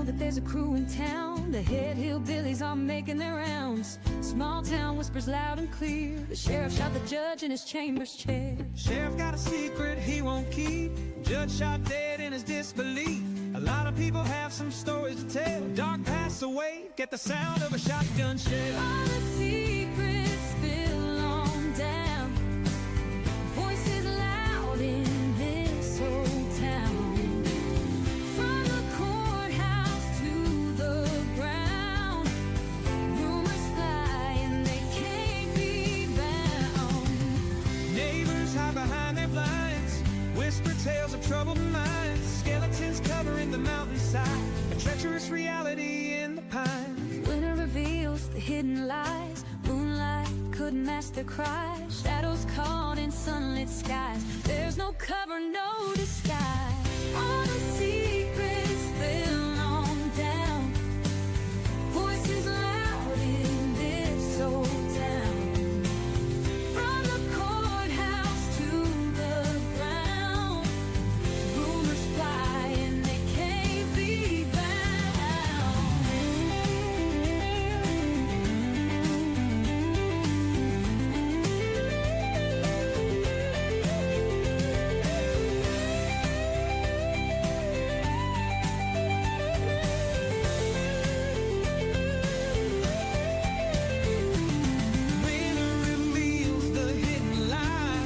that there's a crew in town. The head hillbillies are making their rounds. Small town whispers loud and clear. The sheriff shot the judge in his chambers chair. Sheriff got a secret he won't keep. Judge shot dead in his disbelief. A lot of people have some stories to tell. Dark pass away, get the sound of a shotgun shell. All the secrets spill on down. Voices loud in this old town. From the courthouse to the ground. Rumors fly and they can't be bound. Neighbors hide behind their blinds. Whisper tales of troubled minds. Skeletons covering the mountainside. A treacherous reality in the pines. Winter reveals the hidden lies. Moonlight couldn't mask their cries. Shadows caught in sunlit skies. There's no cover, no disguise. All the secrets spill on down. Voices loud in this old town. From the courthouse to the ground. Rumors fly and they can't be Winter reveals the hidden lie.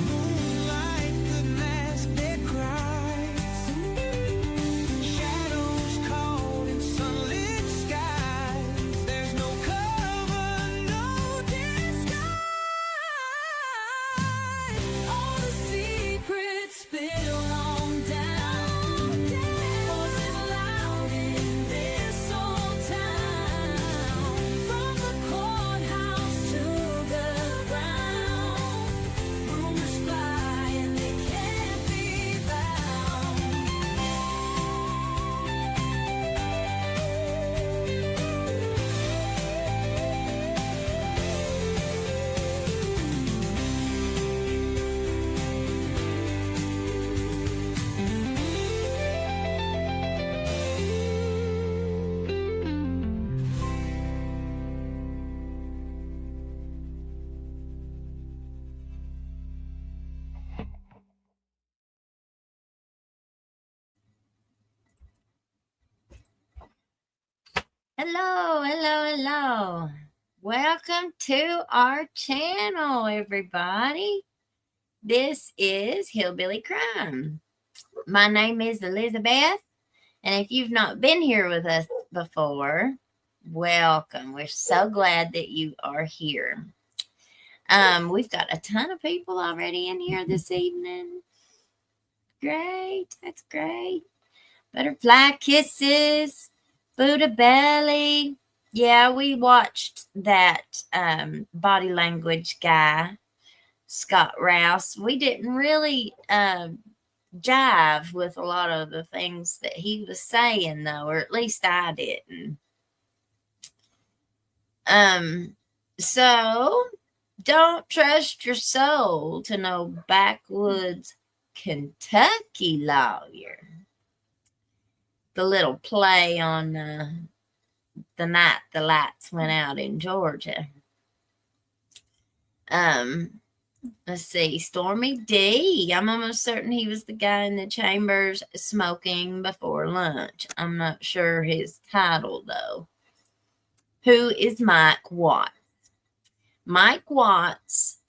Moonlight could mask their cries. Shadows caught in sunlit skies. There's no cover, no disguise. all the secrets spill on down. Voices loud in this old town. From the courthouse to the ground. Rumors fly and they can't be bound. Hello, hello, hello. Welcome to our channel, everybody. This is Hillbilly Crime. My name is Elizabeth, and if you've not been here with us before, welcome. We're so glad that you are here. We've got a ton of people already in here this evening. Great, that's great. Butterfly kisses. Buddha belly. Yeah, we watched that body language guy, Scott Rouse. We didn't really jive with a lot of the things that he was saying, though, or at least I didn't. So don't trust your soul to no backwoods Kentucky lawyer. The little play on the night the lights went out in Georgia. Let's see, Stormy D. I'm almost certain he was the guy in the chambers smoking before lunch. I'm not sure his title, though. Who is Mike Watts? Mike Watts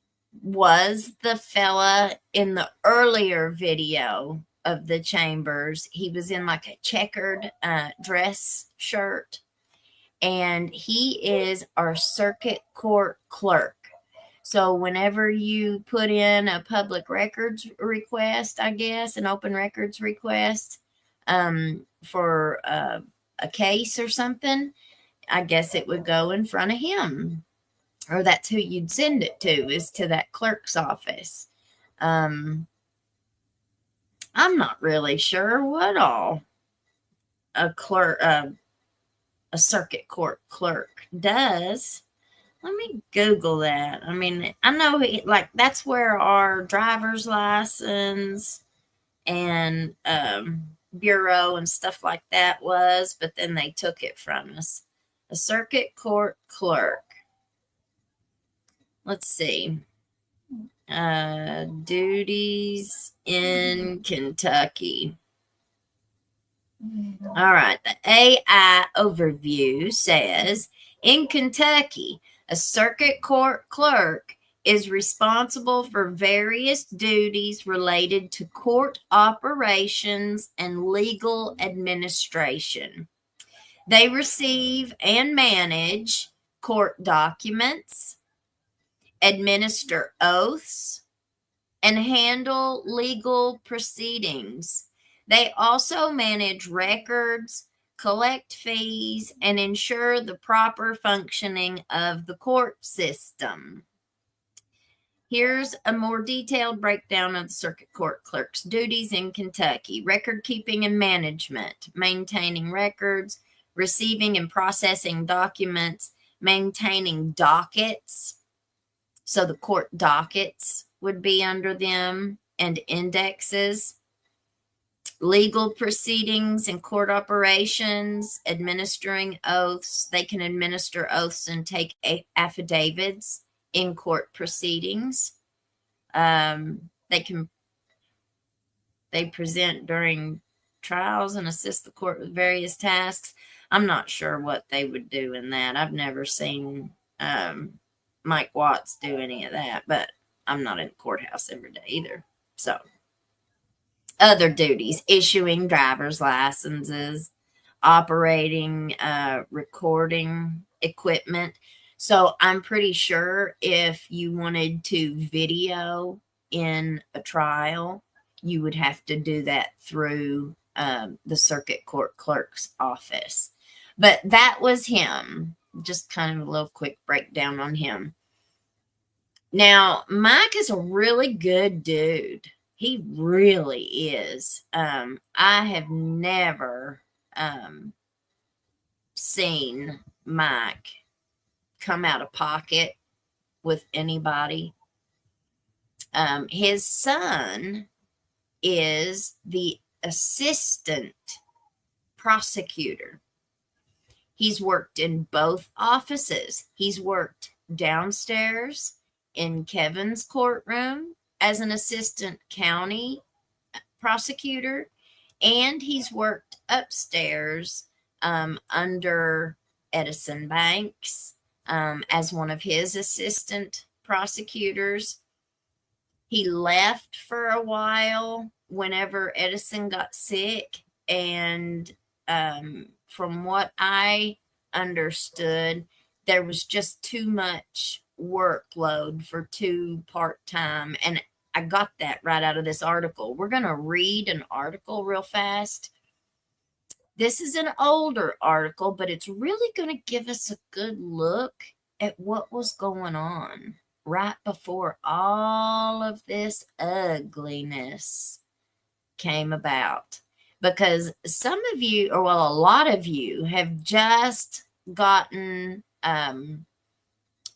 was the fella in the earlier video of the chambers. He was in like a checkered dress shirt, and he is our circuit court clerk. So whenever you put in a public records request, I guess, an open records request for a case or something, I guess it would go in front of him, or that's who you'd send it to, is to that clerk's office. I'm not really sure what all a clerk, a circuit court clerk does. Let me Google that. I mean, I know that's where our driver's license and bureau and stuff like that was, but then they took it from us. A circuit court clerk. Let's see. Duties in Kentucky. All right. The AI overview says in Kentucky, a circuit court clerk is responsible for various duties related to court operations and legal administration. They receive and manage court documents, administer oaths, and handle legal proceedings. They also manage records, collect fees, and ensure the proper functioning of the court system. Here's a more detailed breakdown of the circuit court clerk's duties in Kentucky. Record keeping and management, maintaining records, receiving and processing documents, maintaining dockets. So the court dockets would be under them, and indexes. Legal proceedings and court operations, administering oaths. They can administer oaths and take affidavits in court proceedings. They present during trials and assist the court with various tasks. I'm not sure what they would do in that. I've never seen Mike Watts do any of that, but I'm not in the courthouse every day either. So other duties: issuing driver's licenses, operating recording equipment. So I'm pretty sure if you wanted to video in a trial, you would have to do that through the circuit court clerk's office. But that was him. Just kind of a little quick breakdown on him. Now, Mike is a really good dude. He really is. I have never seen Mike come out of pocket with anybody. His son is the assistant prosecutor. He's worked in both offices. He's worked downstairs in Kevin's courtroom as an assistant county prosecutor, and he's worked upstairs under Edison Banks as one of his assistant prosecutors. He left for a while whenever Edison got sick, and from what I understood, there was just too much workload for two part-time, and I got that right out of this article. We're going to read an article real fast. This is an older article, but it's really going to give us a good look at what was going on right before all of this ugliness came about. Because some of you, or well, a lot of you have just gotten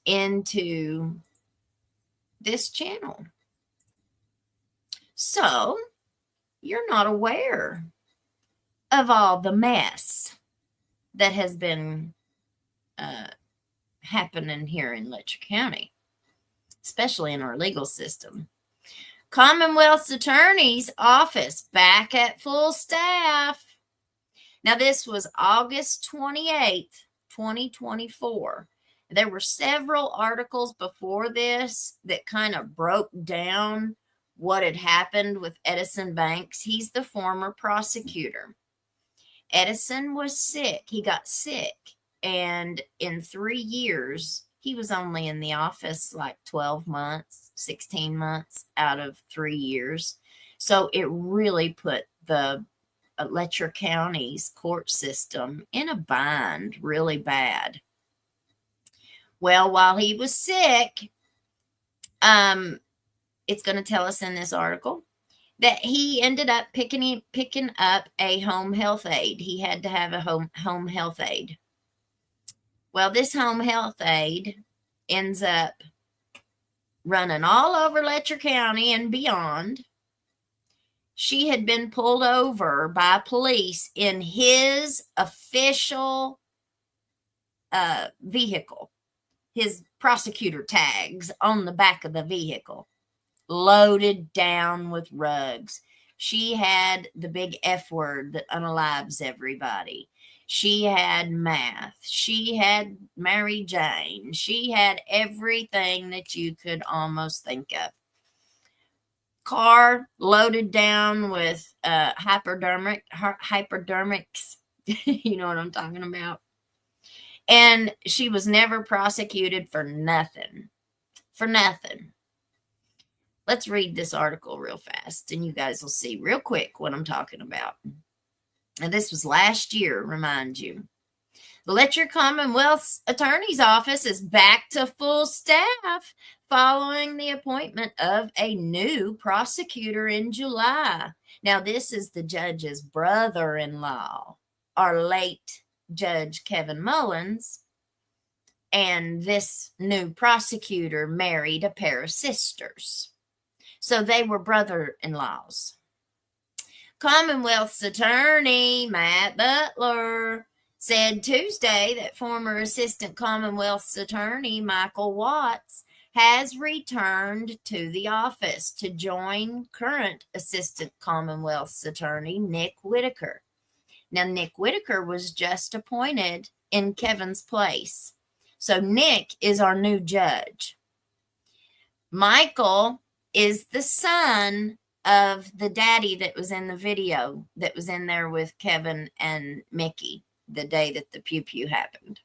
into this channel. So you're not aware of all the mess that has been happening here in Letcher County, especially in our legal system. Commonwealth's Attorney's Office back at full staff. Now, this was August 28th, 2024. There were several articles before this that kind of broke down what had happened with Edison Banks. He's the former prosecutor. Edison was sick. He got sick. And in 3 years, he was only in the office like 12 months, 16 months out of 3 years. So it really put the Letcher County's court system in a bind really bad. Well, while he was sick, it's going to tell us in this article that he ended up picking up a home health aide. He had to have a home health aide. Well, this home health aide ends up running all over Letcher County and beyond. she had been pulled over by police in his official vehicle, his prosecutor tags on the back of the vehicle, loaded down with rugs. She had the big F word that unalives everybody. She had math. She had Mary Jane. She had everything that you could almost think of. Car loaded down with hypodermics. You know what I'm talking about. And she was never prosecuted for nothing. For nothing. Let's read this article real fast, and you guys will see real quick what I'm talking about. And this was last year, remind you. The Letcher Commonwealth's Attorney's Office is back to full staff following the appointment of a new prosecutor in July. Now, this is the judge's brother-in-law, our late Judge Kevin Mullins, and this new prosecutor married a pair of sisters. So they were brother-in-laws. Commonwealth's attorney, Matt Butler, said Tuesday that former Assistant Commonwealth's Attorney Michael Watts has returned to the office to join current Assistant Commonwealth's Attorney Nick Whitaker. Now, Nick Whitaker was just appointed in Kevin's place. So Nick is our new judge. Michael is the son of the daddy that was in the video that was in there with Kevin and Mickey the day that the pew-pew happened.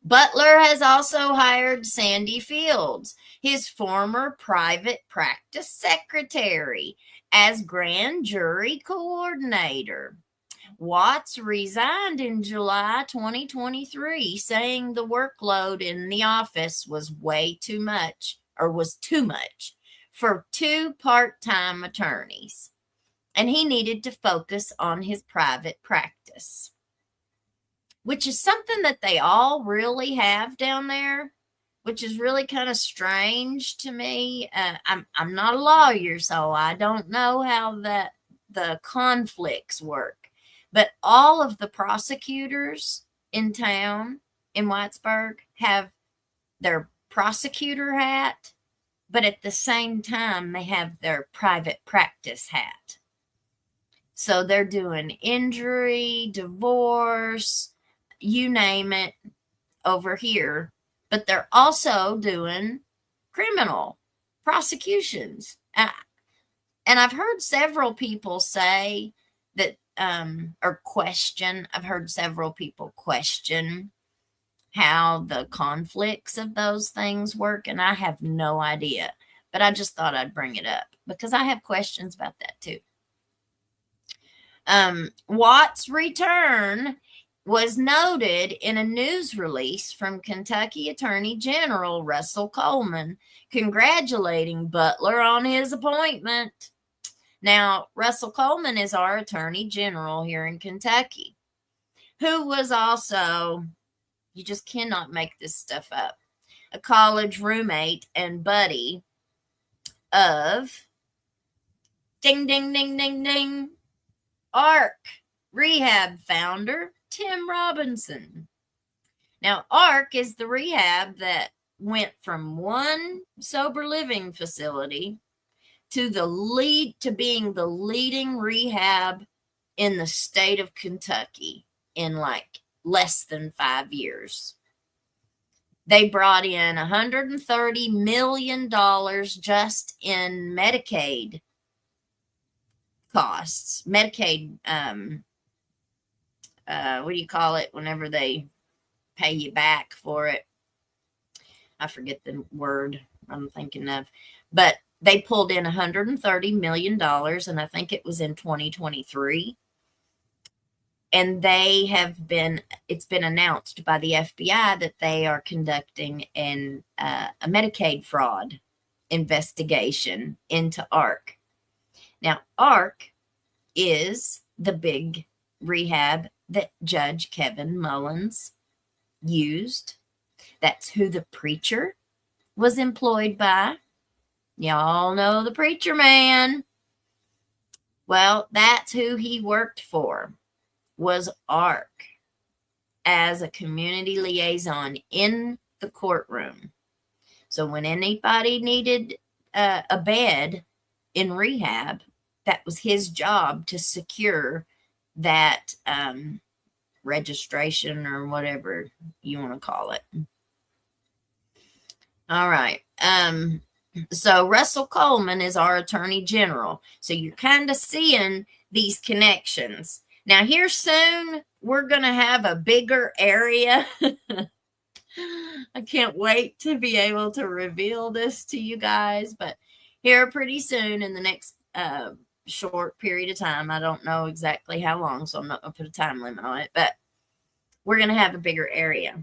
Butler has also hired Sandy Fields, his former private practice secretary, as grand jury coordinator. Watts resigned in July 2023, saying the workload in the office was way too much, or was too much, for two part-time attorneys, and he needed to focus on his private practice, which is something that they all really have down there, which is really kind of strange to me. I'm not a lawyer, so I don't know how the conflicts work. But all of the prosecutors in town, in Whitesburg, have their prosecutor hat, but at the same time, they have their private practice hat. So they're doing injury, divorce, you name it, over here. But they're also doing criminal prosecutions. And I've heard several people say that, I've heard several people question how the conflicts of those things work, and I have no idea. But I just thought I'd bring it up because I have questions about that too. Watt's return was noted in a news release from Kentucky Attorney General Russell Coleman, congratulating Butler on his appointment. Now, Russell Coleman is our Attorney General here in Kentucky, who was also, you just cannot make this stuff up, a college roommate and buddy of, ding, ding, ding, ding, ding, ARC rehab founder Tim Robinson. Now, ARC is the rehab that went from one sober living facility to being the leading rehab in the state of Kentucky in like less than 5 years. They brought in $130 million just in Medicaid costs. Medicaid, what do you call it whenever they pay you back for it? I forget the word I'm thinking of. But they pulled in $130 million, and I think it was in 2023. And it's been announced by the FBI that they are conducting a Medicaid fraud investigation into ARC. Now, ARC is the big rehab that Judge Kevin Mullins used. That's who the preacher was employed by. Y'all know the preacher man. Well, that's who he worked for, was ARC, as a community liaison in the courtroom. So when anybody needed a bed in rehab, that was his job to secure that registration or whatever you want to call it. All right. So Russell Coleman is our attorney general. So you're kind of seeing these connections. Now here soon, we're going to have a bigger area. I can't wait to be able to reveal this to you guys, but here pretty soon in the next short period of time, I don't know exactly how long, so I'm not going to put a time limit on it, but we're going to have a bigger area.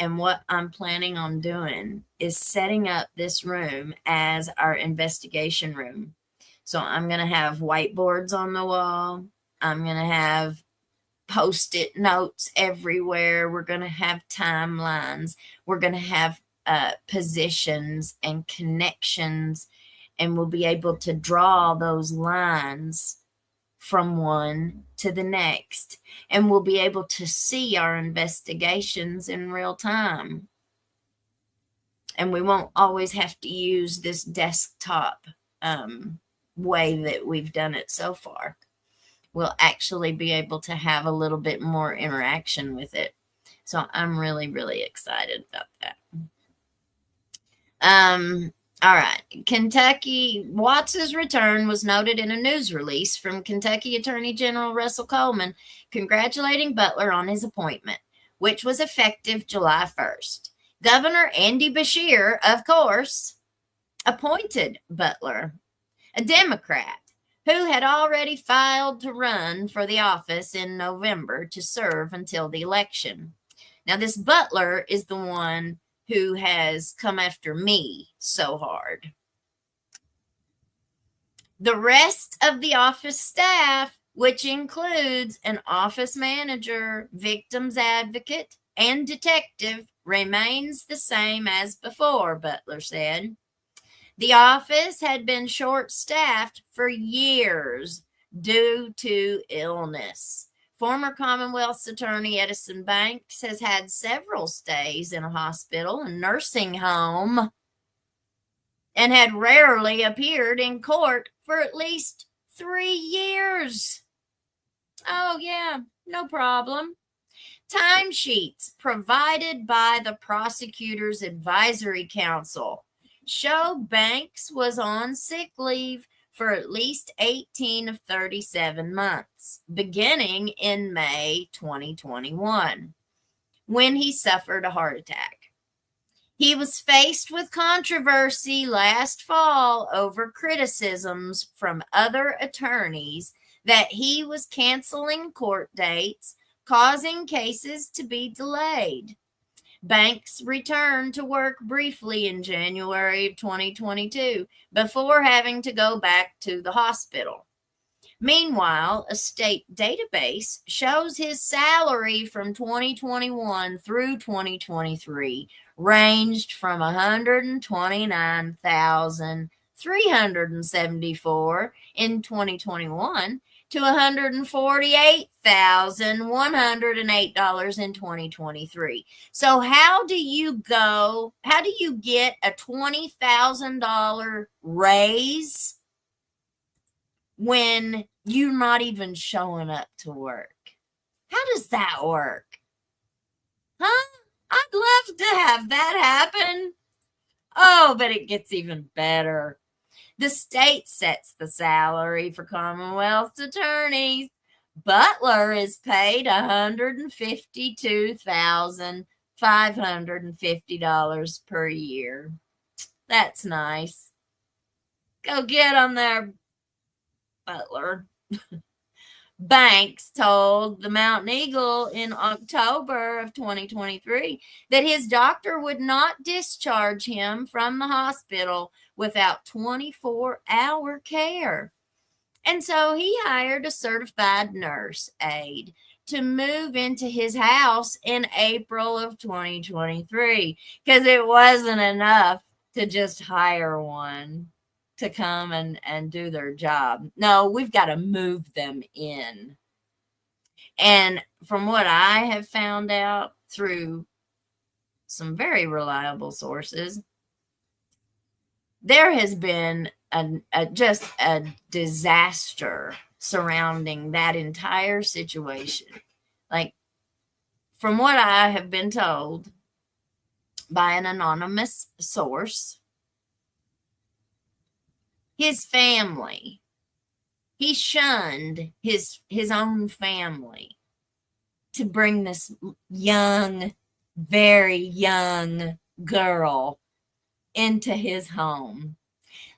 And what I'm planning on doing is setting up this room as our investigation room. So I'm going to have whiteboards on the wall. I'm going to have Post-it notes everywhere. We're going to have timelines. We're going to have positions and connections, and we'll be able to draw those lines from one to the next, and we'll be able to see our investigations in real time. And we won't always have to use this desktop way that we've done it so far. We'll actually be able to have a little bit more interaction with it. So I'm really, really excited about that. All right. Kentucky, Watts's return was noted in a news release from Kentucky Attorney General Russell Coleman congratulating Butler on his appointment, which was effective July 1st. Governor Andy Beshear, of course, appointed Butler, a Democrat, who had already filed to run for the office in November to serve until the election. Now, this Butler is the one who has come after me so hard. The rest of the office staff, which includes an office manager, victims advocate, and detective, remains the same as before, Butler said. The office had been short-staffed for years due to illness. Former Commonwealth's attorney Edison Banks has had several stays in a hospital and nursing home and had rarely appeared in court for at least 3 years. Oh, yeah, no problem. Timesheets provided by the Prosecutor's Advisory Council show Banks was on sick leave for at least 18 of 37 months, beginning in May 2021, when he suffered a heart attack. He was faced with controversy last fall over criticisms from other attorneys that he was canceling court dates, causing cases to be delayed. Banks returned to work briefly in January of 2022 before having to go back to the hospital. Meanwhile, a state database shows his salary from 2021 through 2023 ranged from $129,374 in 2021 to $148,108 in 2023. So how do you get a $20,000 raise when you're not even showing up to work? How does that work? Huh? I'd love to have that happen. Oh, but it gets even better. The state sets the salary for Commonwealth's attorneys. Butler is paid $152,550 per year. That's nice. Go get them there, Butler. Banks told the Mountain Eagle in October of 2023 that his doctor would not discharge him from the hospital without 24-hour care. And so he hired a certified nurse aide to move into his house in April of 2023 because it wasn't enough to just hire one. to come and do their job. No, we've got to move them in. And from what I have found out through some very reliable sources, there has been just a disaster surrounding that entire situation. Like, from what I have been told by an anonymous source, his family, he shunned his own family to bring this young, very young girl into his home.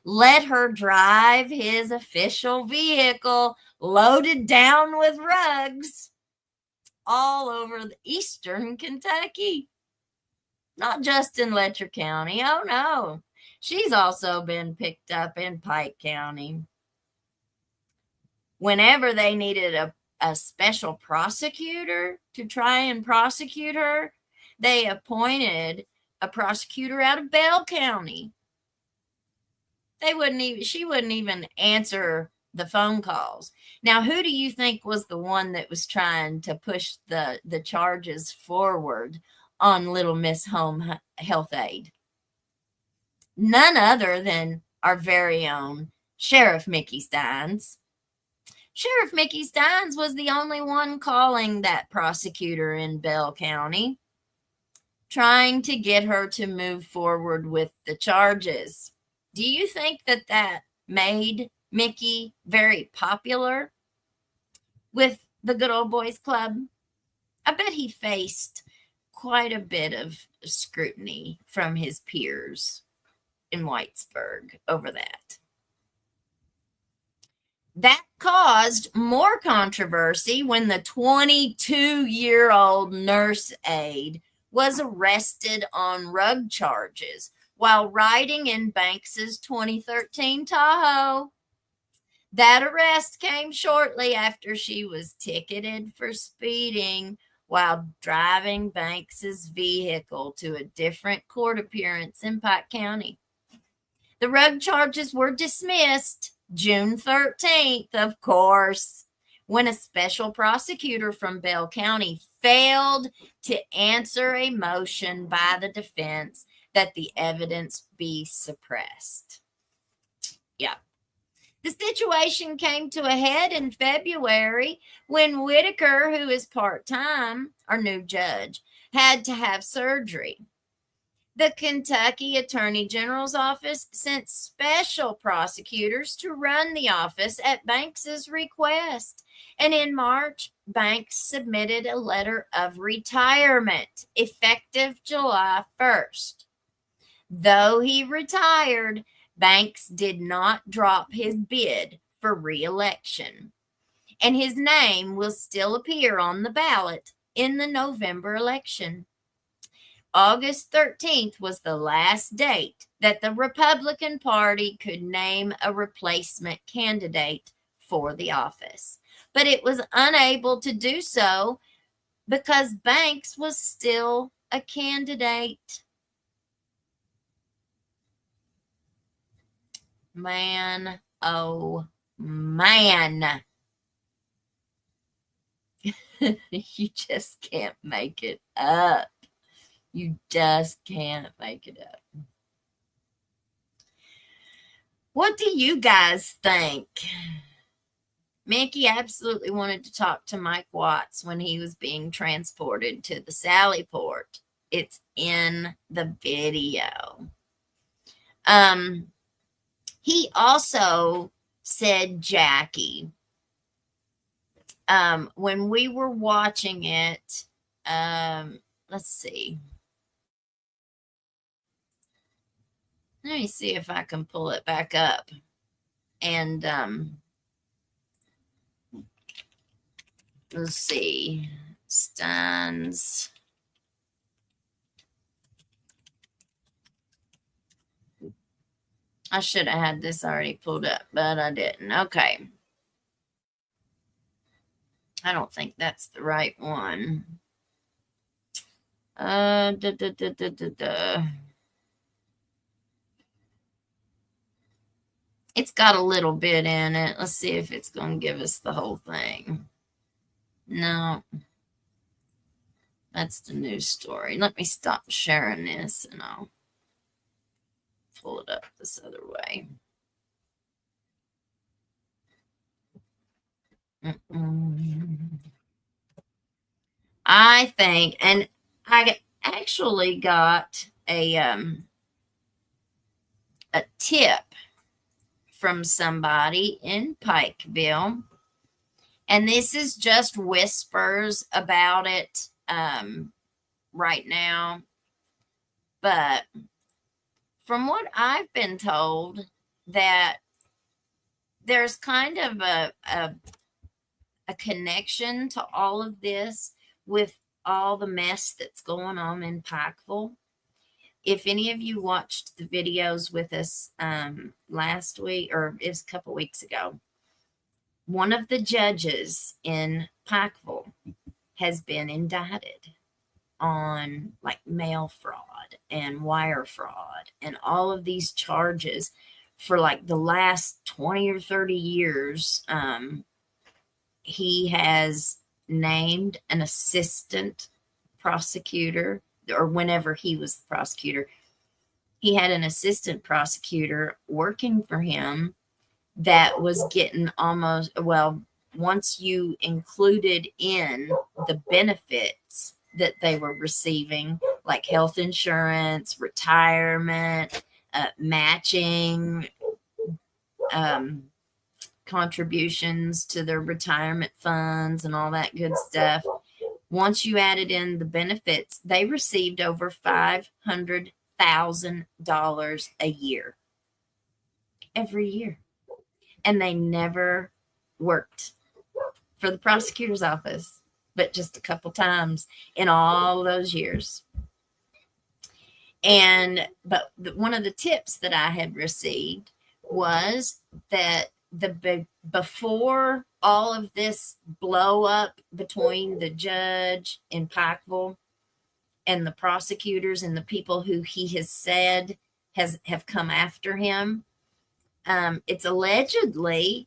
Let her drive his official vehicle loaded down with rugs all over the eastern Kentucky. Not just in Letcher County. Oh, no. She's also been picked up in Pike County. Whenever they needed a special prosecutor to try and prosecute her, they appointed a prosecutor out of Bell County. She wouldn't even answer the phone calls. Now, who do you think was the one that was trying to push the charges forward on Little Miss Home Health Aid? None other than our very own Sheriff Mickey Stines. Sheriff Mickey Stines was the only one calling that prosecutor in Bell County, trying to get her to move forward with the charges. Do you think that made Mickey very popular with the Good Old Boys Club? I bet he faced quite a bit of scrutiny from his peers in Whitesburg over that. That caused more controversy when the 22-year-old nurse aide was arrested on rug charges while riding in Banks's 2013 Tahoe. That arrest came shortly after she was ticketed for speeding while driving Banks's vehicle to a different court appearance in Pike County. The rug charges were dismissed June 13th, of course, when a special prosecutor from Bell County failed to answer a motion by the defense that the evidence be suppressed. Yeah. The situation came to a head in February when Whitaker, who is part-time, our new judge, had to have surgery. The Kentucky Attorney General's office sent special prosecutors to run the office at Banks's request. And in March, Banks submitted a letter of retirement effective July 1st. Though he retired, Banks did not drop his bid for re-election, and his name will still appear on the ballot in the November election. August 13th was the last date that the Republican Party could name a replacement candidate for the office, but it was unable to do so because Banks was still a candidate. Man, oh man. You just can't make it up. You just can't make it up. What do you guys think? Mickey absolutely wanted to talk to Mike Watts when he was being transported to the Sally Port. It's in the video. He also said Jackie. When we were watching it, let's see. Let me see if I can pull it back up. And let's see. Stines. I should have had this already pulled up, but I didn't. Okay. I don't think that's the right one. It's got a little bit in it. Let's see if it's going to give us the whole thing. No, that's the news story. Let me stop sharing this and I'll pull it up this other way. I think, and I actually got a tip from somebody in Pikeville, and this is just whispers about it right now, but from what I've been told, that there's kind of a connection to all of this with all the mess that's going on in Pikeville. If any of you watched the videos with us last week, or it was a couple weeks ago, one of the judges in Pikeville has been indicted on like mail fraud and wire fraud and all of these charges for like the last 20 or 30 years. He has named an assistant prosecutor, or whenever he was the prosecutor, he had an assistant prosecutor working for him that was getting almost, well, once you included in the benefits that they were receiving, like health insurance, retirement, matching contributions to their retirement funds and all that good stuff. Once you added in the benefits, they received over $500,000 a year, every year. And they never worked for the prosecutor's office, but just a couple times in all those years. But one of the tips that I had received was that before all of this blow up between the judge in Pikeville and the prosecutors and the people who he has said have come after him, it's allegedly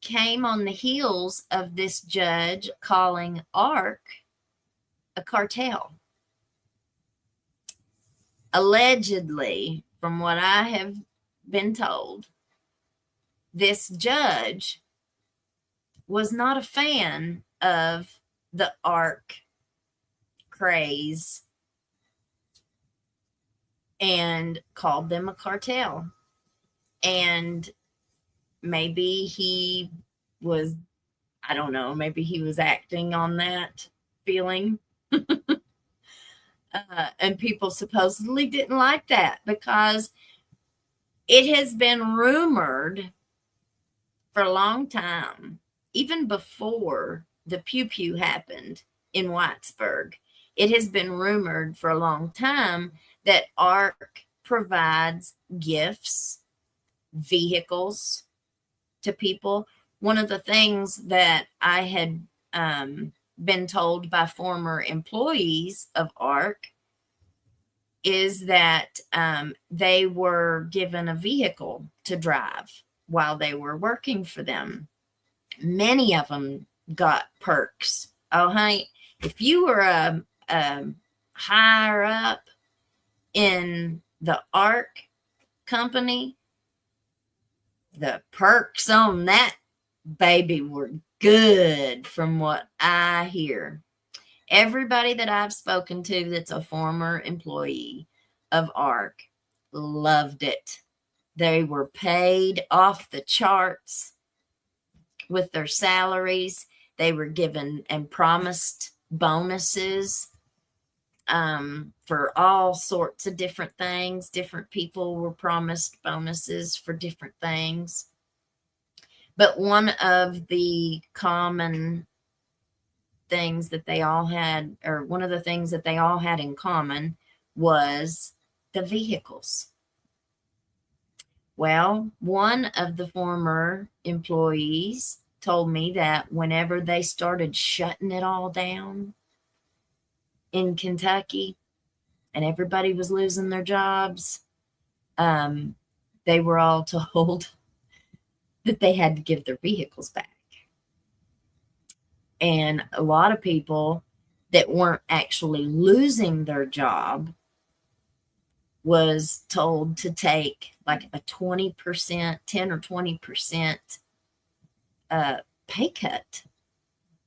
came on the heels of this judge calling ARC a cartel. Allegedly, from what I have been told, this judge was not a fan of the ARC craze and called them a cartel. And maybe he was, I don't know, maybe he was acting on that feeling. And people supposedly didn't like that because it has been rumored for a long time, even before the Pew Pew happened in Whitesburg. It has been rumored for a long time that ARC provides gifts, vehicles to people. One of the things that I had been told by former employees of ARC is that they were given a vehicle to drive while they were working for them. Many of them got perks. Oh, honey, if you were a higher up in the ARC company, the perks on that baby were good from what I hear. Everybody that I've spoken to that's a former employee of ARC loved it. They were paid off the charts with their salaries. They were given and promised bonuses for all sorts of different things. Different people were promised bonuses for different things. But one of the common things that they all had, or one of the things that they all had in common, was the vehicles. Well, one of the former employees told me that whenever they started shutting it all down in Kentucky and everybody was losing their jobs, that they were all told that they had to give their vehicles back. And a lot of people that weren't actually losing their job was told to take like a 20%, 10 or 20% pay cut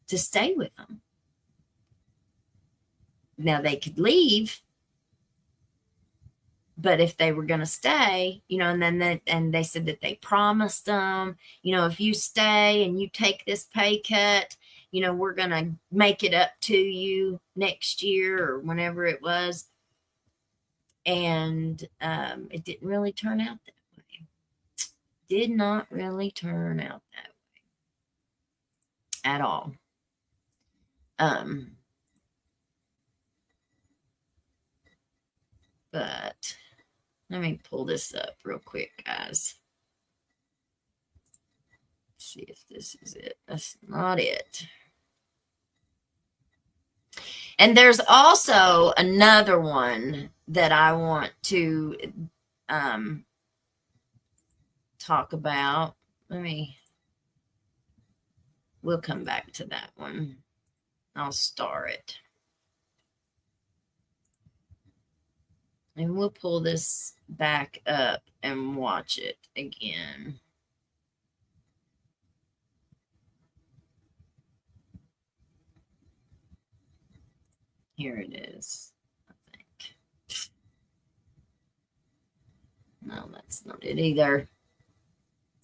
to stay with them. Now they could leave, but if they were going to stay, and then they said that they promised them, if you stay and you take this pay cut, we're going to make it up to you next year or whenever it was. And it didn't really turn out that way. Did not really turn out that way at all. But let me pull this up real quick, guys. See if this is it. That's not it. And there's also another one that I want to talk about. We'll come back to that one. I'll star it. And we'll pull this back up and watch it again. Here it is, I think. No, that's not it either.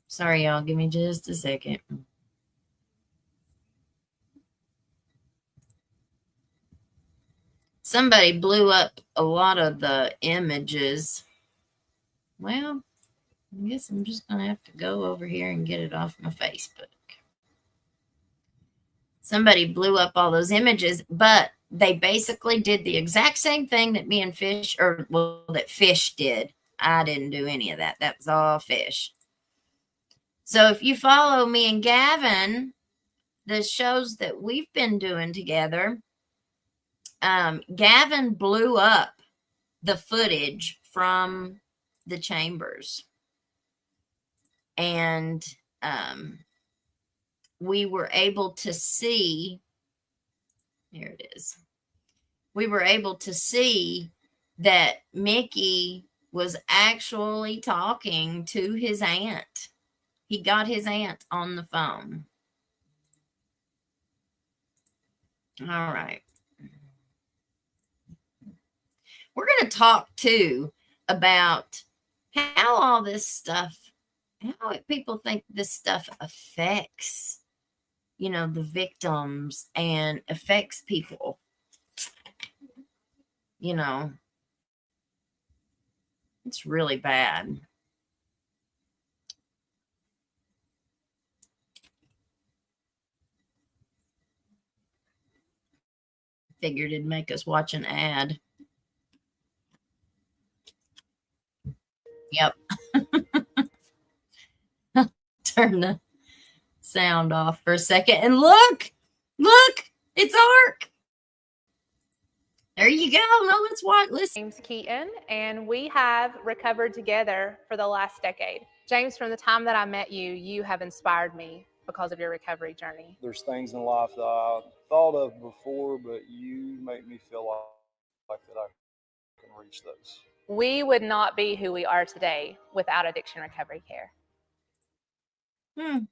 Sorry, y'all. Give me just a second. Somebody blew up a lot of the images. Well, I guess I'm just going to have to go over here and get it off my Facebook. Somebody blew up all those images, but they basically did the exact same thing that me and Fish, that Fish did. I didn't do any of that. That was all Fish. So if you follow me and Gavin, the shows that we've been doing together, Gavin blew up the footage from the chambers. And we were able to see, here it is. We were able to see that Mickey was actually talking to his aunt. He got his aunt on the phone. All right. We're going to talk too about how all this stuff, how people think this stuff affects, the victims and affects people. It's really bad. Figured it'd make us watch an ad. Yep. Turn the sound off for a second. And look, it's Ark. There you go. No, let's watch. Listen. James Keaton, and we have recovered together for the last decade. James, from the time that I met you, you have inspired me because of your recovery journey. There's things in life that I thought of before, but you make me feel like that I can reach those. We would not be who we are today without addiction recovery care. You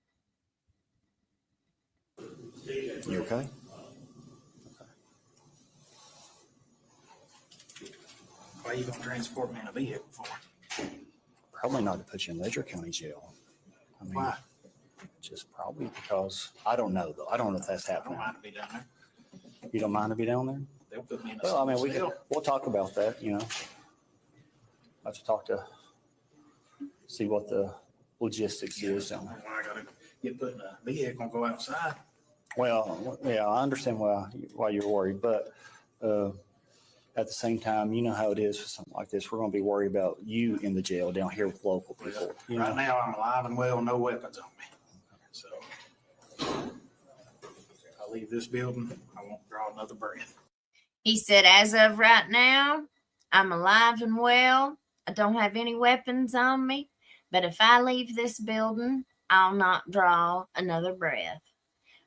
okay? Why are you going to transport me in a vehicle for? Probably not to put you in Letcher County Jail. I mean, Why? just probably because I don't know though. I don't know if that's I don't happening. mind to be down there. You don't mind to be down there? They'll put me in a Well, I mean, cell. we'll talk about that. I have to talk to see what the logistics is. Why I got to get put in a vehicle and go outside? Well, yeah, I understand why you're worried, but at the same time, you know how it is for something like this. We're going to be worried about you in the jail down here with local people. Right now, I'm alive and well, no weapons on me. So if I leave this building, I won't draw another breath. He said, as of right now, I'm alive and well. I don't have any weapons on me. But if I leave this building, I'll not draw another breath.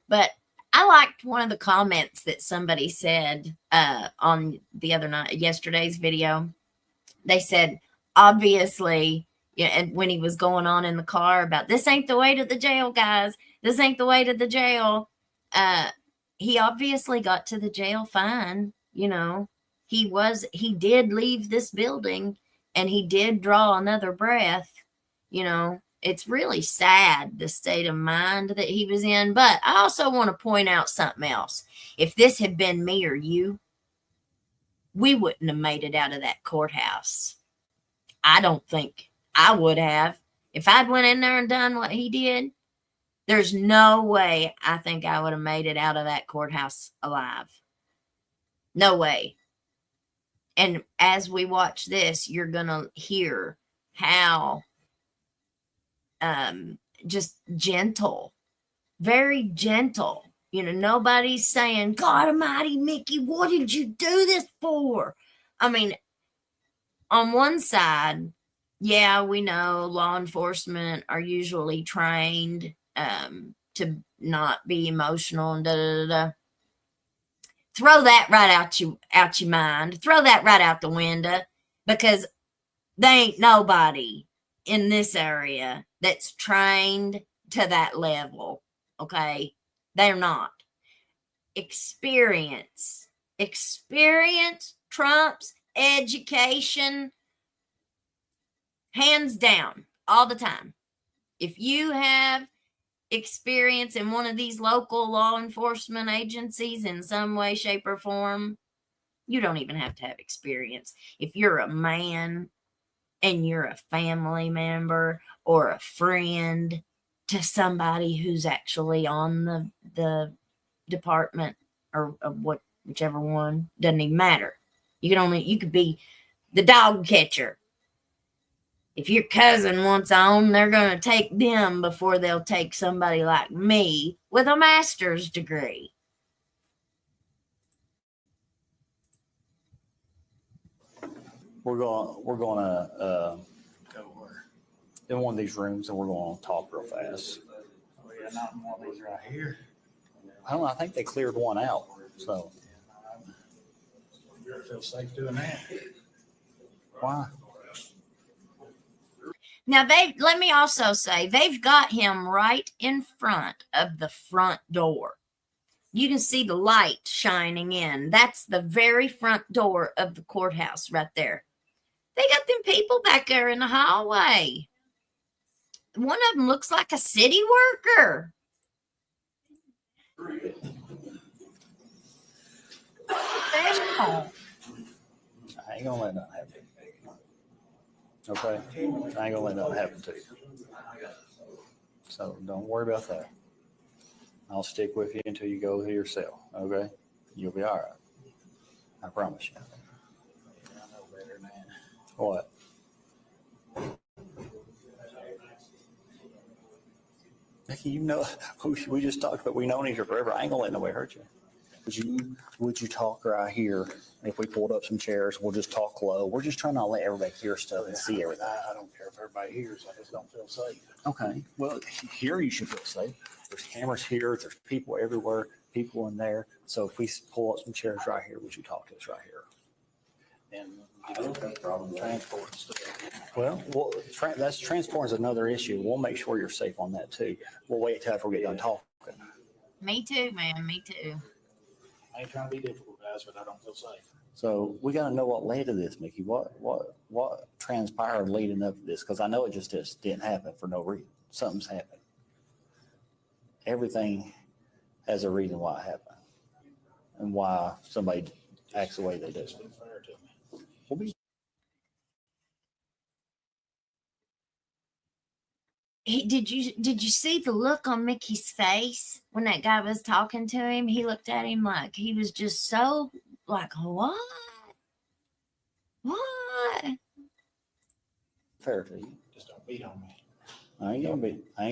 But I liked one of the comments that somebody said on yesterday's video. They said, obviously, yeah, and when he was going on in the car about this ain't the way to the jail, guys. This ain't the way to the jail. He obviously got to the jail fine. You know, he did leave this building and he did draw another breath. You know, it's really sad, the state of mind that he was in. But I also want to point out something else. If this had been me or you, we wouldn't have made it out of that courthouse. I don't think I would have. If I'd went in there and done what he did, there's no way I think I would have made it out of that courthouse alive. No way. And as we watch this, you're going to hear how just gentle, very gentle. You know, nobody's saying, God almighty, Mickey, what did you do this for? I mean, on one side, yeah, we know law enforcement are usually trained to not be emotional and da da da. Throw that right out your mind. Throw that right out the window, because there ain't nobody in this area that's trained to that level. Okay, they're not. Experience trumps education, hands down, all the time. If you have experience in one of these local law enforcement agencies in some way, shape, or form, you don't even have to have experience. If you're a man and you're a family member or a friend to somebody who's actually on the department or whichever one, doesn't even matter. You could be the dog catcher. If your cousin wants on, they're going to take them before they'll take somebody like me with a master's degree. We're going to Go where? in one of these rooms, and we're going to talk real fast. Oh, yeah, not in one of these right here. I don't know. I think they cleared one out. So You ever feel safe doing that? why? Now, let me also say, they've got him right in front of the front door. You can see the light shining in. That's the very front door of the courthouse right there. They got them people back there in the hallway. One of them looks like a city worker. Professional. I ain't gonna let nothing happen. Okay? I ain't gonna let nothing happen to you. So don't worry about that. I'll stick with you until you go to your cell. Okay? You'll be all right. I promise you. I know better than that. What? Mickey, you know, we just talked about we known each other forever. I ain't gonna let nobody hurt you. Would you talk right here? If we pulled up some chairs, we'll just talk low. We're just trying to let everybody hear stuff and see everything. I don't care if everybody hears. I just don't feel safe. Okay. Well, here you should feel safe. There's cameras here. There's people everywhere. People in there. So if we pull up some chairs right here, would you talk to us right here? And you know, that's problem transport and stuff. Well, that's transport is another issue. We'll make sure you're safe on that too. We'll wait till after we get done talking. Me too, man. Me too. I ain't trying to be difficult, guys, but I don't feel safe. So we got to know what led to this, Mickey. What transpired leading up to this? Because I know it just didn't happen for no reason. Something's happened. Everything has a reason why it happened and why somebody acts the way they do. It's been fair to me. We'll be Did you see the look on Mickey's face when that guy was talking to him? He looked at him like he was just so like, what? fair to you. Just don't beat on me. I ain't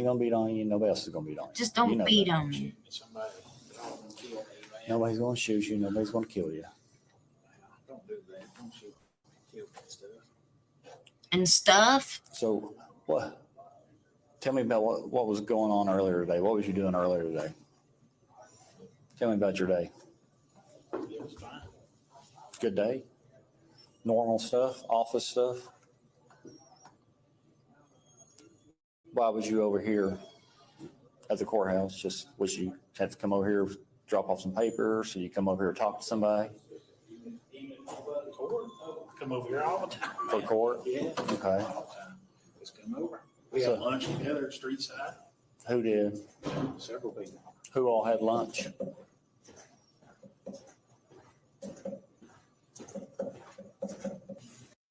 gonna beat on you. Nobody else is gonna beat on you. Just don't You know beat that. on me. Shoot me, somebody call and kill me, man. Nobody's gonna shoot you. Nobody's gonna kill you. Don't do that. Don't shoot me. Kill me and stuff. And stuff. So What? Tell me about what was going on earlier today. What was you doing earlier today? Tell me about your day. It was fine. Good day? Normal stuff? Office stuff? Why was you over here at the courthouse? Just was you had to come over here, drop off some papers, so you come over here to talk to somebody Even court, come over here all the time. for court? Yeah. Okay. All the time. Just come over. We So- had lunch together at street side, Who did? several people. Who all had lunch?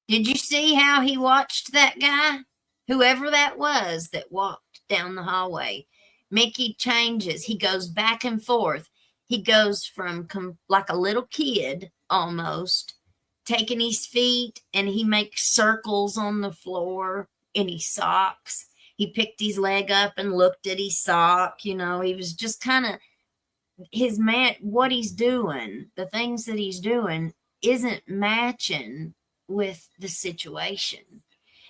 Did you see how he watched that guy? Whoever that was that walked down the hallway. Mickey changes. He goes back and forth. He goes from like a little kid almost, taking his feet, and he makes circles on the floor in his socks. He picked his leg up and looked at his sock. You know, he was just kind of what he's doing, the things that he's doing isn't matching with the situation.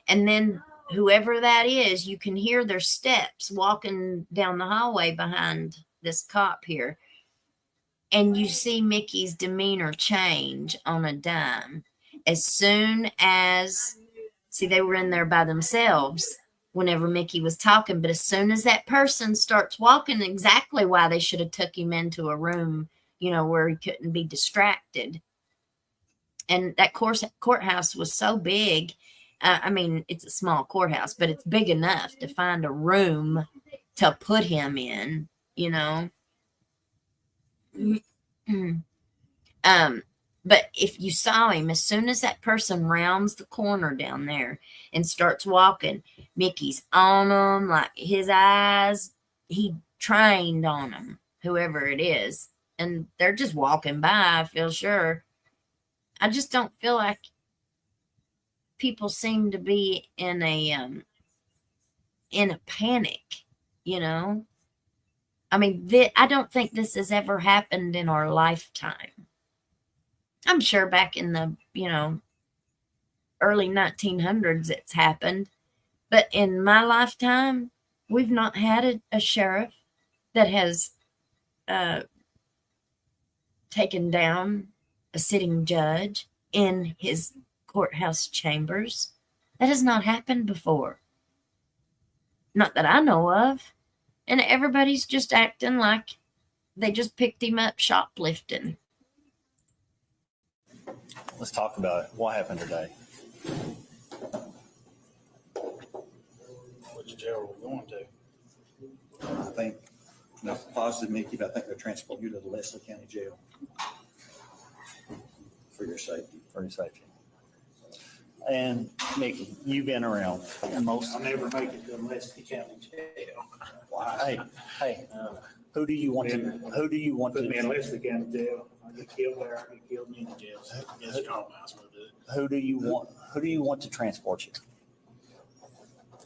And then whoever that is, you can hear their steps walking down the hallway behind this cop here. And you see Mickey's demeanor change on a dime. As soon as, see, they were in there by themselves whenever Mickey was talking, but as soon as that person starts walking, exactly why they should have took him into a room, you know, where he couldn't be distracted. And that courthouse was so big. I mean, it's a small courthouse, but it's big enough to find a room to put him in, you know. But if you saw him, as soon as that person rounds the corner down there and starts walking, Mickey's on them, like his eyes, he trained on them, whoever it is. And they're just walking by, I feel sure. I just don't feel like people seem to be in a panic, you know. I mean, I don't think this has ever happened in our lifetime. I'm sure back in the, you know, early 1900s it's happened. But in my lifetime, we've not had a sheriff that has taken down a sitting judge in his courthouse chambers. That has not happened before. Not that I know of. And everybody's just acting like they just picked him up shoplifting. Let's talk about it. What happened today? Which jail are we going to? I think, no, positive, Mickey, but I think they're transporting you to the Leslie County Jail for your safety. For your safety. And Mickey, you've been around most. I'll never make it to Leslie County Jail. Hey, who do you want to? Who do you want Put me in to? Leslie County Jail. I get killed there. I get killed in the jail. Yes, strong house will do it. Who do you want? Who do you want to transport you?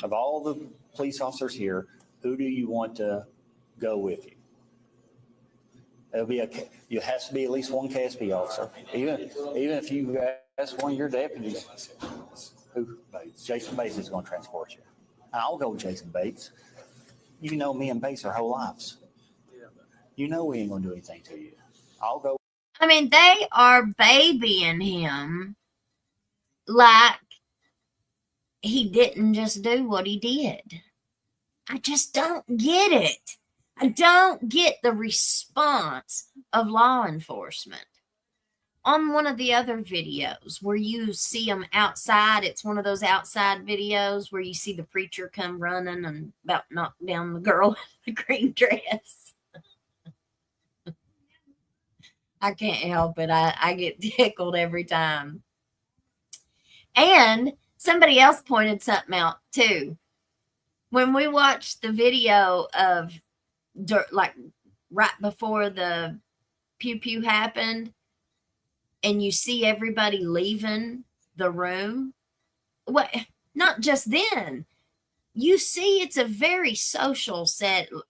Of all the police officers here, who do you want to go with you? It'll be it has to be at least one KSP officer. Even if you ask one of your deputies, who Jason Bates is going to transport you. I'll go with Jason Bates. You know me and Bates our whole lives. You know we ain't going to do anything to you. I'll go. I mean, they are babying him like he didn't just do what he did. I just don't get it. I don't get the response of law enforcement. On one of the other videos where you see them outside, it's one of those outside videos where you see the preacher come running and about knock down the girl in the green dress. I can't help it. I get tickled every time. And somebody else pointed something out too. When we watched the video of like right before the pew pew happened, and you see everybody leaving the room, what? Not just then. You see, it's a very social setting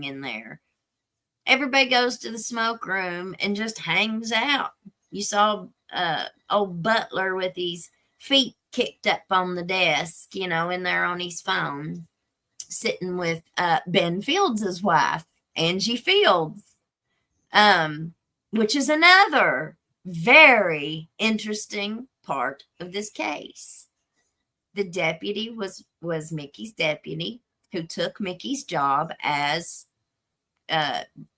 in there. Everybody goes to the smoke room and just hangs out. You saw old Butler with his feet kicked up on the desk, in there on his phone, sitting with Ben Fields' wife, Angie Fields, which is another very interesting part of this case. The deputy was Mickey's deputy who took Mickey's job as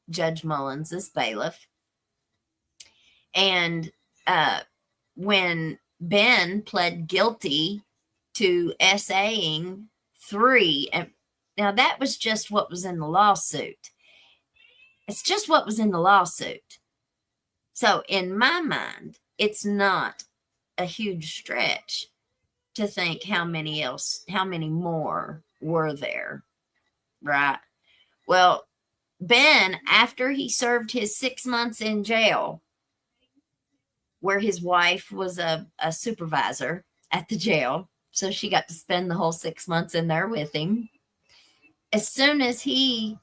Judge Mullins' bailiff. And when Ben pled guilty to SAing 3, and now that was just what was in the lawsuit. It's just what was in the lawsuit. So in my mind, it's not a huge stretch to think how many more were there, right? Well, Ben, after he served his 6 months in jail, where his wife was a supervisor at the jail, so she got to spend the whole 6 months in there with him. As soon as he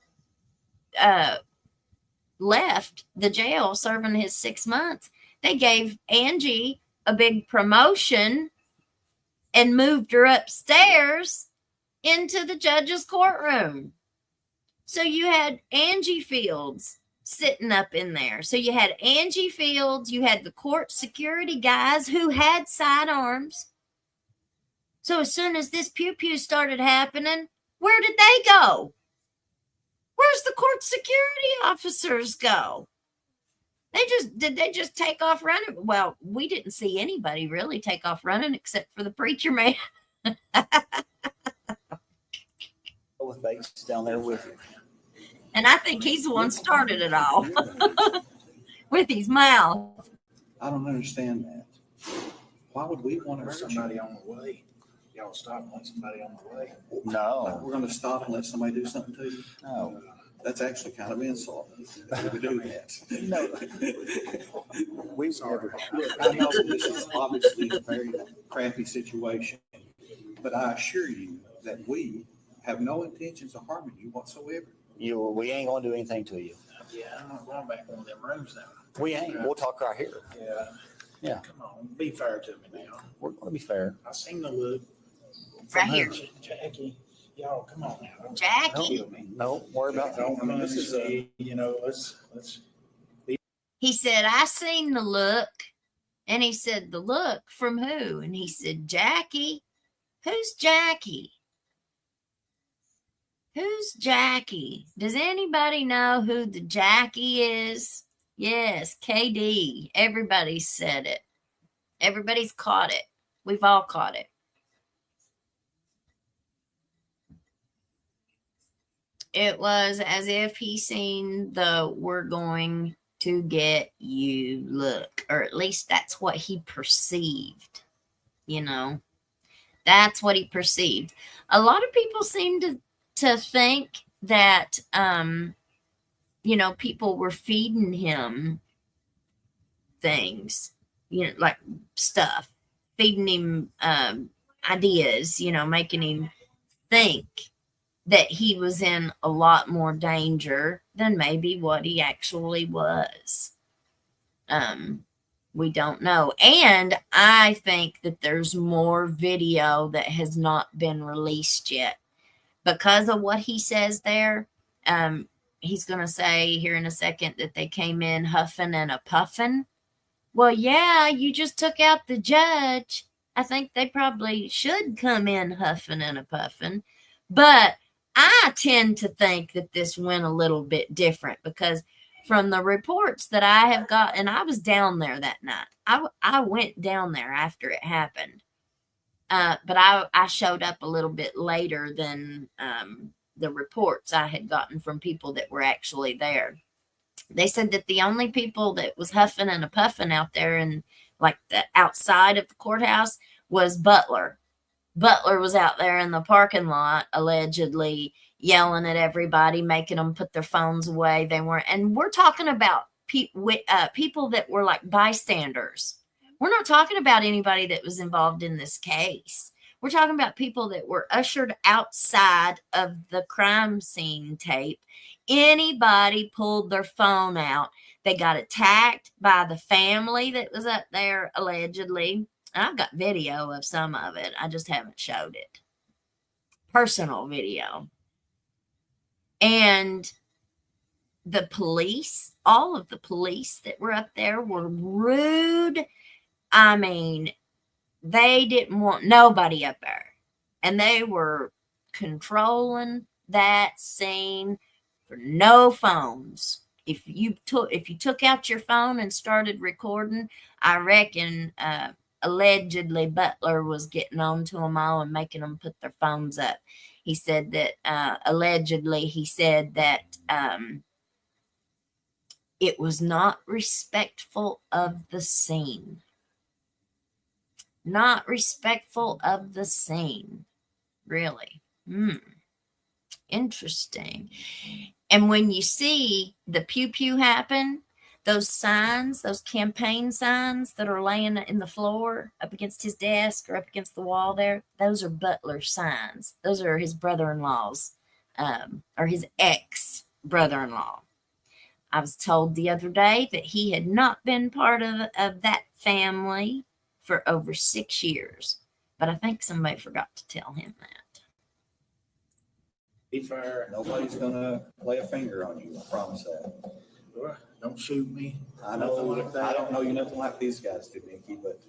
left the jail serving his 6 months, they gave Angie a big promotion and moved her upstairs into the judge's courtroom. So you had Angie Fields sitting up in there. So you had Angie Fields, you had the court security guys who had sidearms. So as soon as this pew-pew started happening, where did they go? Where's the court security officers go? Did they just take off running? Well, we didn't see anybody really take off running except for the preacher man. With Bates down there with you. And I think he's the one started it all with his mouth. I don't understand that. Why would we want to There's hurt somebody you? on the way. Y'all stop and let somebody on the way. Like, No, we're going to stop and let somebody do something to you? no. That's actually kind of insult. We do that. No. We've Sorry. never. Look, I know this is obviously a very crappy situation, but I assure you that we have no intentions of harming you whatsoever. We ain't gonna do anything to you. Yeah, I'm not going back one of them rooms now. We ain't. We'll talk right here. Yeah. Yeah. Come on, be fair to me now. We're gonna be fair. I seen the look. Right here. Jackie, y'all, come on now. Don't Jackie. kill me. No, worry about that. Don't this is a- let's. He said, I seen the look. And he said, the look from who? And he said, Jackie. Who's Jackie? Who's Jackie? Does anybody know who the Jackie is? Yes, KD. Everybody said it. Everybody's caught it. We've all caught it. It was as if he seen the "we're going to get you" look, or at least that's what he perceived. That's what he perceived. A lot of people seem to think that, people were feeding him things, like stuff, feeding him ideas, making him think that he was in a lot more danger than maybe what he actually was. We don't know. And I think that there's more video that has not been released yet because of what he says there. He's going to say here in a second that they came in huffing and a puffing. Well, yeah, you just took out the judge. I think they probably should come in huffing and a puffing. But I tend to think that this went a little bit different because from the reports that I have got, and I was down there that night. I went down there after it happened. But I showed up a little bit later than the reports I had gotten from people that were actually there. They said that the only people that was huffing and a puffing out there and like the outside of the courthouse was Butler. Butler was out there in the parking lot, allegedly yelling at everybody, making them put their phones away. They weren't, and we're talking about people that were like bystanders. We're not talking about anybody that was involved in this case. We're talking about people that were ushered outside of the crime scene tape. Anybody pulled their phone out. They got attacked by the family that was up there, allegedly. I've got video of some of it. I just haven't showed it. Personal video. And the police, all of the police that were up there were rude. I mean, they didn't want nobody up there. And they were controlling that scene for no phones. If you took out your phone and started recording, I reckon allegedly Butler was getting on to them all and making them put their phones up. He said that allegedly he said that it was not respectful of the scene. Not respectful of the scene. Really. Interesting. And when you see the pew pew happen, those signs, those campaign signs that are laying in the floor up against his desk or up against the wall there, those are Butler signs. Those are his brother-in-law's, or his ex-brother-in-law. I was told the other day that he had not been part of that family for over 6 years. But I think somebody forgot to tell him that. Be fair. Nobody's gonna lay a finger on you, I promise that. Don't shoot me. I know, I don't know you nothing like these guys do, Mickey, but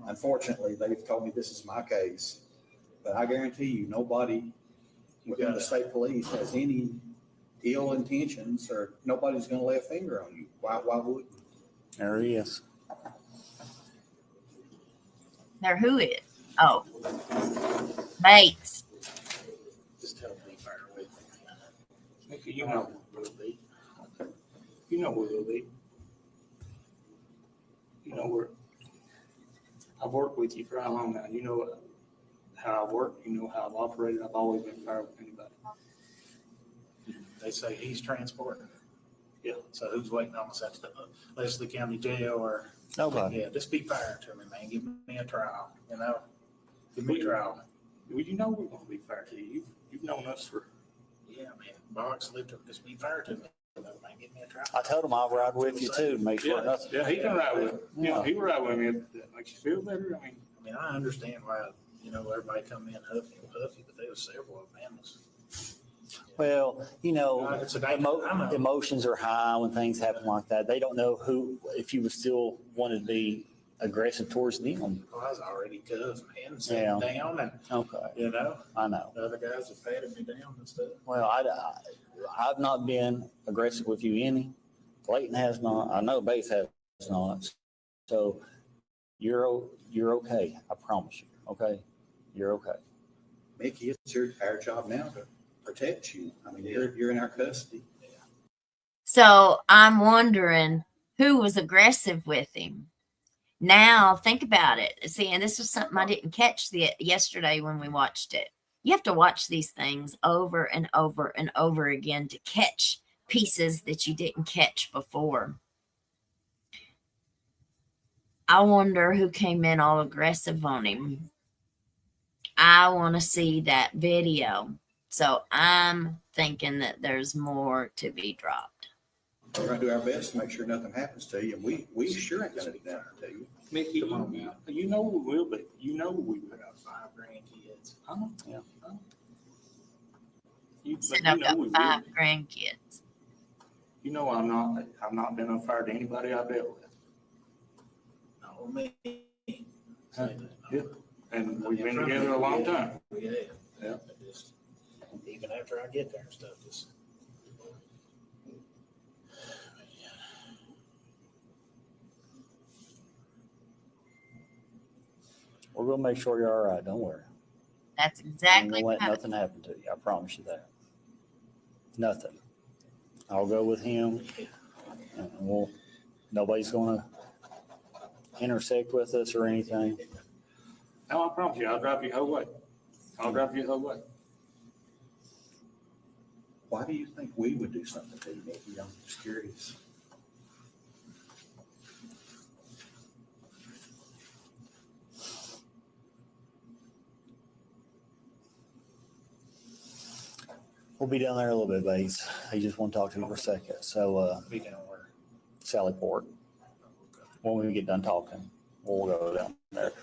unfortunately, they've told me this is my case. But I guarantee you, nobody within the state police has any ill intentions, or nobody's gonna lay a finger on you. Why would you? There he is. There, who is? Oh, Bates. Just tell me be fair with me. Mickey, you know who we'll be. You know who we'll be. You know I've worked with you for how long now? You know how I've worked. You know how I've operated. I've always been fair with anybody. They say he's transporting. Yeah. So who's waiting on us at the Leslie County Jail or? Nobody. Yeah, just be fair to me, man. Give me a trial, you know? Give me a trial. Well, you know we're going to be fair to you. You've known us for. Yeah, man. Box lived to just be fair to me. Man, give me a trial. I told him I'll ride with you too to make sure nothing. Yeah, he can ride with. Yeah, he can ride with me if that makes you feel better. I mean, I understand why, you know, everybody come in huffy, but there was several of them. Well, you know, It's a day. emotions are high when things happen like that. They don't know if you would still want to be aggressive towards them. I was already cuffed, man, sitting down, and Okay, you know, I know. the other guys have patted me down and stuff. Well, I've not been aggressive with you any. Clayton has not. I know Bates has not. So you're okay. I promise you. Okay, you're okay. Mickey, it's our job now to protect you. I mean, you're in our custody. So I'm wondering who was aggressive with him. Now think about it. See, and this was something I didn't catch yesterday when we watched it. You have to watch these things over and over and over again to catch pieces that you didn't catch before. I wonder who came in all aggressive on him. I want to see that video. So I'm thinking that there's more to be dropped. We're gonna do our best to make sure nothing happens to you, and we sure ain't gonna do that to you. Mickey, Come on now. you know we will be. You know we will. I got 5 grandkids. Yeah. Said I've got 5 grandkids. You know I've not been unfair to anybody I dealt with. Not me. Yeah. And we've been together a long time. Yeah. Yeah. Just, even after I get there and stuff, just. We're gonna make sure you're all right. Don't worry. That's Ain't exactly gonna what let nothing happen to you. I promise you that. Nothing. I'll go with him, and nobody's gonna intersect with us or anything. No, I promise you, I'll drive you the whole way. I'll drive you the whole way. Why do you think we would do something to you, Mickey? I'm just curious. We'll be down there a little bit, Bates. I just want to talk to you for a second. So, Be down where? Sallyport, when we get done talking, we'll go down there.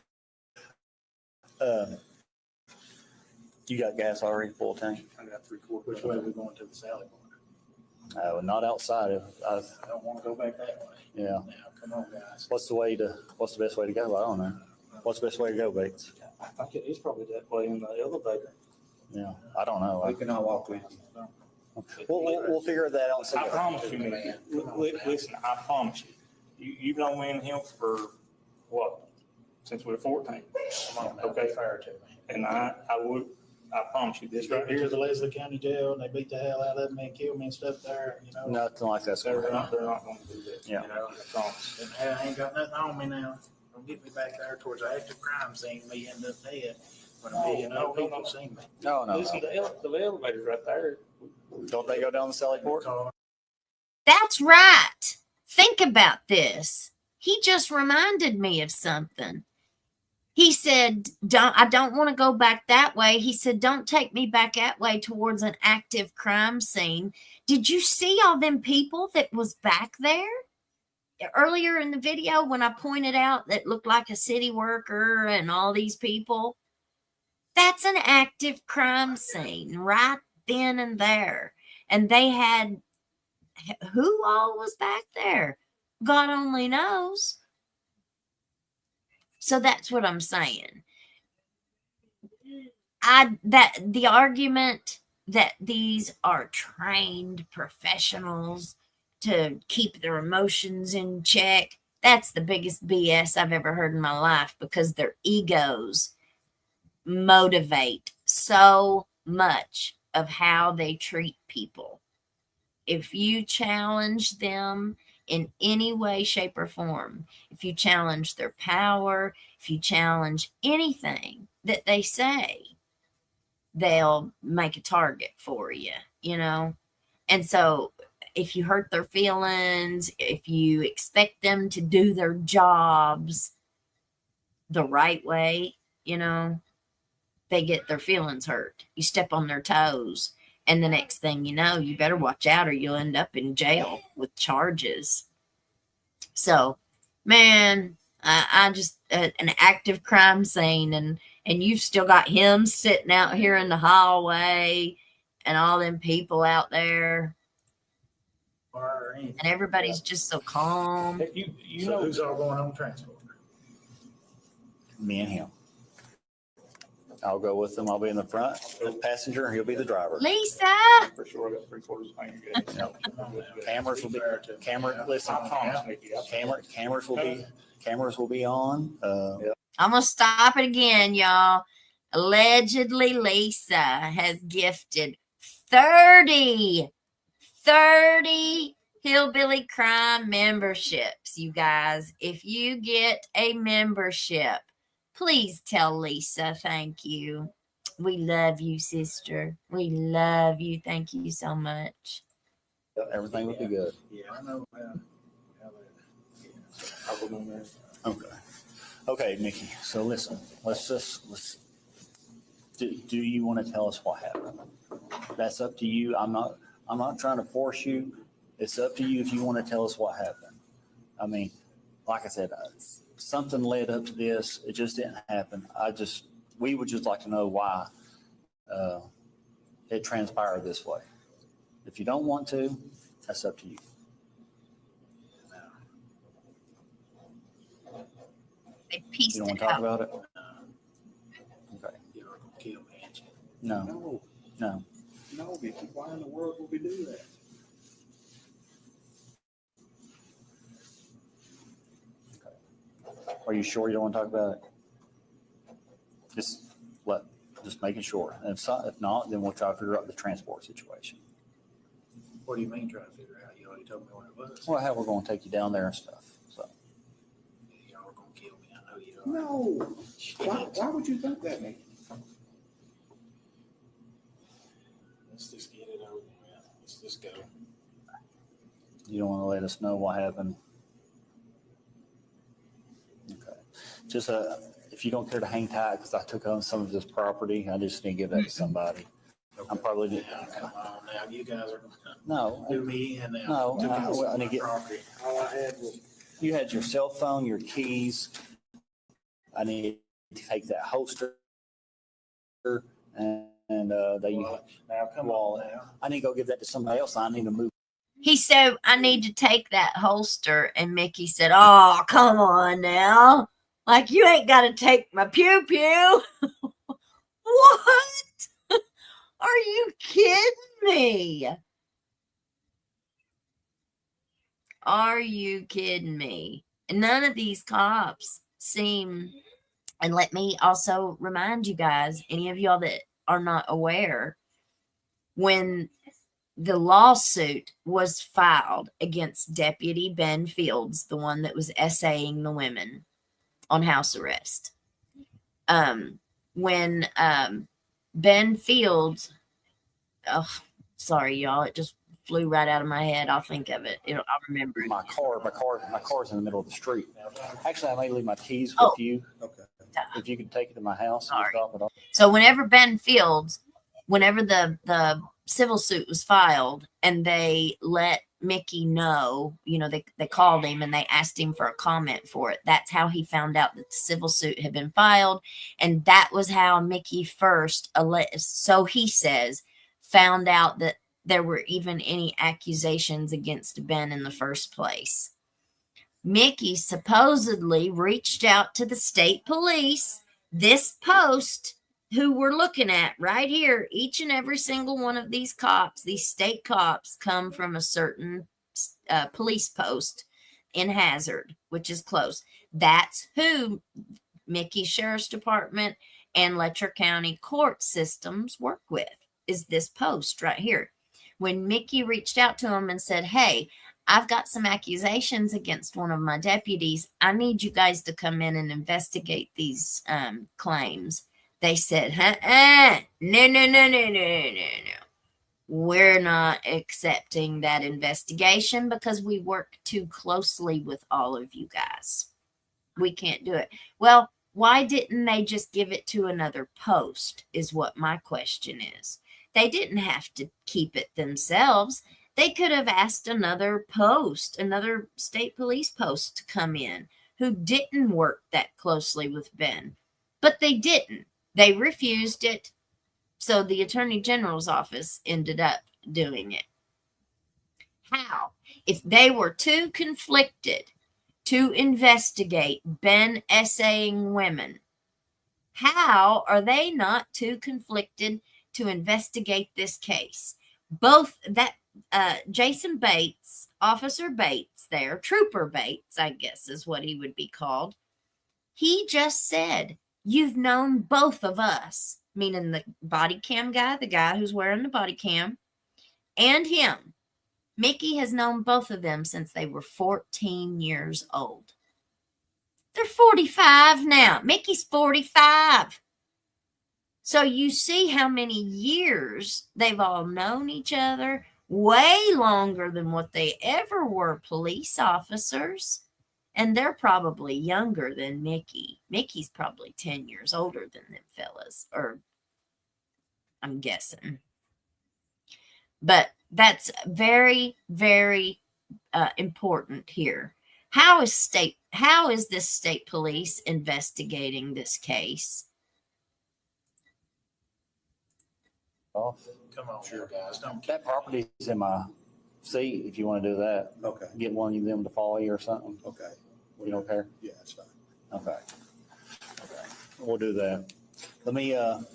You got gas already, full tank? I got 3/4. Which way are we going to the Sally Bar? Not outside of, I don't want to go back that way. yeah. Now, come on, guys. What's the best way to go? I don't know. What's the best way to go, Bates? I think it is probably that way in the elevator. Yeah, I don't know. We can all walk with you. We'll figure that out. I promise you, man. Listen, I promise you. You've known me and him for what? Since we were 14. Come on, now, Okay. be fair to me. And I promise you, this right Here's here, the Leslie County Jail, and they beat the hell out of me and killed me and stuff there, you know. Nothing like that's they're going not on. going to do that. Yeah. You know, I promise. And hey, I ain't got nothing on me now. Don't get me back there towards the active crime scene, me end up dead when a million other people see me. No. Listen, the elevator's right there. Don't they go down the Sally Port? That's right. Think about this. He just reminded me of something. He said, I don't want to go back that way. He said, don't take me back that way towards an active crime scene. Did you see all them people that was back there? Earlier in the video when I pointed out that looked like a city worker and all these people? That's an active crime scene right then and there. And they had, who all was back there? God only knows. So that's what I'm saying. The argument that these are trained professionals to keep their emotions in check, that's the biggest BS I've ever heard in my life, because their egos motivate so much of how they treat people. If you challenge them in any way, shape, or form, if you challenge their power, if you challenge anything that they say, they'll make a target for you, you know? And so if you hurt their feelings, if you expect them to do their jobs the right way, you know, they get their feelings hurt. You step on their toes. And the next thing you know, you better watch out or you'll end up in jail with charges. So, man, I just, an active crime scene, and you've still got him sitting out here in the hallway and all them people out there. And everybody's just so calm. You So know, who's all going on transport? Me and him. I'll go with him. I'll be in the front, the passenger, and he'll be the driver. Lisa! for sure, I got 3/4 of a finger. Yep. Cameras will be, listen, I promise, Nikki. cameras will be on. I'm going to stop it again, y'all. Allegedly, Lisa has gifted 30 Hillbilly Crime memberships, you guys. If you get a membership, please tell Lisa thank you. We love you, sister. We love you. Thank you so much. Everything will be good. Yeah, I know. I'll go down there. Okay. Okay, Nikki. So listen, do you want to tell us what happened? That's up to you. I'm not trying to force you. It's up to you if you want to tell us what happened. I mean, like I said, something led up to this. It just didn't happen. We would just like to know why it transpired this way. If you don't want to, that's up to you. They pieced You don't want it to talk out. about it? Okay. You're going to kill me, ain't you? No. No, Vicky, why in the world would we do that? Are you sure you don't want to talk about it? Just making sure. And if not, then we'll try to figure out the transport situation. What do you mean trying to figure out? You already told me what it was. Well, how we're going to take you down there and stuff. So Y'all are going to kill me. I know you are. No. Why would you think that, Nick? Let's just get it over with. Let's just go. you don't want to let us know what happened. Okay. Just if you don't care to hang tight, because I took on some of this property, I just need to give that to somebody. Okay. I'm probably Now, come on now. You guys are going to no. do me in now. No, I need to get. Property. All I had was You had your cell phone, your keys. I need to take that holster and they Now, come on now. I need to go give that to somebody else. I need to move. He said, I need to take that holster. And Mickey said, oh, come on now. Like, you ain't got to take my pew pew. What? Are you kidding me? Are you kidding me? And none of these cops seem, and let me also remind you guys, any of y'all that are not aware, when the lawsuit was filed against Deputy Ben Fields, the one that was essaying the women on house arrest. When Ben Fields, oh, sorry, y'all, it just flew right out of my head. I'll think of it. I'll remember it. My car's in the middle of the street. Actually, I may leave my keys with you. Okay. If you could take it to my house and Sorry. drop it off. So whenever Ben Fields, whenever the civil suit was filed and they let Mickey know, they called him and they asked him for a comment for it. That's how he found out that the civil suit had been filed. And that was how Mickey first, so he says, found out that there were even any accusations against Ben in the first place. Mickey supposedly reached out to the state police, this post who we're looking at right here. Each and every single one of these cops, these state cops, come from a certain police post in Hazard, which is close. That's who Mickey Sheriff's Department and Letcher County court systems work with, is this post right here. When Mickey reached out to him and said, hey, I've got some accusations against one of my deputies. I need you guys to come in and investigate these claims. They said, no. We're not accepting that investigation because we work too closely with all of you guys. We can't do it. Well, why didn't they just give it to another post is what my question is. They didn't have to keep it themselves. They could have asked another post, another state police post to come in who didn't work that closely with Ben. But they didn't. They refused it. So the Attorney General's office ended up doing it. How? If they were too conflicted to investigate Ben essaying women, how are they not too conflicted to investigate this case? Both that Jason Bates, Officer Bates there, Trooper Bates, I guess is what he would be called. He just said, you've known both of us, meaning the body cam guy, the guy who's wearing the body cam, and him. Mickey has known both of them since they were 14 years old. They're 45 now. Mickey's 45. So you see how many years they've all known each other, way longer than what they ever were police officers. And they're probably younger than Mickey. Mickey's probably 10 years older than them fellas, or I'm guessing. But that's very, very important here. How is this state police investigating this case? Come on, sure, guys. Don't That property's in my seat if you want to do that. Okay. Get one of them to follow you or something. Okay. You don't care? Yeah, that's fine. Okay. We'll do that. Let me, and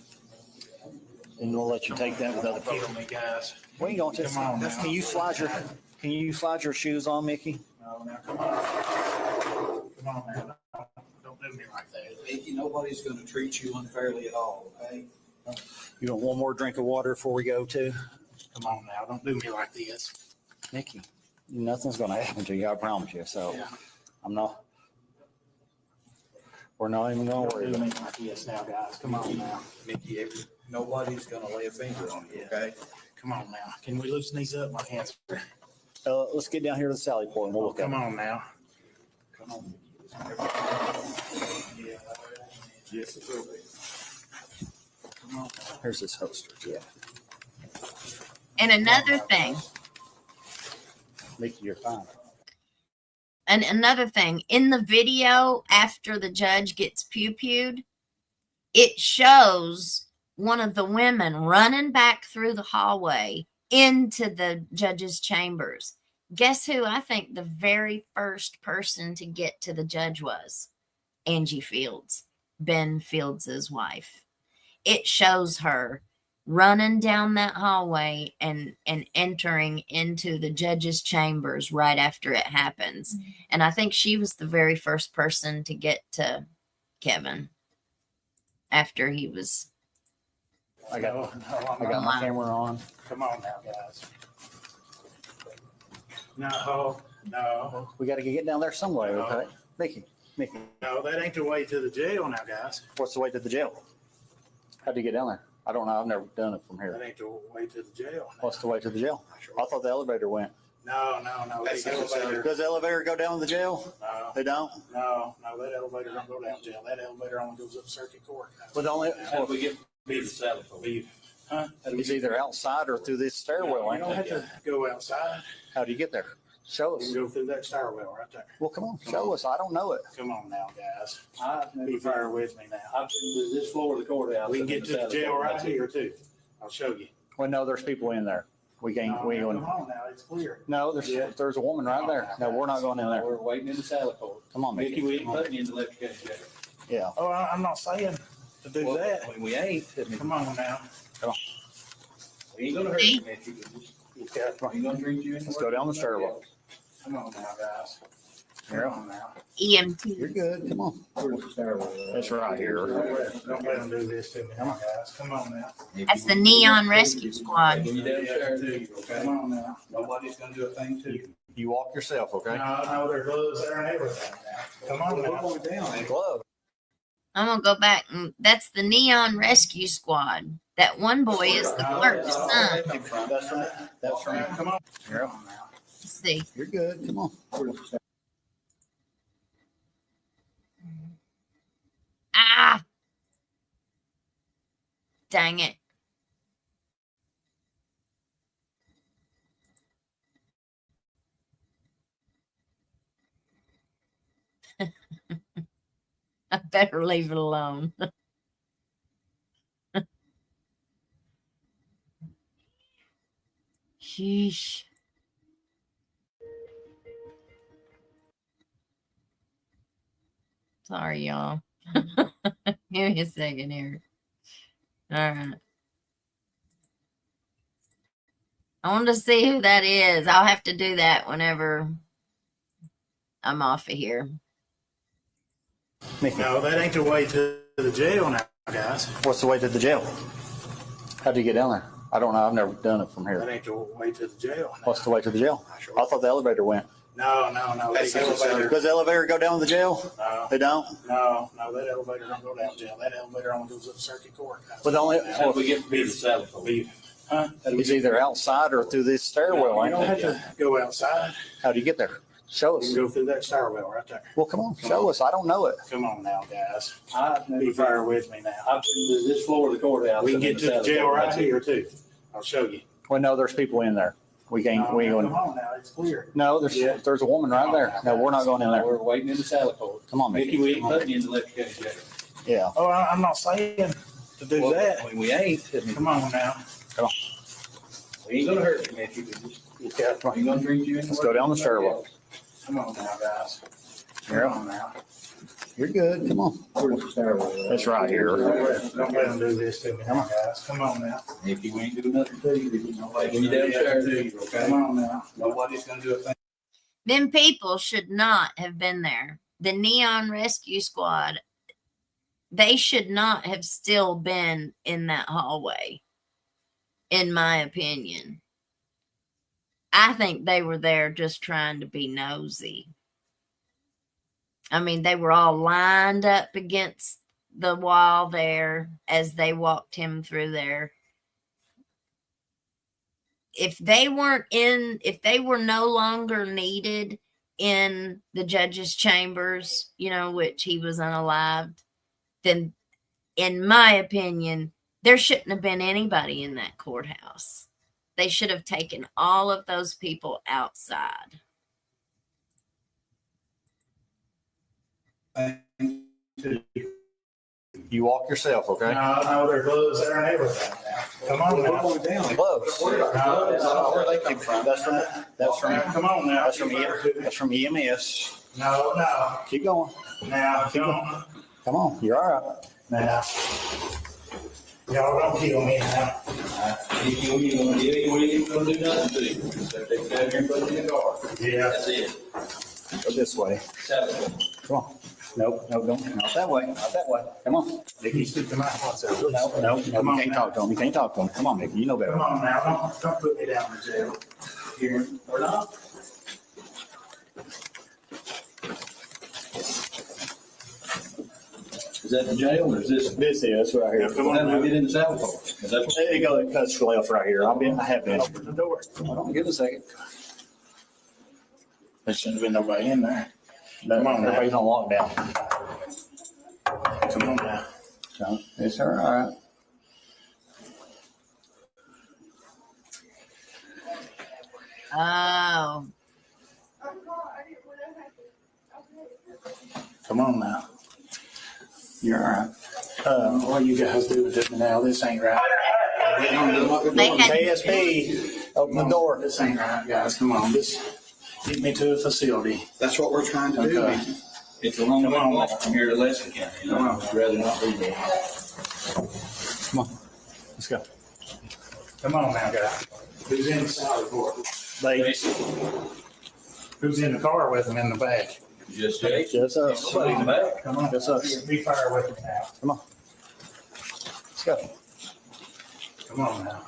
we'll let you take that with other kill people. me, guys. Where you going to? Come on now. Can you slide your shoes on, Mickey? No, now, come on. Come on now. Don't do me like that. Mickey, nobody's going to treat you unfairly at all, okay? You want one more drink of water before we go too? Come on now. Don't do me like this. Mickey, nothing's going to happen to you, I promise you. So Yeah. we're not even going to worry Don't do about me like this now, guys. Come on now. Mickey, nobody's going to lay a finger on you, okay? Come on now. Can we loosen these up? My hands are. let's get down here to the Sally Port and we'll look at Come it. on now. Come on. Yeah. Yes, it will be. Come on. Here's this holster. Yeah. And another thing, Mickey, you're fine. and another thing, in the video after the judge gets pew-pewed, it shows one of the women running back through the hallway into the judge's chambers. Guess who I think the very first person to get to the judge was? Angie Fields, Ben Fields's wife. It shows her running down that hallway and entering into the judge's chambers right after it happens. And I think she was the very first person to get to Kevin after he was. I got my camera on. Come on now, guys. No. We got to get down there some way, No. okay? Mickey. No, that ain't the way to the jail now, guys. What's the way to the jail? How'd you get down there? I don't know. I've never done it from That here. ain't the way to the jail. What's the way to the jail? I thought the elevator went. No. That's The elevator. Does the elevator go down to the jail? No, They don't? no, that elevator don't go down jail. That elevator only goes up circuit court. But the only, How do we get to the saddle? Leave. Huh? it's either outside or through this stairwell, You ain't don't have it? to go outside. How do you get there? Show You us. can go through that stairwell right there. Well, come on, show us. I don't know it. Come on now, guys. I've never Be fair with me now. I've been to this floor of the courthouse. We can get to the jail right here too. I'll show you. Well, no, there's people in there. We can't, No, we come ain't. on now, it's clear. No, Yeah. there's a woman right there. No, we're not going in there. We're waiting in the saddle court. Come on, Mickey, Mickey. we ain't putting you in the Letcher County Jail. Yeah. Oh, I'm not saying to do Well, that. I mean, we ain't. I mean, Come on now. we ain't gonna hurt you, Mickey. We ain't gonna treat you any Let's worse go down the than stairwell. Come on now, guys. Come Here. on now. EMT. You're good. Come on. Where's the stairwell? That's right here. Don't let them do this to me. Come on, guys. Come on now. That's the Neon Rescue Squad. When you downstairs, okay? Come on now. Nobody's gonna do a thing to you. You walk yourself, okay? No, there's gloves there and everything now. Come on now. Down. Glove. I'm gonna go back. That's the Neon Rescue Squad. That one boy is the clerk's son. That's from. Come on. Here. Let's see. You're good. Come on. Ah! Dang it. I better leave it alone. Sheesh. Sorry, y'all. Give me a second here. All right. I want to see who that is. I'll have to do that whenever I'm off of here. Mickey. No, that ain't the way to the jail now, guys. What's the way to the jail? How'd you get down there? I don't know. I've never done it from That here. ain't the way to the jail. Now. What's the way to the jail? I thought the elevator went. No. That's The elevator. Does the elevator go down to the jail? No, They don't? no, that elevator don't go down jail. That elevator only goes up circuit court. But the only, How do we get to the saddle court? Leave. Huh? it's either outside or through this stairwell, You ain't don't it? have to go outside. How do you get there? Show You us. can go through that stairwell right there. Well, come on. Show us. I don't know it. Come on now, guys. I've never Be fair with me now. I've been to this floor of the courthouse. We can and get to the saddle jail court. right here too. I'll show you. Well, no, there's people in there. We can't, No, we ain't come going. on now, it's clear. No, there's a woman right there. No, we're not going in there. We're waiting in the saddle court. Come on, Mickey, Mickey. we ain't putting you in the Letcher County Jail. Yeah. Oh, I'm not saying to do Well, that. I mean, we ain't. I mean, Come on now. we ain't gonna hurt you, Mickey. We just ain't gonna treat you any Let's worse go down the than stairwell. Come on now, guys. Come Here. on now. You're good. Come on. Where's the stairwell? That's right here. Don't let them do this to me. Come on, guys. Come on now. Mickey, we ain't doing nothing to you. When you downstairs, okay? Come on now. Nobody's gonna do a thing. Them people should not have been there. The Neon Rescue Squad, they should not have still been in that hallway, in my opinion. I think they were there just trying to be nosy. I mean, they were all lined up against the wall there as they walked him through there. If they were no longer needed in the judge's chambers, which he was unalived, then in my opinion, there shouldn't have been anybody in that courthouse. They should have taken all of those people outside. You walk yourself, okay? No, there's gloves there and everything now. Come on now. Gloves. No, that's not where they come from. That's from Come on now. that's from EMS. No. Keep going. Now, don't. Come on, you're all right. Now. Y'all don't kill me now. You ain't gonna do nothing to you. So they got your foot in the car. Yeah. That's it. Go this way. Come on. Nope, don't. Not that way. Not that way. Come on. Mickey, speak to my house. No. Come on You can't now. talk to him. You can't talk to him. Come on, Mickey. You know better. Come on now. Don't put me down in jail. Here. Or not. Is that the jail or is this? This is right here. Come on How do now. we get in the saddle car? Is that what? There you go. It cuts left right here. I have been. Open the door. Hold on. Give it a second. There shouldn't have been nobody in there. No, Come on now. everybody's on lockdown. Come on now. So, it's all right. Oh, Come on now. You're all right. What you guys do to me now? This ain't right. they had KSP, open the door. This ain't right, guys. Come on. Just get me to a facility. That's what we're trying to do. Okay. It's a long way Come to on. walk from here to Letcher County. You know, I'd rather not be there. Come on. Let's go. Come on now, guys. Who's in the side door? They Who's in the car with them in the back? Just Jake. just us. Nobody in the back. Come on. Yes, sir. Be fire with them now. Come on. Let's go. Come on now.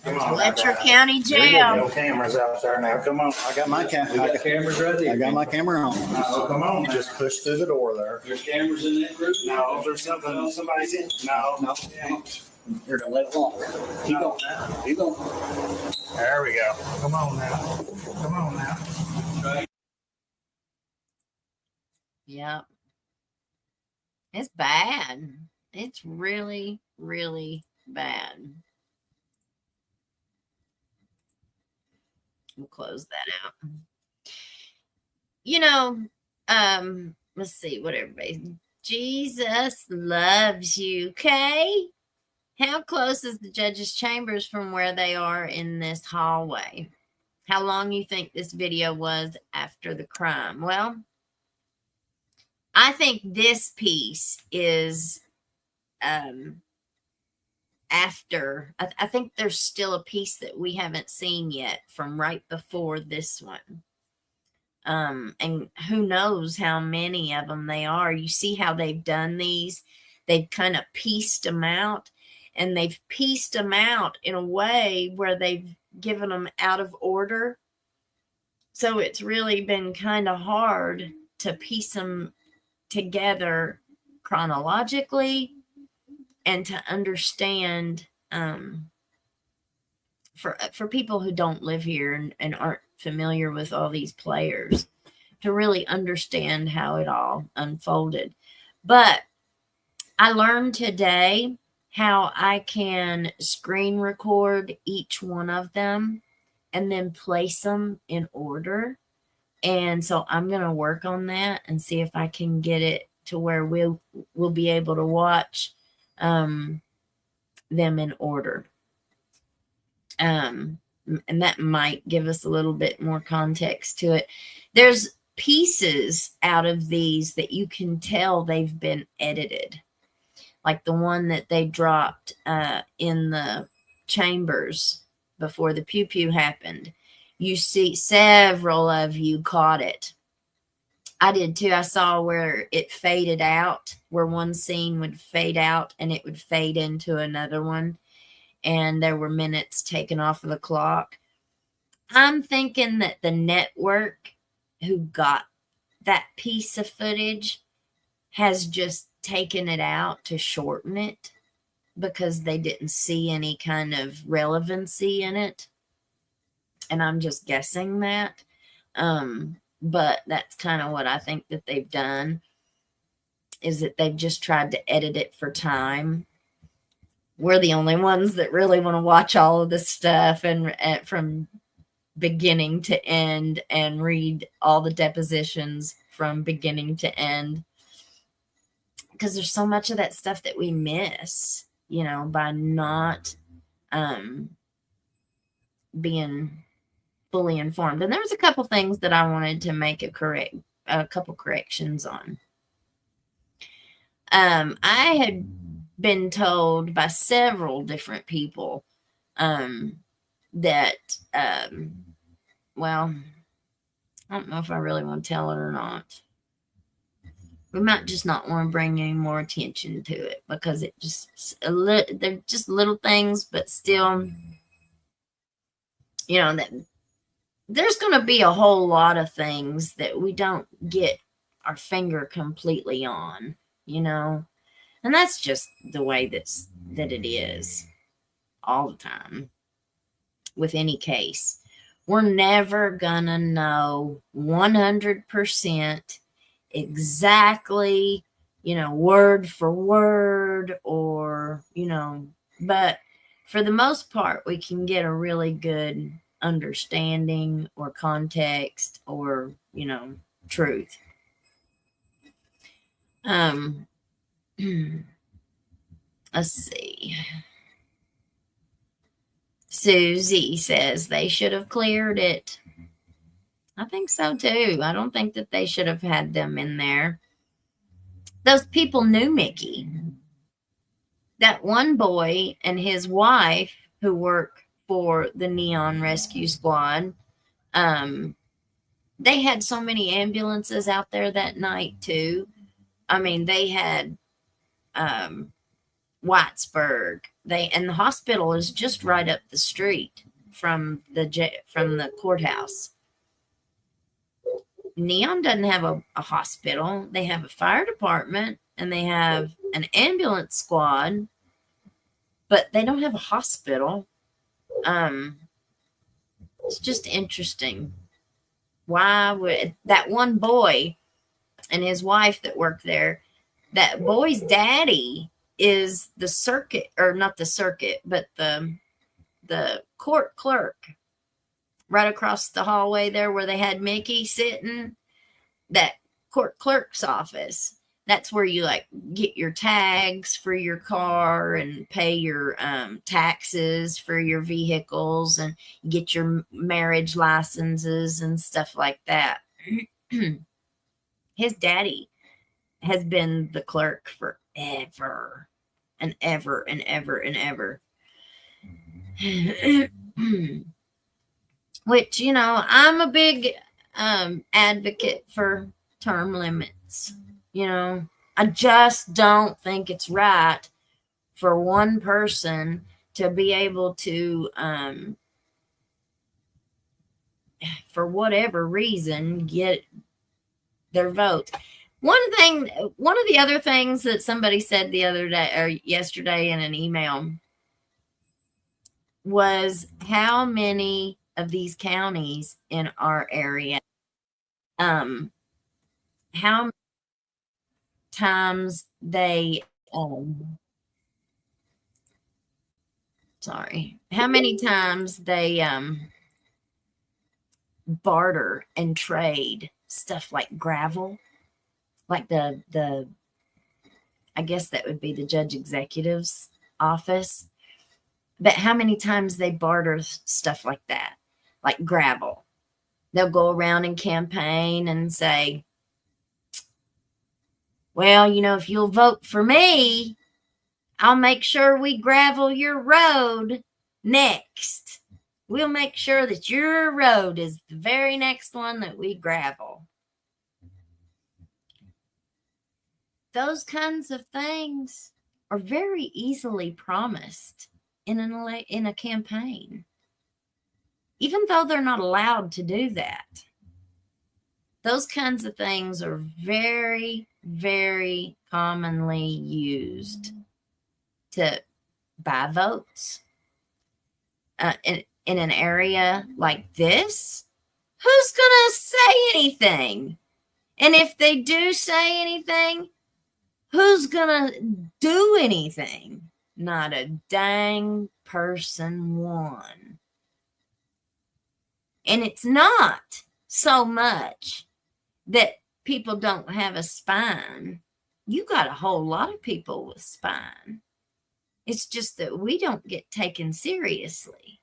Come on. Letcher now, guys. County Jail. No cameras out there now. Come on. I got my We got cameras right there. I got my camera on. No, come on. You just push through the door there. There's cameras in that group? No, there's something, somebody's in. No. You're gonna let it alone. Keep going. Keep going. There we go. Come on now. Come on now. Yep. It's bad. It's really, really bad. We'll close that out. You know, let's see what everybody. Jesus loves you, okay? How close is the judge's chambers from where they are in this hallway? How long you think this video was after the crime? Well, I think this piece is after. I think there's still a piece that we haven't seen yet from right before this one. And who knows how many of them they are. You see how they've done these? They've kind of pieced them out, and they've pieced them out in a way where they've given them out of order. So it's really been kind of hard to piece them together chronologically and to understand for people who don't live here and aren't familiar with all these players, to really understand how it all unfolded. But I learned today how I can screen record each one of them and then place them in order. And so I'm going to work on that and see if I can get it to where we'll be able to watch them in order. And that might give us a little bit more context to it. There's pieces out of these that you can tell they've been edited. Like the one that they dropped in the chambers before the pew-pew happened. You see several of you caught it. I did too. I saw where it faded out, where one scene would fade out and it would fade into another one. And there were minutes taken off of the clock. I'm thinking that the network who got that piece of footage has just taken it out to shorten it because they didn't see any kind of relevancy in it. And I'm just guessing that. But that's kind of what I think that they've done, is that they've just tried to edit it for time. We're the only ones that really want to watch all of this stuff and from beginning to end and read all the depositions from beginning to end. because there's so much of that stuff that we miss, by not being fully informed. And there was a couple things that I wanted to make a couple corrections on. I had been told by several different people that, well, I don't know if I really want to tell it or not. We might just not want to bring any more attention to it because it just they're just little things, but still, that there's going to be a whole lot of things that we don't get our finger completely on, and that's just the way that it is all the time with any case. We're never going to know 100% exactly, word for word or, but for the most part, we can get a really good understanding or context or, truth. Let's see. Susie says they should have cleared it. I think so too. I don't think that they should have had them in there. Those people knew Mickey. That one boy and his wife who work for the Neon Rescue Squad, they had so many ambulances out there that night too. I mean, they had Whitesburg. And the hospital is just right up the street from the courthouse. Neon doesn't have a hospital. They have a fire department and they have an ambulance squad, but they don't have a hospital. It's just interesting. Why would that one boy and his wife that work there, that boy's daddy is the circuit, or not the circuit, but the court clerk right across the hallway there where they had Mickey sitting, that court clerk's office. That's where you get your tags for your car and pay your taxes for your vehicles and get your marriage licenses and stuff like that. His daddy has been the clerk forever and ever and ever and ever. Which, I'm a big advocate for term limits. I just don't think it's right for one person to be able to, for whatever reason, get their vote. One of the other things that somebody said the other day or yesterday in an email was how many of these counties in our area, how many times they, how many times they barter and trade stuff like gravel, like the I guess that would be the judge executive's office. But how many times they barter stuff like that, like gravel. They'll go around and campaign and say, well, if you'll vote for me, I'll make sure we gravel your road next. We'll make sure that your road is the very next one that we gravel. Those kinds of things are very easily promised in a campaign, even though they're not allowed to do that. Those kinds of things are very, very commonly used to buy votes. In an area like this, who's going to say anything? And if they do say anything, who's going to do anything? Not a dang person one. And it's not so much that people don't have a spine. You got a whole lot of people with spine. It's just that we don't get taken seriously.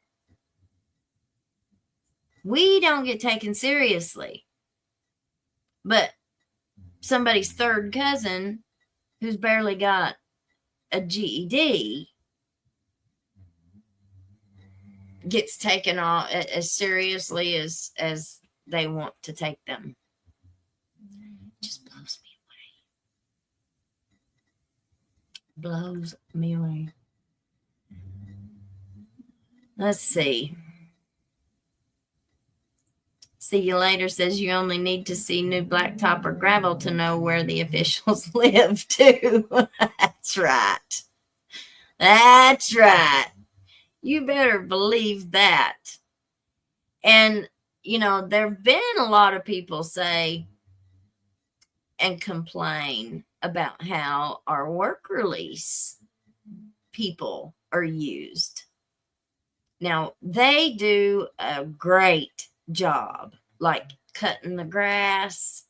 We don't get taken seriously. But somebody's third cousin who's barely got a GED gets taken on as seriously as they want to take them. It just blows me away. Blows me away. Let's see. See you later says you only need to see new blacktop or gravel to know where the officials live too. That's right. That's right. You better believe that. And, you know, there have been a lot of people say and complain about how our work release people are used. Now, they do a great job, like cutting the grass,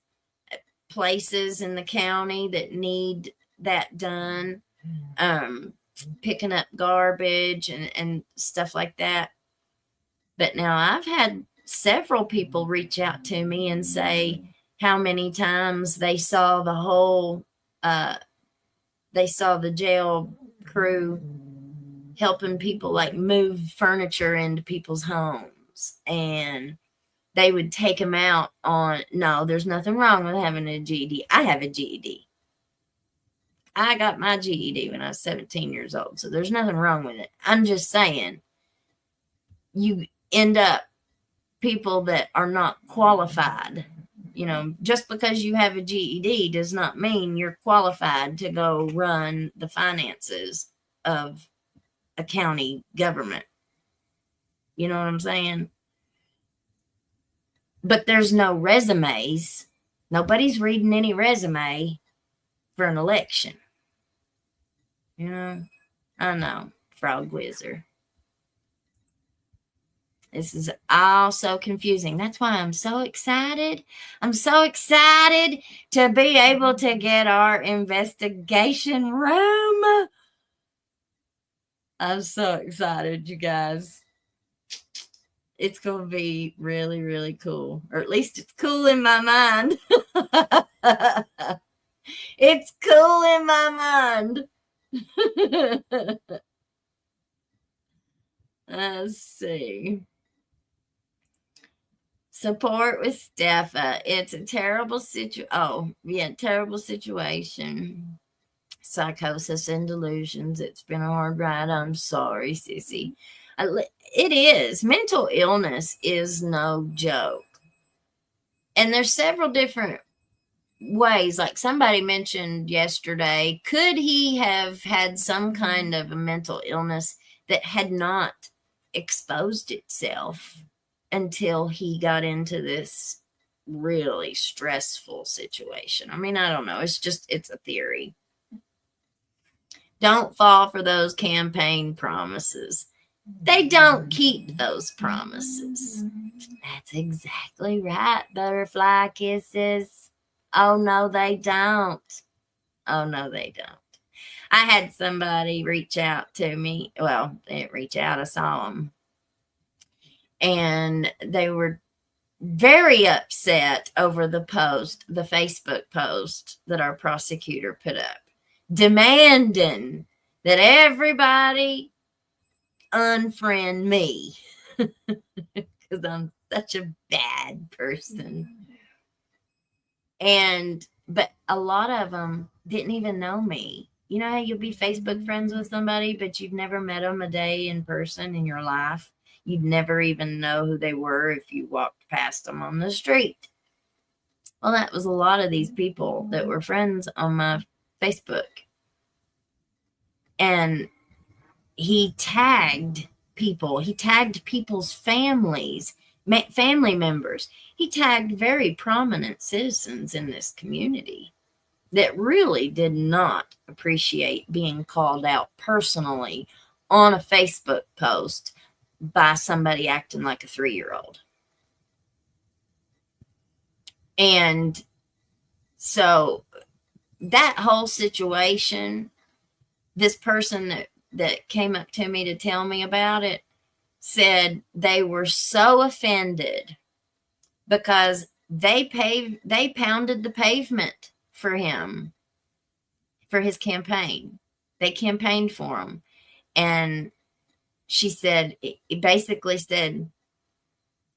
places in the county that need that done, picking up garbage and stuff like that. But now I've had several people reach out to me and say how many times they saw the whole, they saw the jail crew helping people like move furniture into people's homes, and they would take them out on, no, there's nothing wrong with having a GED. I have a GED. I got my GED when I was 17 years old, so there's nothing wrong with it. I'm just saying, you end up people that are not qualified. You know, just because you have a GED does not mean you're qualified to go run the finances of a county government. You know what I'm saying? But there's no resumes. Nobody's reading any resume for an election. You know, I know, Frog Whizzer. This is all so confusing. That's why I'm so excited. I'm so excited to be able to get our investigation room. I'm so excited, you guys. It's going to be really, really cool. Or at least it's cool in my mind. It's cool in my mind. Let's see. Support with Steffa. It's a terrible terrible situation. Psychosis and delusions. It's been a hard ride. I'm sorry, sissy. It is. Mental illness is no joke. And there's several different ways. Like somebody mentioned yesterday, could he have had some kind of a mental illness that had not exposed itself until he got into this really stressful situation? I mean, I don't know. It's a theory. Don't fall for those campaign promises. They don't keep those promises. That's exactly right, butterfly kisses. Oh, no, they don't. Oh, no, they don't. I had somebody reach out to me. Well, they didn't reach out. I saw them. And they were very upset over the Facebook post that our prosecutor put up, demanding that everybody unfriend me because I'm such a bad person. But a lot of them didn't even know me. You know how you'll be Facebook friends with somebody, but you've never met them a day in person in your life? You'd never even know who they were if you walked past them on the street. Well, that was a lot of these people that were friends on my Facebook. And he tagged people. He tagged people's families, family members. He tagged very prominent citizens in this community that really did not appreciate being called out personally on a Facebook post by somebody acting like a 3-year-old. And so, that whole situation, this person that came up to me to tell me about it said they were so offended because they pounded the pavement for him for his campaign. They campaigned for him. And she said, it basically said,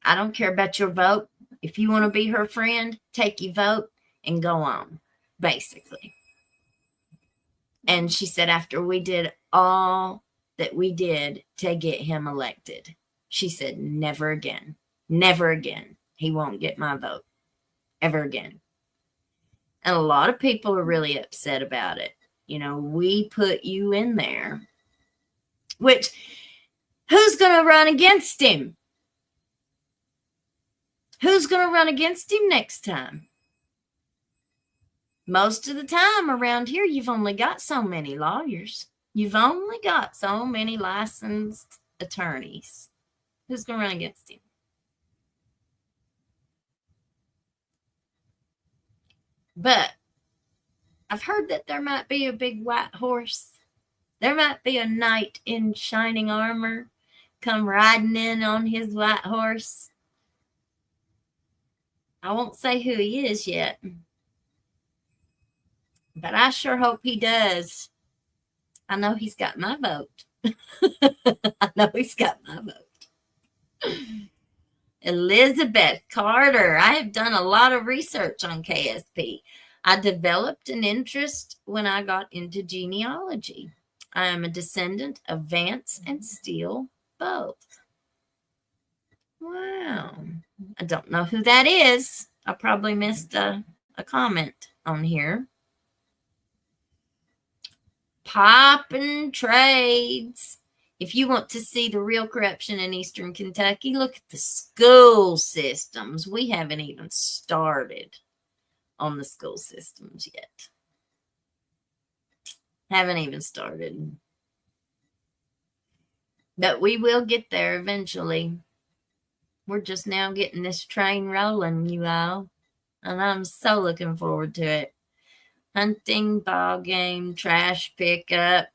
I don't care about your vote. If you want to be her friend, take your vote and go on, basically. And she said, after we did all that we did to get him elected, she said, never again, never again. He won't get my vote ever again. And a lot of people are really upset about it. You know, we put you in there, which who's going to run against him? Who's going to run against him next time? Most of the time around here, you've only got so many lawyers. You've only got so many licensed attorneys. Who's going to run against him? But I've heard that there might be a big white horse. There might be a knight in shining armor come riding in on his white horse. I won't say who he is yet, but I sure hope he does. I know he's got my vote. I know he's got my vote. Elizabeth Carter. I have done a lot of research on KSP. I developed an interest when I got into genealogy. I am a descendant of Vance and Steele both. Wow. I don't know who that is. I probably missed a comment on here. Poppin' trades. If you want to see the real corruption in Eastern Kentucky, look at the school systems. We haven't even started on the school systems yet. Haven't even started. But we will get there eventually. We're just now getting this train rolling, you all. And I'm so looking forward to it. Hunting, ball game, trash pickup.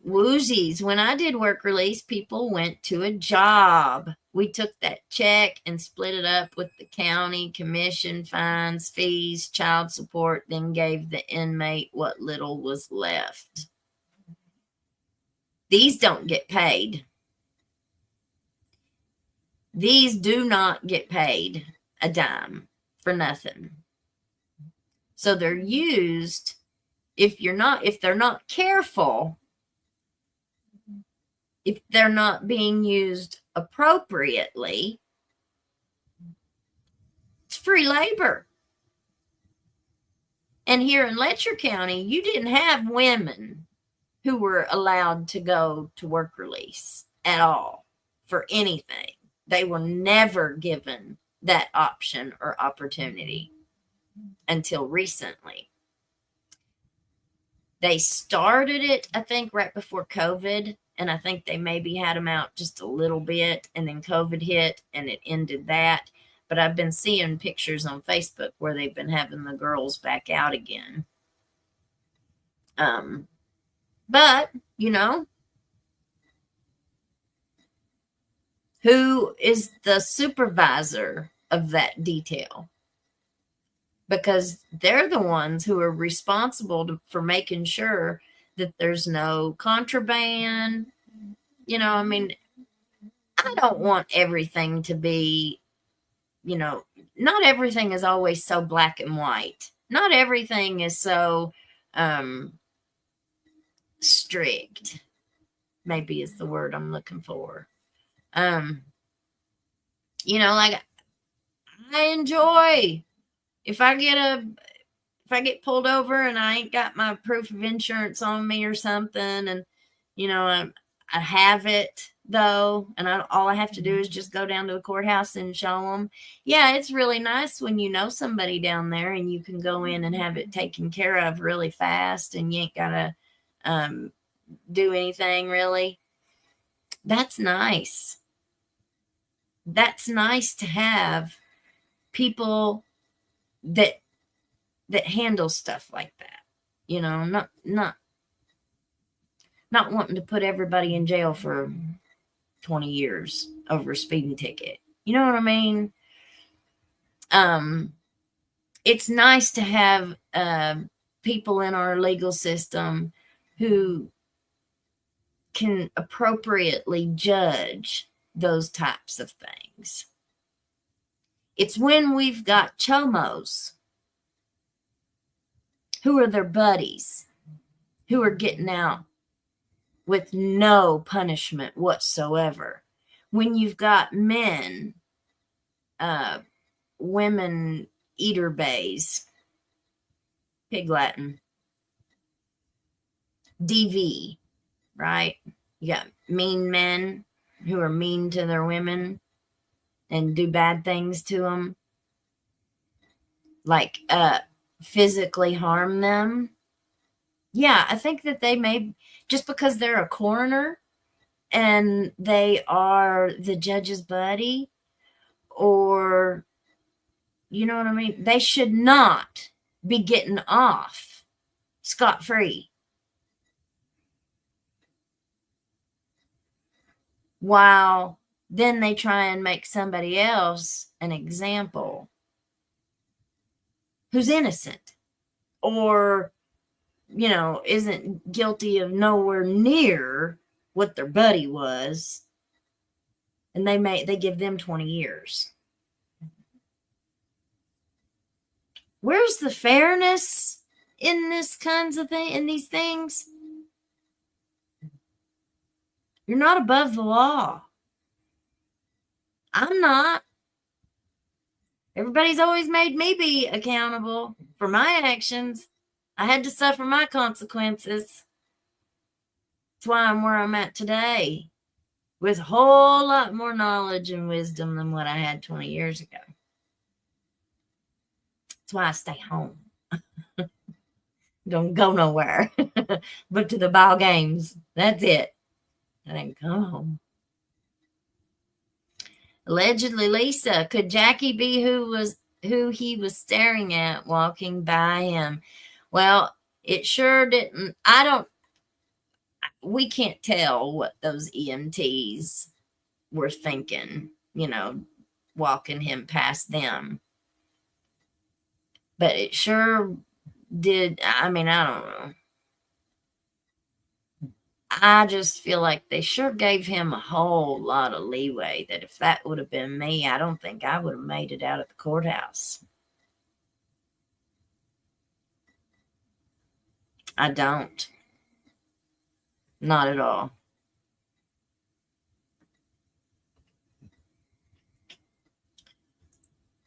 Woozies. When I did work release, people went to a job. We took that check and split it up with the county, commission, fines, fees, child support, then gave the inmate what little was left. These don't get paid. These do not get paid a dime for nothing. So they're used, if they're not careful, if they're not being used appropriately, it's free labor. And here in Letcher County, you didn't have women who were allowed to go to work release at all for anything. They were never given that option or opportunity until recently. They started it, I think, right before COVID, and I think they maybe had them out just a little bit, and then COVID hit, and it ended that. But I've been seeing pictures on Facebook where they've been having the girls back out again. But, you know, who is the supervisor of that detail? Because they're the ones who are responsible for making sure that there's no contraband. You know, I mean, I don't want everything to be, you know, not everything is always so black and white. Not everything is so strict, maybe is the word I'm looking for. You know, like I enjoy if I get pulled over and I ain't got my proof of insurance on me or something, and you know I have it though, and all I have to do is just go down to the courthouse and show them. Yeah, it's really nice when you know somebody down there and you can go in and have it taken care of really fast, and you ain't gotta do anything really. That's nice. That's nice to have people that handle stuff like that. You know, not wanting to put everybody in jail for 20 years over a speeding ticket. You know what I mean? It's nice to have people in our legal system who can appropriately judge those types of things. It's when we've got chomos who are their buddies, who are getting out with no punishment whatsoever. When you've got men, women eater bays, pig Latin, DV, right? You got mean men who are mean to their women and do bad things to them, like physically harm them. Yeah, I think that they may, just because they're a coroner and they are the judge's buddy, or, you know what I mean? They should not be getting off scot-free. While then they try and make somebody else an example who's innocent, or, you know, isn't guilty of nowhere near what their buddy was, and they give them 20 years. Where's the fairness in this kinds of thing, in these things? You're not above the law. I'm not. Everybody's always made me be accountable for my actions. I had to suffer my consequences. That's why I'm where I'm at today, with a whole lot more knowledge and wisdom than what I had 20 years ago. That's why I stay home. Don't go nowhere but to the ball games. That's it. I didn't come home. Allegedly, Lisa, could Jackie be who he was staring at walking by him? Well, it sure didn't. We can't tell what those EMTs were thinking, you know, walking him past them. But it sure did. I mean, I don't know. I just feel like they sure gave him a whole lot of leeway, that if that would have been me, I don't think I would have made it out at the courthouse. I don't. Not at all.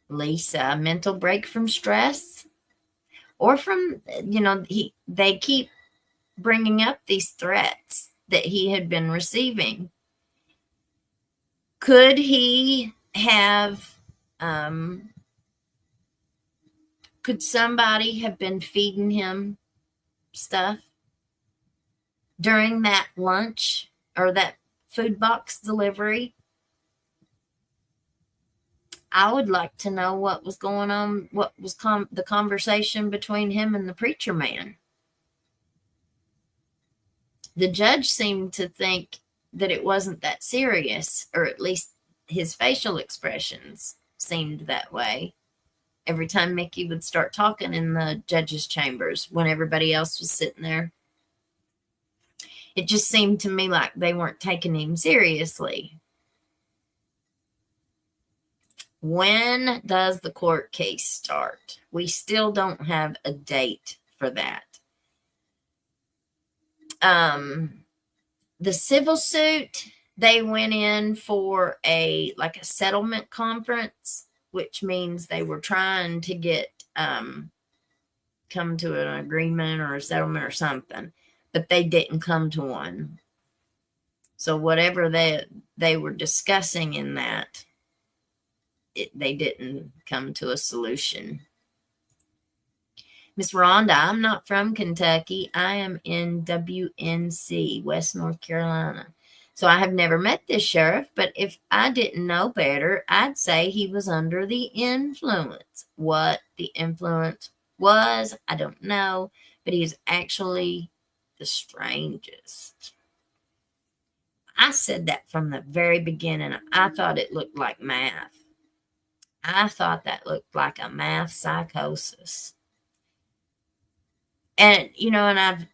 Lisa, mental break from stress, or from, you know, they keep bringing up these threats that he had been receiving. Could he have, could somebody have been feeding him stuff during that lunch or that food box delivery? I would like to know what was going on, what was the conversation between him and the preacher man. The judge seemed to think that it wasn't that serious, or at least his facial expressions seemed that way every time Mickey would start talking in the judge's chambers when everybody else was sitting there. It just seemed to me like they weren't taking him seriously. When does the court case start? We still don't have a date for that. The civil suit, they went in for a settlement conference, which means they were trying to get come to an agreement or a settlement or something, but they didn't come to one. So whatever they were discussing in that, they didn't come to a solution. Miss Rhonda, I'm not from Kentucky. I am in WNC, West North Carolina. So I have never met this sheriff, but if I didn't know better, I'd say he was under the influence. What the influence was, I don't know, but he is actually the strangest. I said that from the very beginning. I thought it looked like math. I thought that looked like a math psychosis. And, and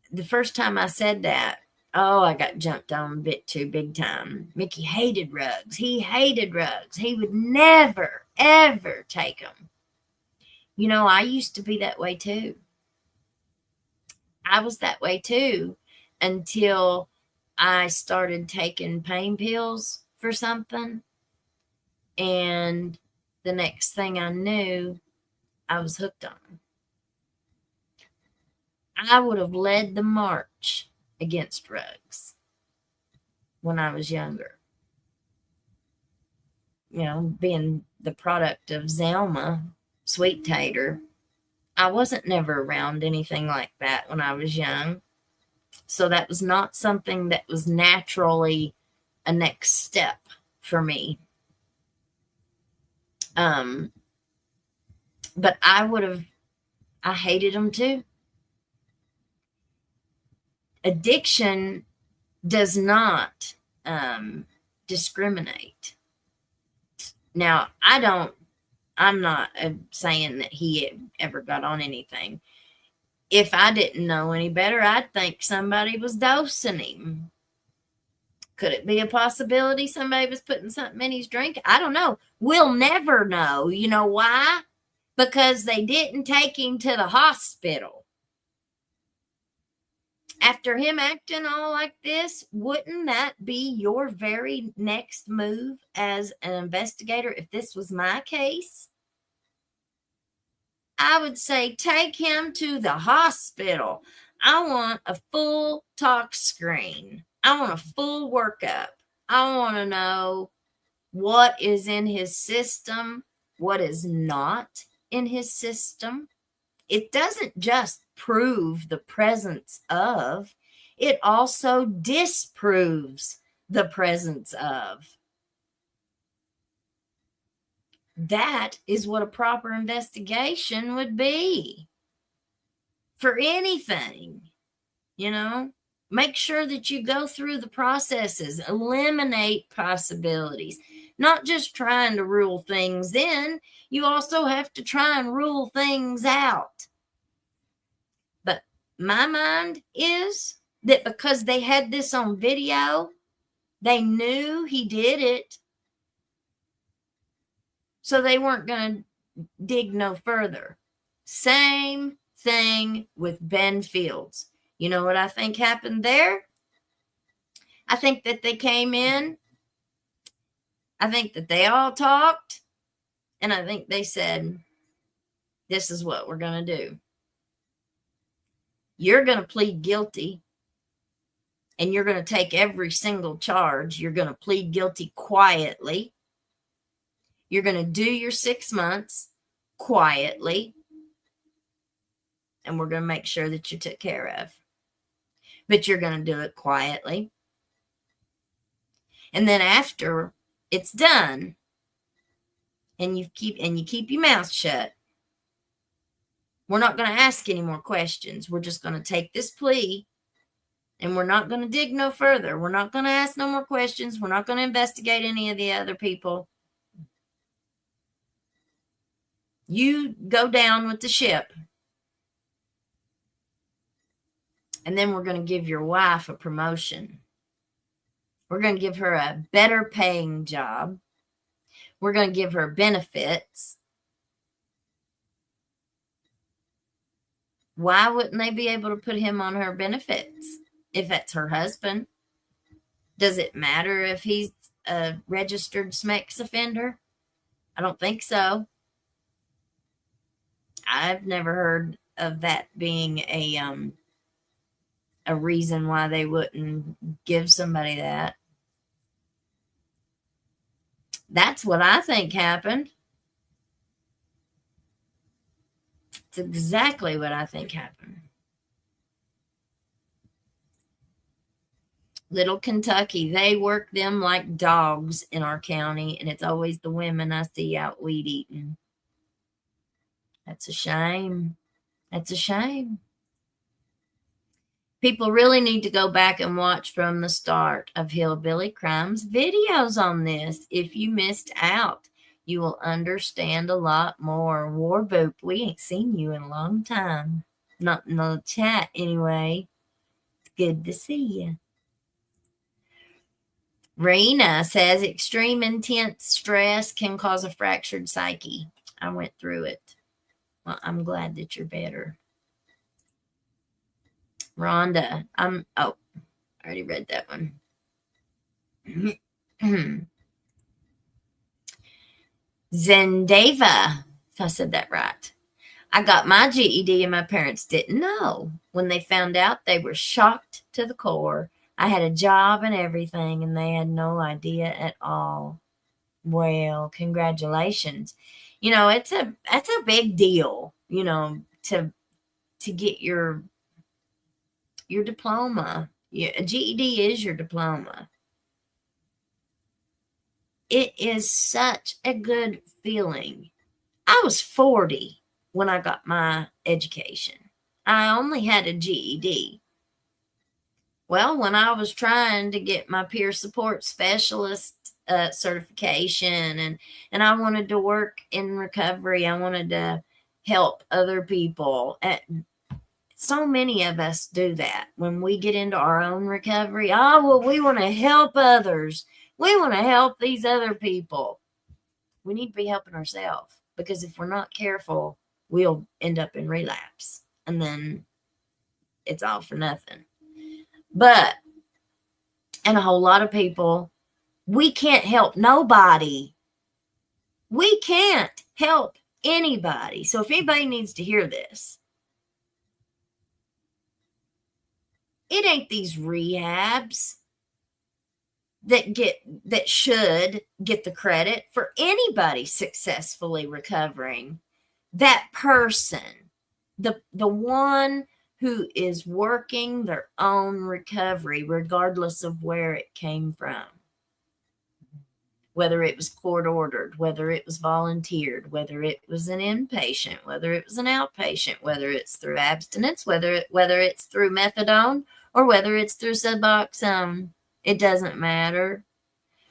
the first time I said that, oh, I got jumped on a bit too big time. Mickey hated rugs. He hated rugs. He would never, ever take them. I used to be that way too. I was that way too until I started taking pain pills for something. And the next thing I knew, I was hooked on them. I would have led the march against rugs when I was younger. Being the product of Zelma, Sweet Tater, I wasn't never around anything like that when I was young. So that was not something that was naturally a next step for me. But I hated them too. Addiction does not discriminate. Now, I'm not saying that he ever got on anything. If I didn't know any better, I'd think somebody was dosing him. Could it be a possibility somebody was putting something in his drink? I don't know. We'll never know. You know why? Because they didn't take him to the hospital. After him acting all like this, wouldn't that be your very next move as an investigator if this was my case? I would say take him to the hospital. I want a full talk screen. I want a full workup. I want to know what is in his system, what is not in his system. It doesn't just prove the presence of, it also disproves the presence of. That is what a proper investigation would be for anything, Make sure that you go through the processes, eliminate possibilities, not just trying to rule things in. You also have to try and rule things out. But my mind is that because they had this on video, they knew he did it. So they weren't going to dig no further. Same thing with Ben Fields. You know what I think happened there? I think that they came in. I think that they all talked. And I think they said, this is what we're going to do. You're going to plead guilty. And you're going to take every single charge. You're going to plead guilty quietly. You're going to do your 6 months quietly. And we're going to make sure that you took care of. But you're going to do it quietly. And then after it's done, and you keep your mouth shut, we're not going to ask any more questions. We're just going to take this plea, and we're not going to dig no further. We're not going to ask no more questions. We're not going to investigate any of the other people. You go down with the ship. And then we're going to give your wife a promotion. We're going to give her a better paying job. We're going to give her benefits. Why wouldn't they be able to put him on her benefits if that's her husband? Does it matter if he's a registered sex offender? I don't think so. I've never heard of that being a reason why they wouldn't give somebody that. That's what I think happened. It's exactly what I think happened. Little Kentucky, they work them like dogs in our county, and it's always the women I see out weed eating. That's a shame. That's a shame. People really need to go back and watch from the start of Hillbilly Crimes videos on this. If you missed out, you will understand a lot more. Warboop, we ain't seen you in a long time. Not in the chat anyway. It's good to see you. Rena says extreme intense stress can cause a fractured psyche. I went through it. Well, I'm glad that you're better. Rhonda, I already read that one. Zendava, if I said that right. I got my GED and my parents didn't know. When they found out, they were shocked to the core. I had a job and everything, and they had no idea at all. Well, congratulations. You know, that's a big deal, you know, to get your diploma. A GED is your diploma. It is such a good feeling. I was 40 when I got my education. I only had a GED. Well, when I was trying to get my peer support specialist certification and I wanted to work in recovery, I wanted to help other people. So many of us do that when we get into our own recovery. Oh, well, we want to help others. We want to help these other people. We need to be helping ourselves, because if we're not careful, we'll end up in relapse, and then it's all for nothing. But, and a whole lot of people, we can't help nobody. We can't help anybody. So if anybody needs to hear this, it ain't these rehabs that should get the credit for anybody successfully recovering. That person, the one who is working their own recovery, regardless of where it came from, whether it was court ordered, whether it was volunteered, whether it was an inpatient, whether it was an outpatient, whether it's through abstinence, whether it's through methadone, or whether it's through Suboxone. It doesn't matter.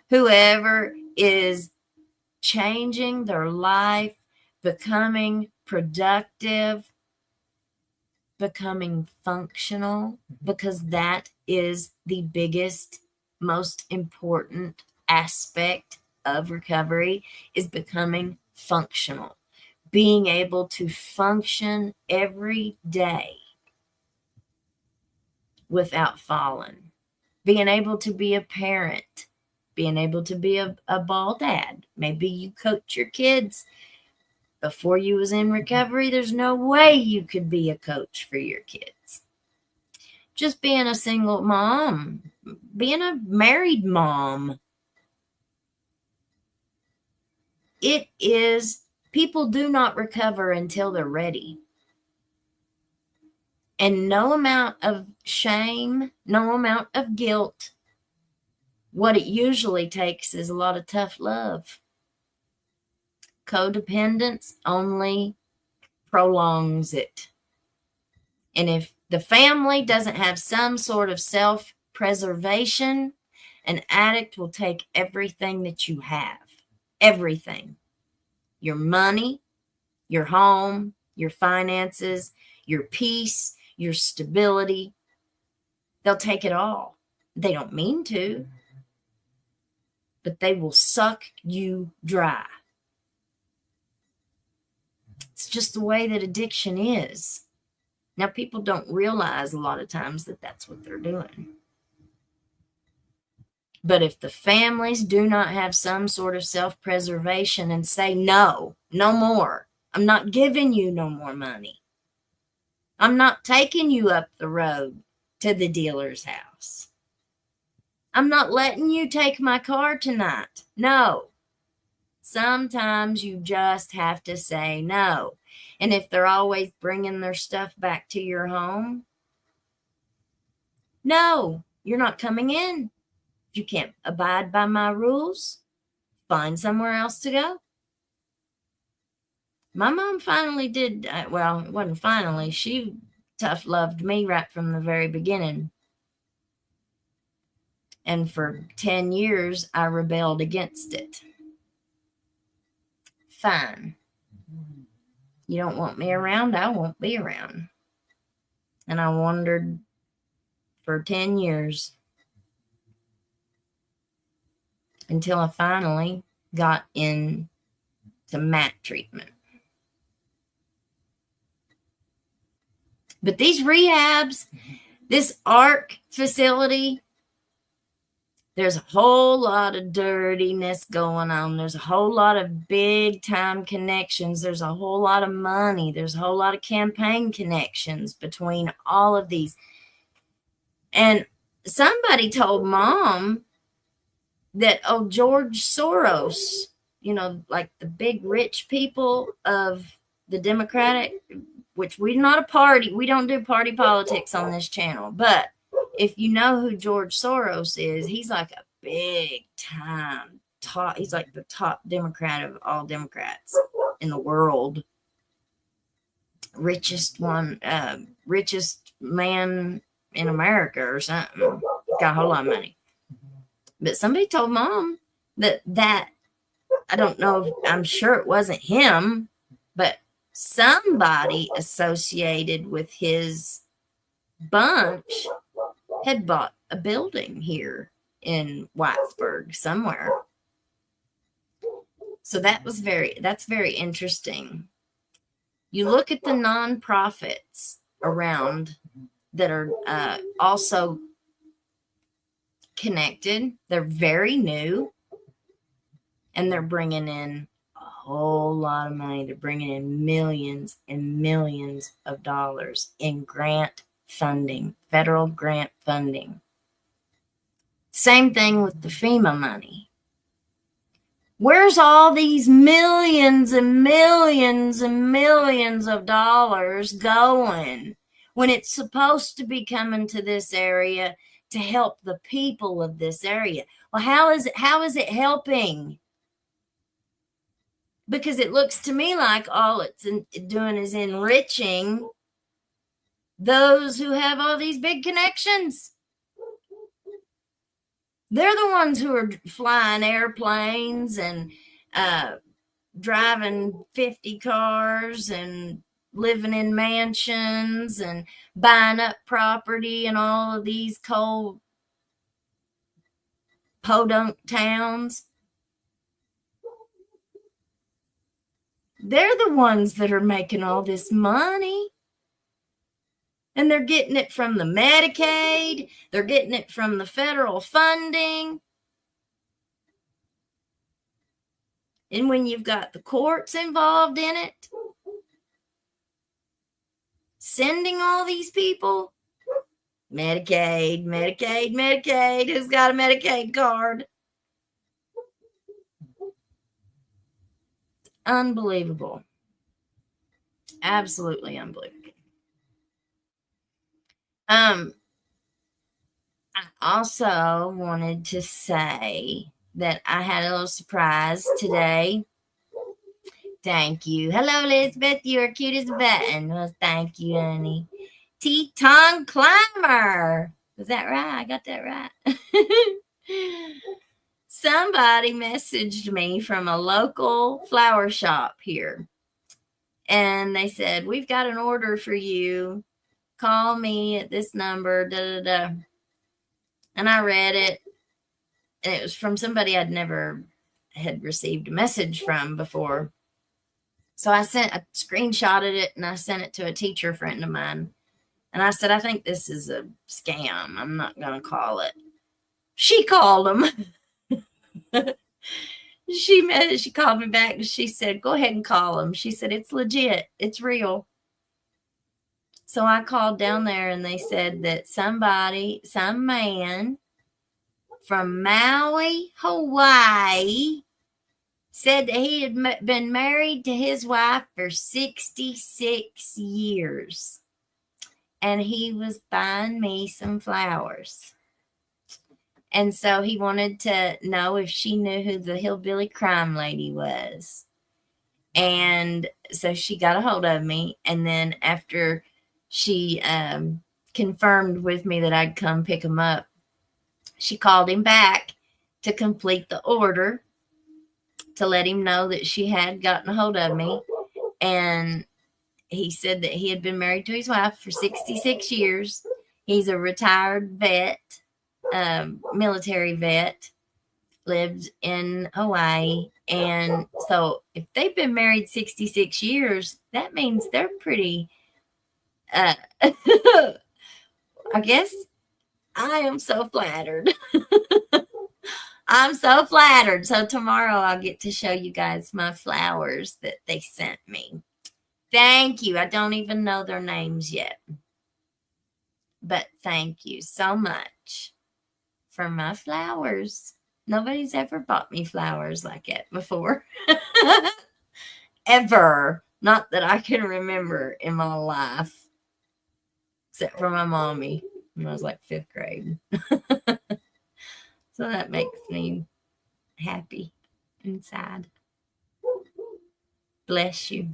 Whoever is changing their life, becoming productive, becoming functional, because that is the biggest, most important aspect of recovery, is becoming functional. Being able to function every day without falling. Being able to be a parent, being able to be a ball dad. Maybe you coach your kids before you was in recovery. There's no way you could be a coach for your kids. Just being a single mom, being a married mom. It is, people do not recover until they're ready. And no amount of shame, no amount of guilt. What it usually takes is a lot of tough love. Codependence only prolongs it. And if the family doesn't have some sort of self-preservation, an addict will take everything that you have. Everything. Your money, your home, your finances, your peace, your stability. They'll take it all. They don't mean to, but they will suck you dry. It's just the way that addiction is. Now, people don't realize a lot of times that that's what they're doing. But if the families do not have some sort of self-preservation and say, no, no more. I'm not giving you no more money. I'm not taking you up the road to the dealer's house. I'm not letting you take my car tonight. No. Sometimes you just have to say no. And if they're always bringing their stuff back to your home, no, You're not coming in. If you can't abide by my rules, find somewhere else to go. My mom finally did, well, it wasn't finally. She tough loved me right from the very beginning. And for 10 years, I rebelled against it. Fine. You don't want me around, I won't be around. And I wandered for 10 years until I finally got into mat treatment. But these rehabs, this ARC facility, there's a whole lot of dirtiness going on. There's a whole lot of big time connections. There's a whole lot of money. There's a whole lot of campaign connections between all of these. And somebody told Mom that, oh, George Soros, you know, like the big rich people of the Democratic, which we're not a party. We don't do party politics on this channel. But if you know who George Soros is, he's like a big time top. He's like the top Democrat of all Democrats in the world. Richest man in America or something. Got a whole lot of money. But somebody told Mom that I don't know, I'm sure it wasn't him, but somebody associated with his bunch had bought a building here in Whitesburg somewhere. So that's very interesting. You look at the nonprofits around that are also connected. They're very new, and they're bringing in a whole lot of money. They're bringing in millions and millions of dollars in grant funding, federal grant funding. Same thing with the FEMA money. Where's all these millions and millions and millions of dollars going when it's supposed to be coming to this area to help the people of this area? Well, how is it helping? Because it looks to me like all it's doing is enriching those who have all these big connections. They're the ones who are flying airplanes and driving 50 cars and living in mansions and buying up property in all of these cold podunk towns. They're the ones that are making all this money. And they're getting it from the Medicaid. They're getting it from the federal funding. And when you've got the courts involved in it, sending all these people, Medicaid, Medicaid, Medicaid, who's got a Medicaid card? Unbelievable. Absolutely unbelievable. I also wanted to say that I had a little surprise today. Thank you. Hello, Elizabeth. You're cute as a button. Well, thank you, honey. Teton Climber. Was that right? I got that right. Somebody messaged me from a local flower shop here. And they said, we've got an order for you. Call me at this number, da, da, da. And I read it. And it was from somebody I'd never had received a message from before. So I screenshotted it and I sent it to a teacher friend of mine. And I said, I think this is a scam. I'm not going to call it. She called him. She called me back and she said, go ahead and call him. She said, it's legit. It's real. So I called down there and they said that some man from Maui, Hawaii, said that he had been married to his wife for 66 years. And he was buying me some flowers. And so he wanted to know if she knew who the hillbilly crime lady was. And so she got a hold of me. And then after she confirmed with me that I'd come pick him up, she called him back to complete the order to let him know that she had gotten a hold of me. And he said that he had been married to his wife for 66 years. He's a retired vet, military vet, lived in Hawaii. And so if they've been married 66 years, that means they're pretty, I guess I am so flattered. I'm so flattered. So tomorrow I'll get to show you guys my flowers that they sent me. Thank you. I don't even know their names yet. But thank you so much for my flowers. Nobody's ever bought me flowers like it before. Ever. Not that I can remember in my life. Except for my mommy when I was like 5th grade. So that makes me happy and sad. Bless you.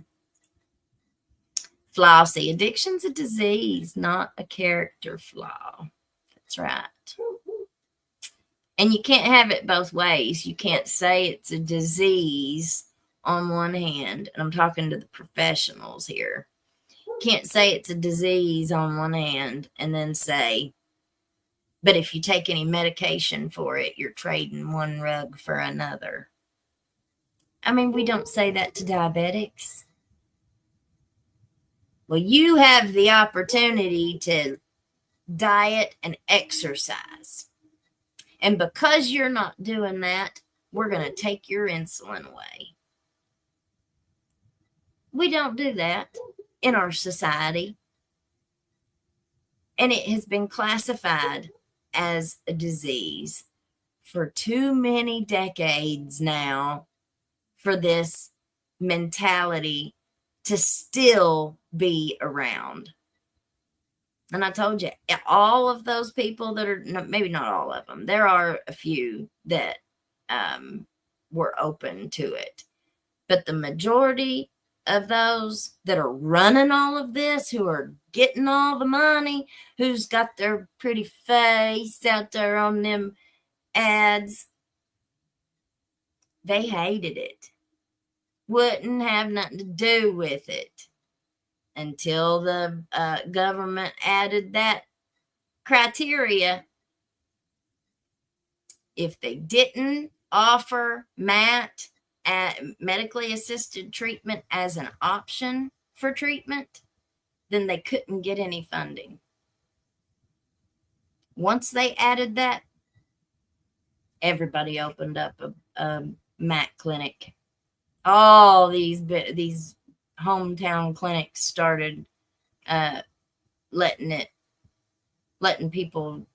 Flossie, addiction's a disease, not a character flaw. That's right. And you can't have it both ways. You can't say it's a disease on one hand, and I'm talking to the professionals here. You can't say it's a disease on one hand and then say, but if you take any medication for it, you're trading one rug for another. I mean, we don't say that to diabetics. Well, you have the opportunity to diet and exercise. And because you're not doing that, we're going to take your insulin away. We don't do that in our society. And it has been classified as a disease for too many decades now for this mentality to still be around. And I told you, all of those people that are, maybe not all of them, there are a few that were open to it. But the majority of those that are running all of this, who are getting all the money, who's got their pretty face out there on them ads, they hated it. Wouldn't have nothing to do with it until the government added that criteria. If they didn't offer medically assisted treatment as an option for treatment, then they couldn't get any funding. Once they added that, everybody opened up a MAC clinic. All these hometown clinics started letting people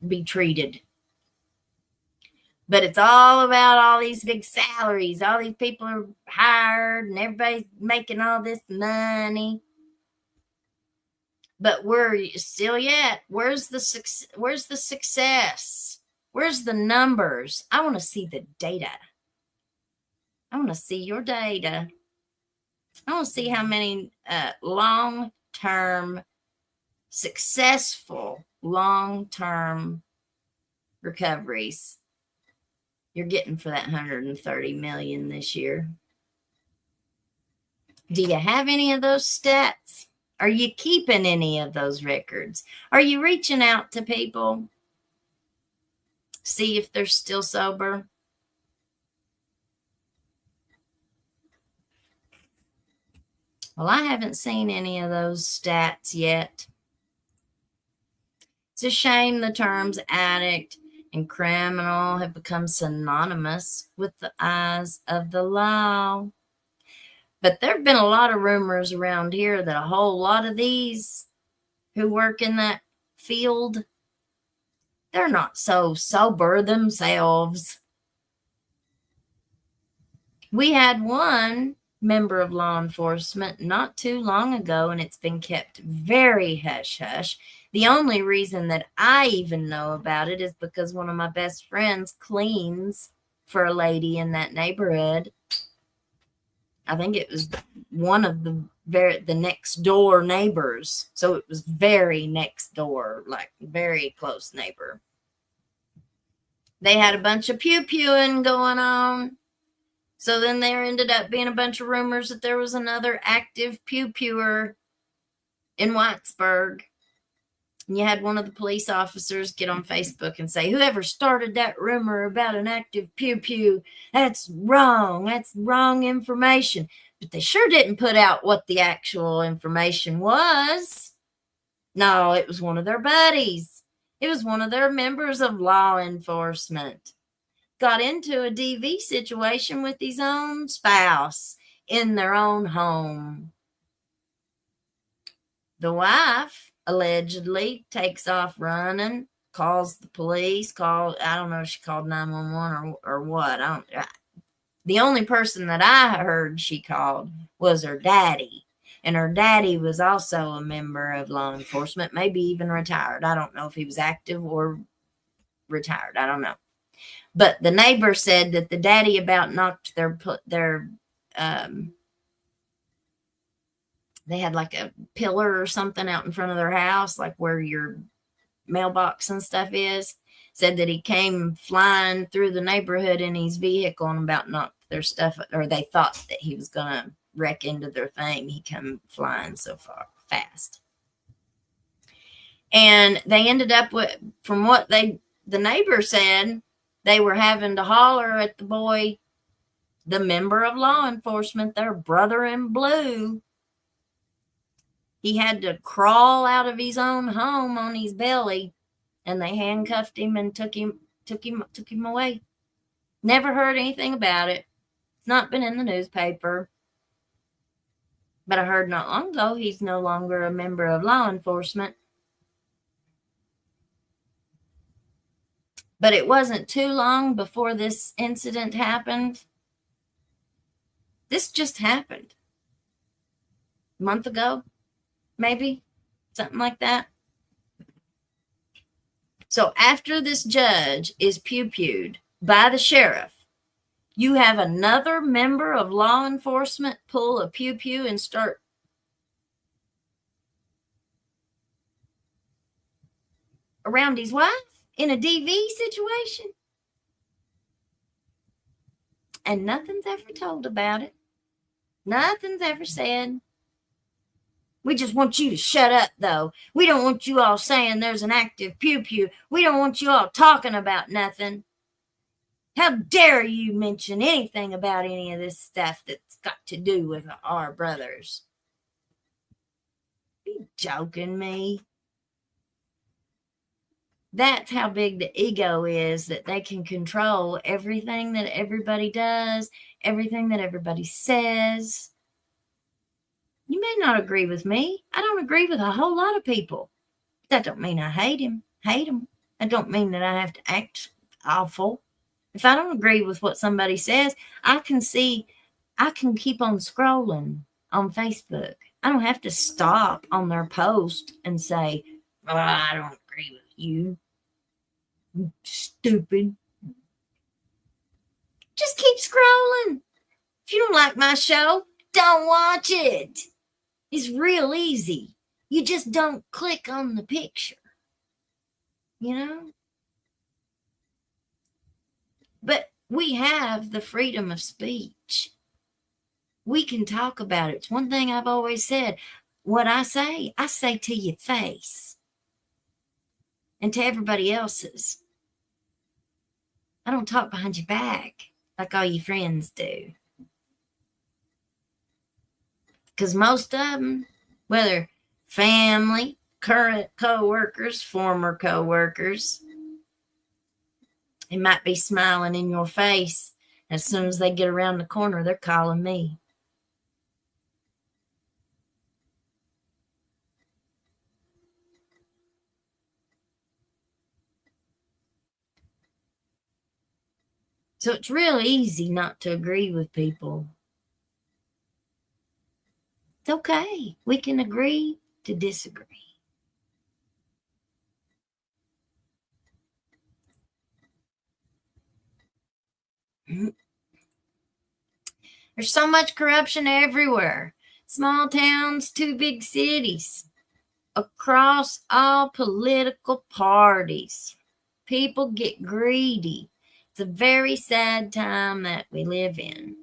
be treated. But it's all about all these big salaries. All these people are hired and everybody's making all this money. But where's the success? Where's the numbers? I want to see the data. I want to see your data. I want to see how many long-term, successful, long-term recoveries you're getting for that 130 million this year. Do you have any of those stats? Are you keeping any of those records? Are you reaching out to people? See if they're still sober? Well, I haven't seen any of those stats yet. It's a shame the terms addict and criminal have become synonymous with the eyes of the law. But there have been a lot of rumors around here that a whole lot of these who work in that field, they're not so sober themselves. We had one member of law enforcement not too long ago, and it's been kept very hush-hush. The only reason that I even know about it is because one of my best friends cleans for a lady in that neighborhood. I think it was one of the next door neighbors. So it was very next door, like very close neighbor. They had a bunch of pew-pewing going on. So then there ended up being a bunch of rumors that there was another active pew-pewer in Whitesburg. And you had one of the police officers get on Facebook and say, whoever started that rumor about an active pew-pew, that's wrong. That's wrong information. But they sure didn't put out what the actual information was. No, it was one of their buddies. It was one of their members of law enforcement. Got into a DV situation with his own spouse in their own home. The wife allegedly takes off running, calls the police, I don't know if she called 911 or what. The only person that I heard she called was her daddy. And her daddy was also a member of law enforcement, maybe even retired. I don't know if he was active or retired. I don't know. But the neighbor said that the daddy about knocked their they had like a pillar or something out in front of their house, like where your mailbox and stuff is. Said that he came flying through the neighborhood in his vehicle and about knocked their stuff, or they thought that he was going to wreck into their thing. He came flying so fast. And they ended up with, from what the neighbor said, they were having to holler at the boy, the member of law enforcement, their brother in blue. He had to crawl out of his own home on his belly, and they handcuffed him and took him away. Never heard anything about it. It's not been in the newspaper. But I heard not long ago he's no longer a member of law enforcement. But it wasn't too long before this incident happened. This just happened. A month ago, maybe, something like that. So after this judge is pew-pewed by the sheriff, you have another member of law enforcement pull a pew-pew and start around his wife in a DV situation. And nothing's ever told about it. Nothing's ever said. We just want you to shut up, though. We don't want you all saying there's an active pew-pew. We don't want you all talking about nothing. How dare you mention anything about any of this stuff that's got to do with our brothers? Are you joking me? That's how big the ego is, that they can control everything that everybody does, everything that everybody says. You may not agree with me. I don't agree with a whole lot of people. That don't mean I hate him. That don't mean that I have to act awful. If I don't agree with what somebody says, I can keep on scrolling on Facebook. I don't have to stop on their post and say, oh, I don't agree with you. Stupid. Just keep scrolling. If you don't like my show, don't watch it. It's real easy. You just don't click on the picture. You know? But we have the freedom of speech. We can talk about it. It's one thing I've always said. What I say to your face. And to everybody else's. I don't talk behind your back like all your friends do. Because most of them, whether family, current co-workers, former co-workers, they might be smiling in your face. As soon as they get around the corner, they're calling me. So it's real easy not to agree with people. It's okay. We can agree to disagree. There's so much corruption everywhere. Small towns to big cities. Across all political parties. People get greedy. It's a very sad time that we live in.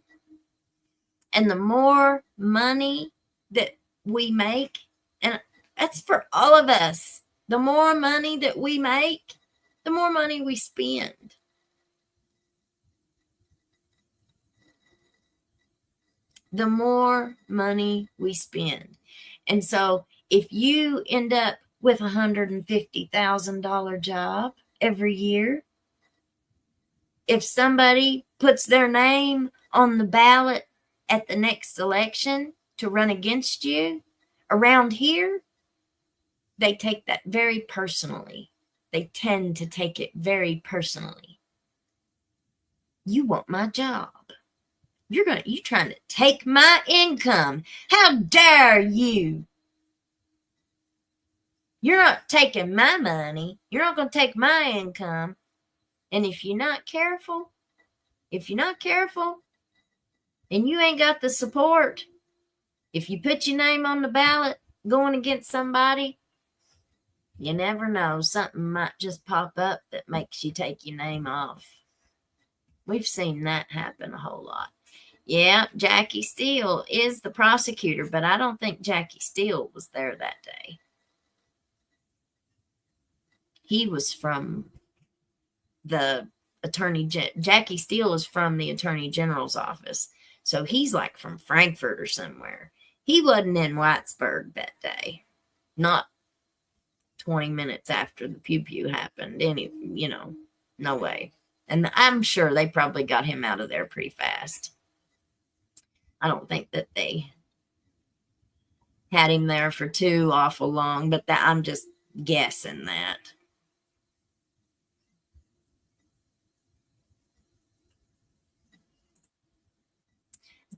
And the more money that we make, and that's for all of us, the more money that we make, the more money we spend. The more money we spend. And so if you end up with a $150,000 job every year, if somebody puts their name on the ballot at the next election to run against you around here, they take that very personally. They tend to take it very personally. You want my job. You're trying to take my income. How dare you? You're not taking my money. You're not going to take my income. And if you're not careful, and you ain't got the support, if you put your name on the ballot going against somebody, you never know. Something might just pop up that makes you take your name off. We've seen that happen a whole lot. Yeah, Jackie Steele is the prosecutor, but I don't think Jackie Steele was there that day. He was from the Jackie Steele is from the Attorney General's office. So he's like from Frankfurt or somewhere. He wasn't in Whitesburg that day. Not 20 minutes after the pew happened. No way. And I'm sure they probably got him out of there pretty fast. I don't think that they had him there for too awful long, but I'm just guessing that.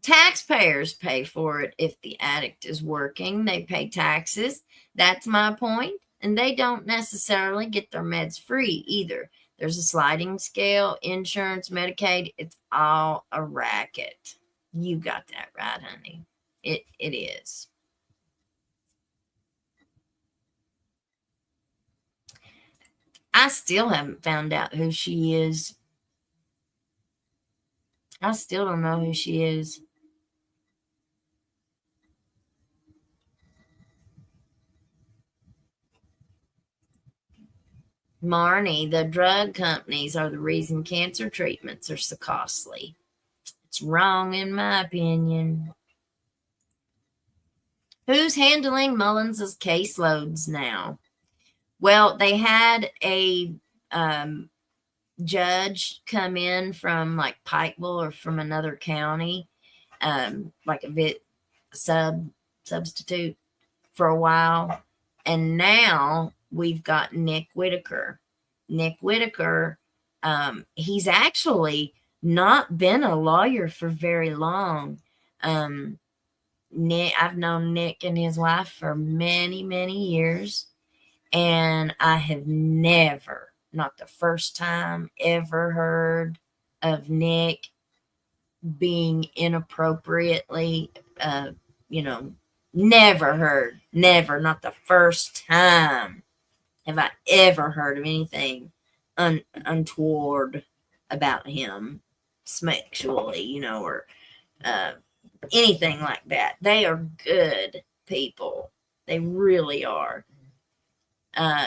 Taxpayers pay for it if the addict is working. They pay taxes. That's my point. And they don't necessarily get their meds free either. There's a sliding scale, insurance, Medicaid. It's all a racket. You got that right, honey. It is. I still haven't found out who she is. I still don't know who she is. Marnie, the drug companies are the reason cancer treatments are so costly. It's wrong in my opinion. Who's handling Mullins' caseloads now? Well, they had a judge come in from like Pikeville or from another county, like a bit substitute for a while. And now we've got Nick Whitaker. Nick Whitaker, he's actually not been a lawyer for very long. I've known Nick and his wife for many, many years. And I have never, not the first time, ever heard of Nick being inappropriately, never, not the first time have I ever heard of anything untoward about him sexually, or anything like that. They are good people. They really are.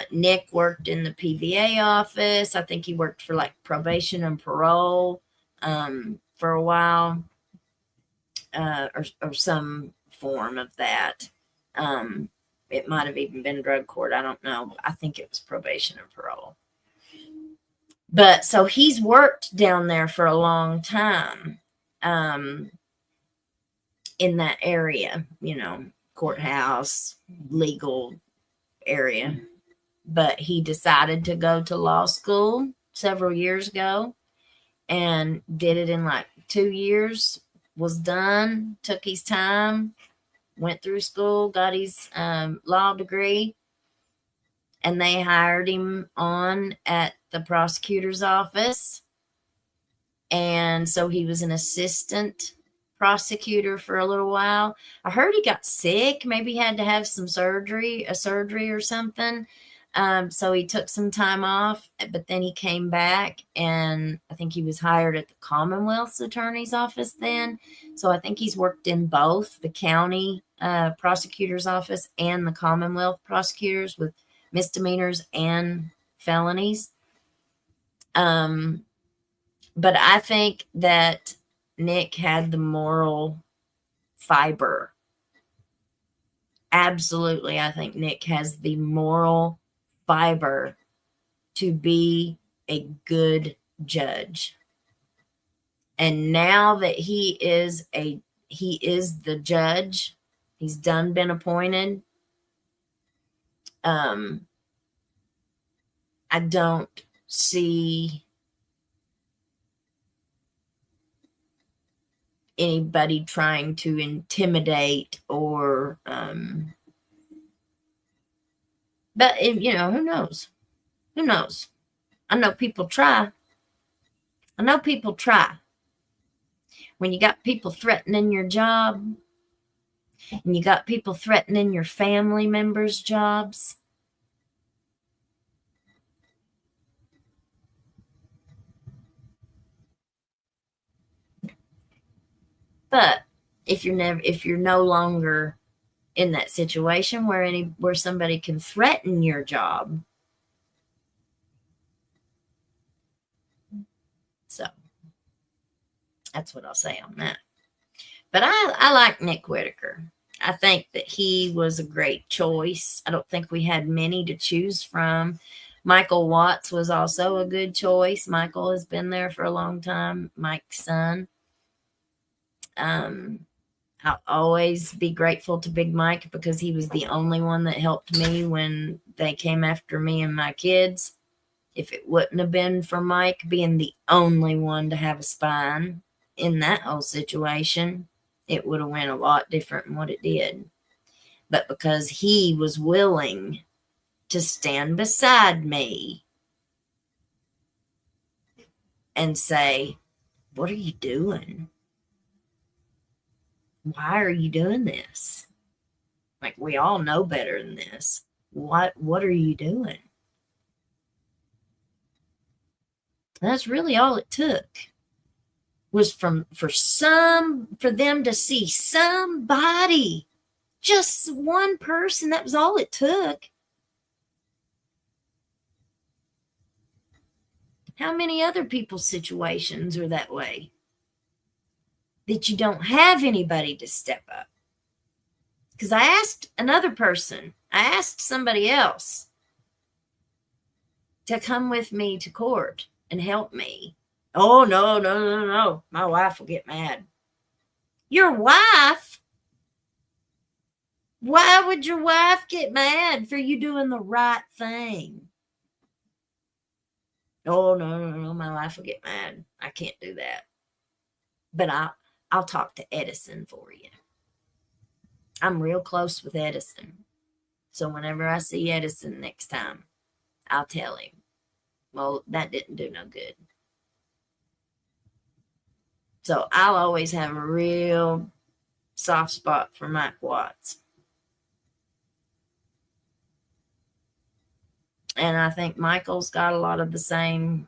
Nick worked in the PVA office. I think he worked for like probation and parole for a while, or some form of that. It might have even been drug court. I don't know. I think it was probation and parole. But so he's worked down there for a long time in that area, courthouse, legal area. But he decided to go to law school several years ago and did it in like 2 years, was done, took his time, went through school, got his law degree, and they hired him on at the prosecutor's office. And so he was an assistant prosecutor for a little while. I heard he got sick, maybe had to have some surgery or something. So he took some time off, but then he came back, and I think he was hired at the Commonwealth's attorney's office then. So I think he's worked in both the county prosecutor's office and the Commonwealth prosecutors with misdemeanors and felonies. But I think that Nick had the moral fiber. Absolutely, I think Nick has the moral fiber to be a good judge. And now that he is the judge, he's been appointed. I don't see anybody trying to intimidate or but who knows? I know people try. When you got people threatening your job, and you got people threatening your family members' jobs, but if you're no longer in that situation where somebody can threaten your job, so that's what I'll say on that. But I like Nick Whitaker. I think that he was a great choice. I don't think we had many to choose from. Michael Watts was also a good choice. Michael has been there for a long time, Mike's son. I'll always be grateful to Big Mike because he was the only one that helped me when they came after me and my kids. If it wouldn't have been for Mike being the only one to have a spine in that whole situation, it would have went a lot different than what it did. But because he was willing to stand beside me and say, "What are you doing? Why are you doing this? Like, we all know better than this. What are you doing?" That's really all it took, was for them to see somebody, just one person. That was all it took. How many other people's situations are that way? That you don't have anybody to step up. Because I asked somebody else to come with me to court and help me. "Oh, no. My wife will get mad." Your wife? Why would your wife get mad for you doing the right thing? "Oh, no, my wife will get mad. I can't do that. But I'll talk to Edison for you." I'm real close with Edison. So whenever I see Edison next time, I'll tell him. Well, that didn't do no good. So I'll always have a real soft spot for Mike Watts. And I think Michael's got a lot of the same.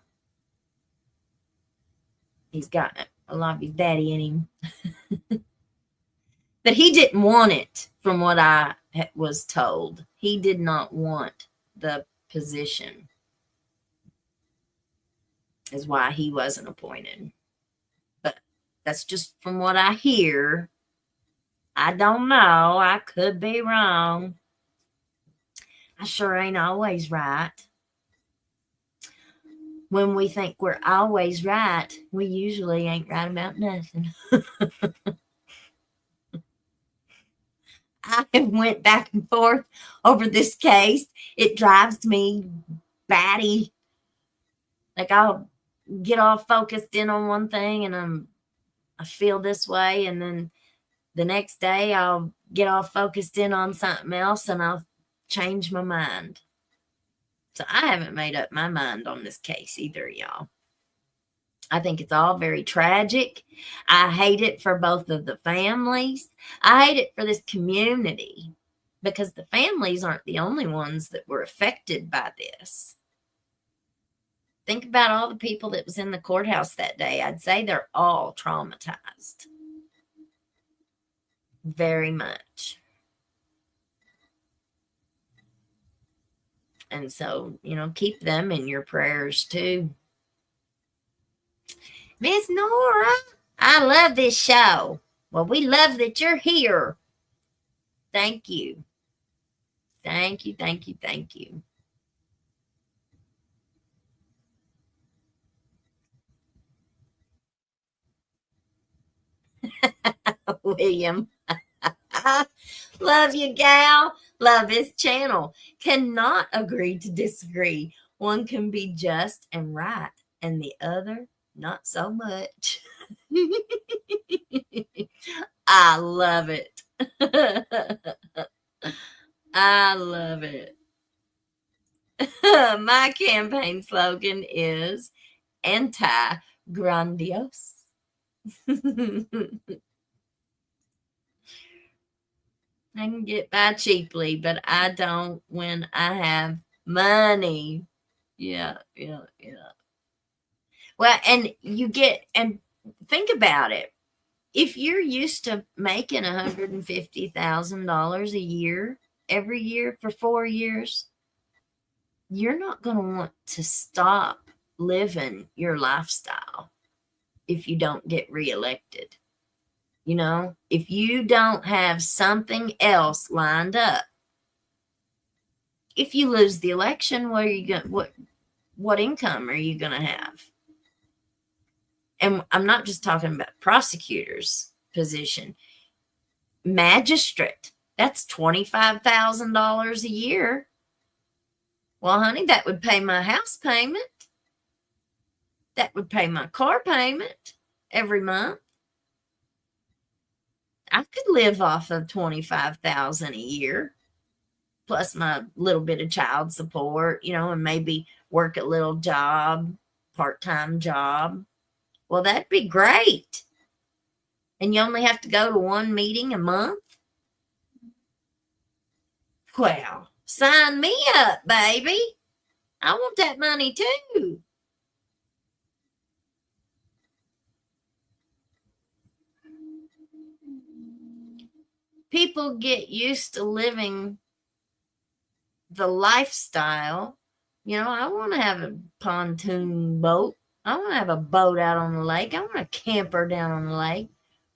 He's got a lot of his daddy in him. But he didn't want it, from what I was told. He did not want the position. Is why he wasn't appointed. But that's just from what I hear. I don't know. I could be wrong. I sure ain't always right. When we think we're always right, we usually ain't right about nothing. I have went back and forth over this case. It drives me batty. Like, I'll get all focused in on one thing and I feel this way, and then the next day I'll get all focused in on something else and I'll change my mind. So I haven't made up my mind on this case either, y'all. I think it's all very tragic. I hate it for both of the families. I hate it for this community because the families aren't the only ones that were affected by this. Think about all the people that was in the courthouse that day. I'd say they're all traumatized. Very much. And so, keep them in your prayers too. Miss Nora, I love this show. Well, we love that you're here. Thank you. Thank you, thank you, thank you. William. Love you, gal. Love this channel. Cannot agree to disagree. One can be just and right, and the other not so much. I love it. I love it. My campaign slogan is anti-grandiose. I can get by cheaply, but I don't when I have money. Yeah. Well, and think about it. If you're used to making $150,000 a year, every year for 4 years, you're not going to want to stop living your lifestyle if you don't get reelected. If you don't have something else lined up, if you lose the election, what income are you going to have? And I'm not just talking about prosecutor's position. Magistrate, that's $25,000 a year. Well, honey, that would pay my house payment. That would pay my car payment every month. I could live off of $25,000 a year, plus my little bit of child support, and maybe work a little job, part-time job. Well, that'd be great. And you only have to go to one meeting a month? Well, sign me up, baby. I want that money too. People get used to living the lifestyle. I want to have a pontoon boat. I want to have a boat out on the lake. I want a camper down on the lake.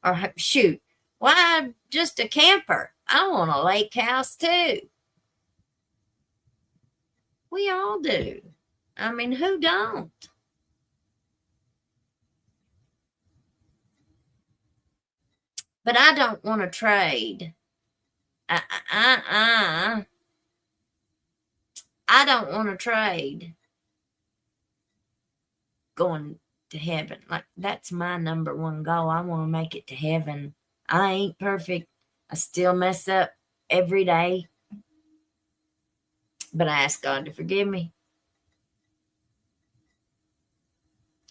Or shoot, why just a camper? I want a lake house too. We all do. I mean, who don't? But I don't want to trade. I don't want to trade going to heaven. Like, that's my number one goal. I want to make it to heaven. I ain't perfect. I still mess up every day. But I ask God to forgive me.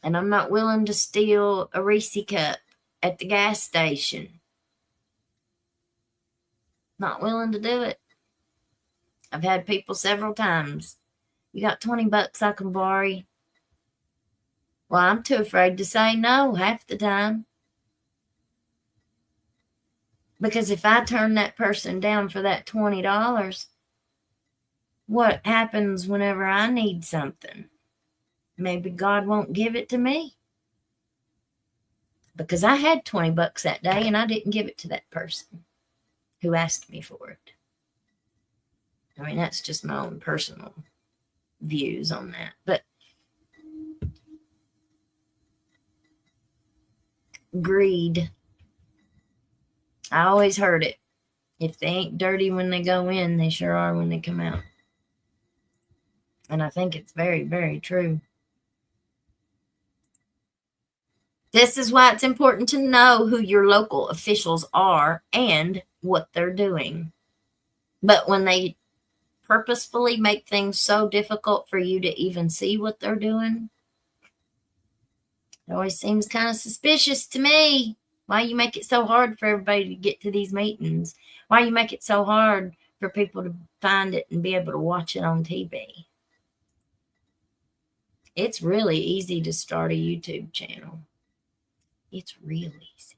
And I'm not willing to steal a Reese cup at the gas station. Not willing to do it. I've had people several times. You got $20 I can borrow? Well, I'm too afraid to say no half the time. Because if I turn that person down for that $20, what happens whenever I need something? Maybe God won't give it to me. Because I had $20 that day and I didn't give it to that person who asked me for it. I mean, that's just my own personal views on that. But greed. I always heard it. If they ain't dirty when they go in, they sure are when they come out. And I think it's very, very true. This is why it's important to know who your local officials are and what they're doing. But when they purposefully make things so difficult for you to even see what they're doing, it always seems kind of suspicious to me. Why you make it so hard for everybody to get to these meetings? Why you make it so hard for people to find it and be able to watch it on TV? It's really easy to start a YouTube channel. It's real easy.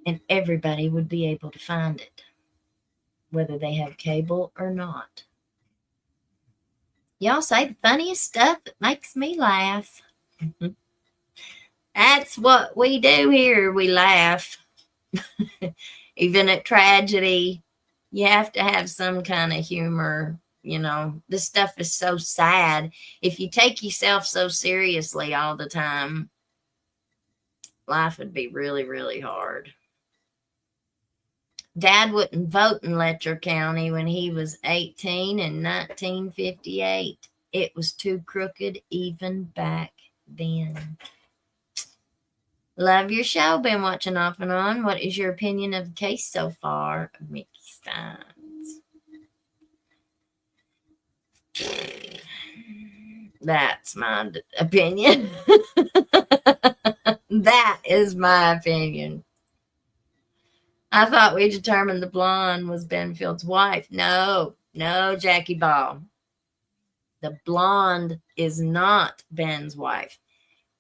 And everybody would be able to find it, whether they have cable or not. Y'all say the funniest stuff that makes me laugh. That's what we do here. We laugh. Even at tragedy, you have to have some kind of humor. You know, this stuff is so sad. If you take yourself so seriously all the time, life would be really, really hard. Dad wouldn't vote in Letcher County when he was 18 in 1958. It was too crooked even back then. Love your show. Been watching off and on. What is your opinion of the case so far? Mickey Stines. That's my opinion. That is my opinion. I thought we determined the blonde was Benfield's wife. No, Jackie Ball. The blonde is not Ben's wife.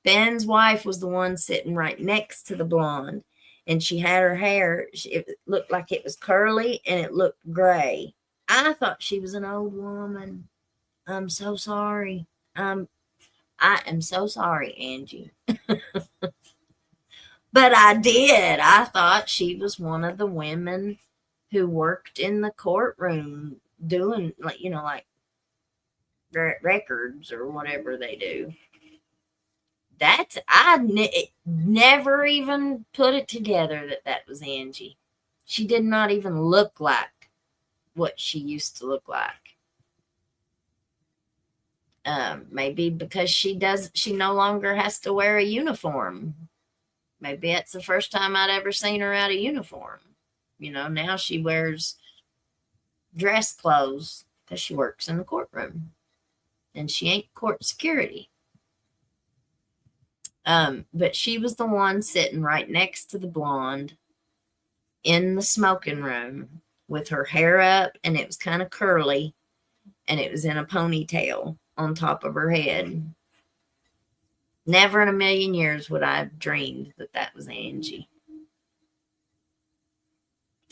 Ben's wife was the one sitting right next to the blonde, and she had her hair, it looked like it was curly, and it looked gray. I thought she was an old woman. I'm so sorry. I am so sorry, Angie. But I did. I thought she was one of the women who worked in the courtroom doing, like, you know, like records or whatever they do. I never even put it together that was Angie. She did not even look like what she used to look like. Maybe because she no longer has to wear a uniform. Maybe it's the first time I'd ever seen her out of uniform. You know, now she wears dress clothes because she works in the courtroom. And she ain't court security. But she was the one sitting right next to the blonde in the smoking room with her hair up, and it was kind of curly, and it was in a ponytail on top of her head. Never in a million years would I have dreamed that was Angie.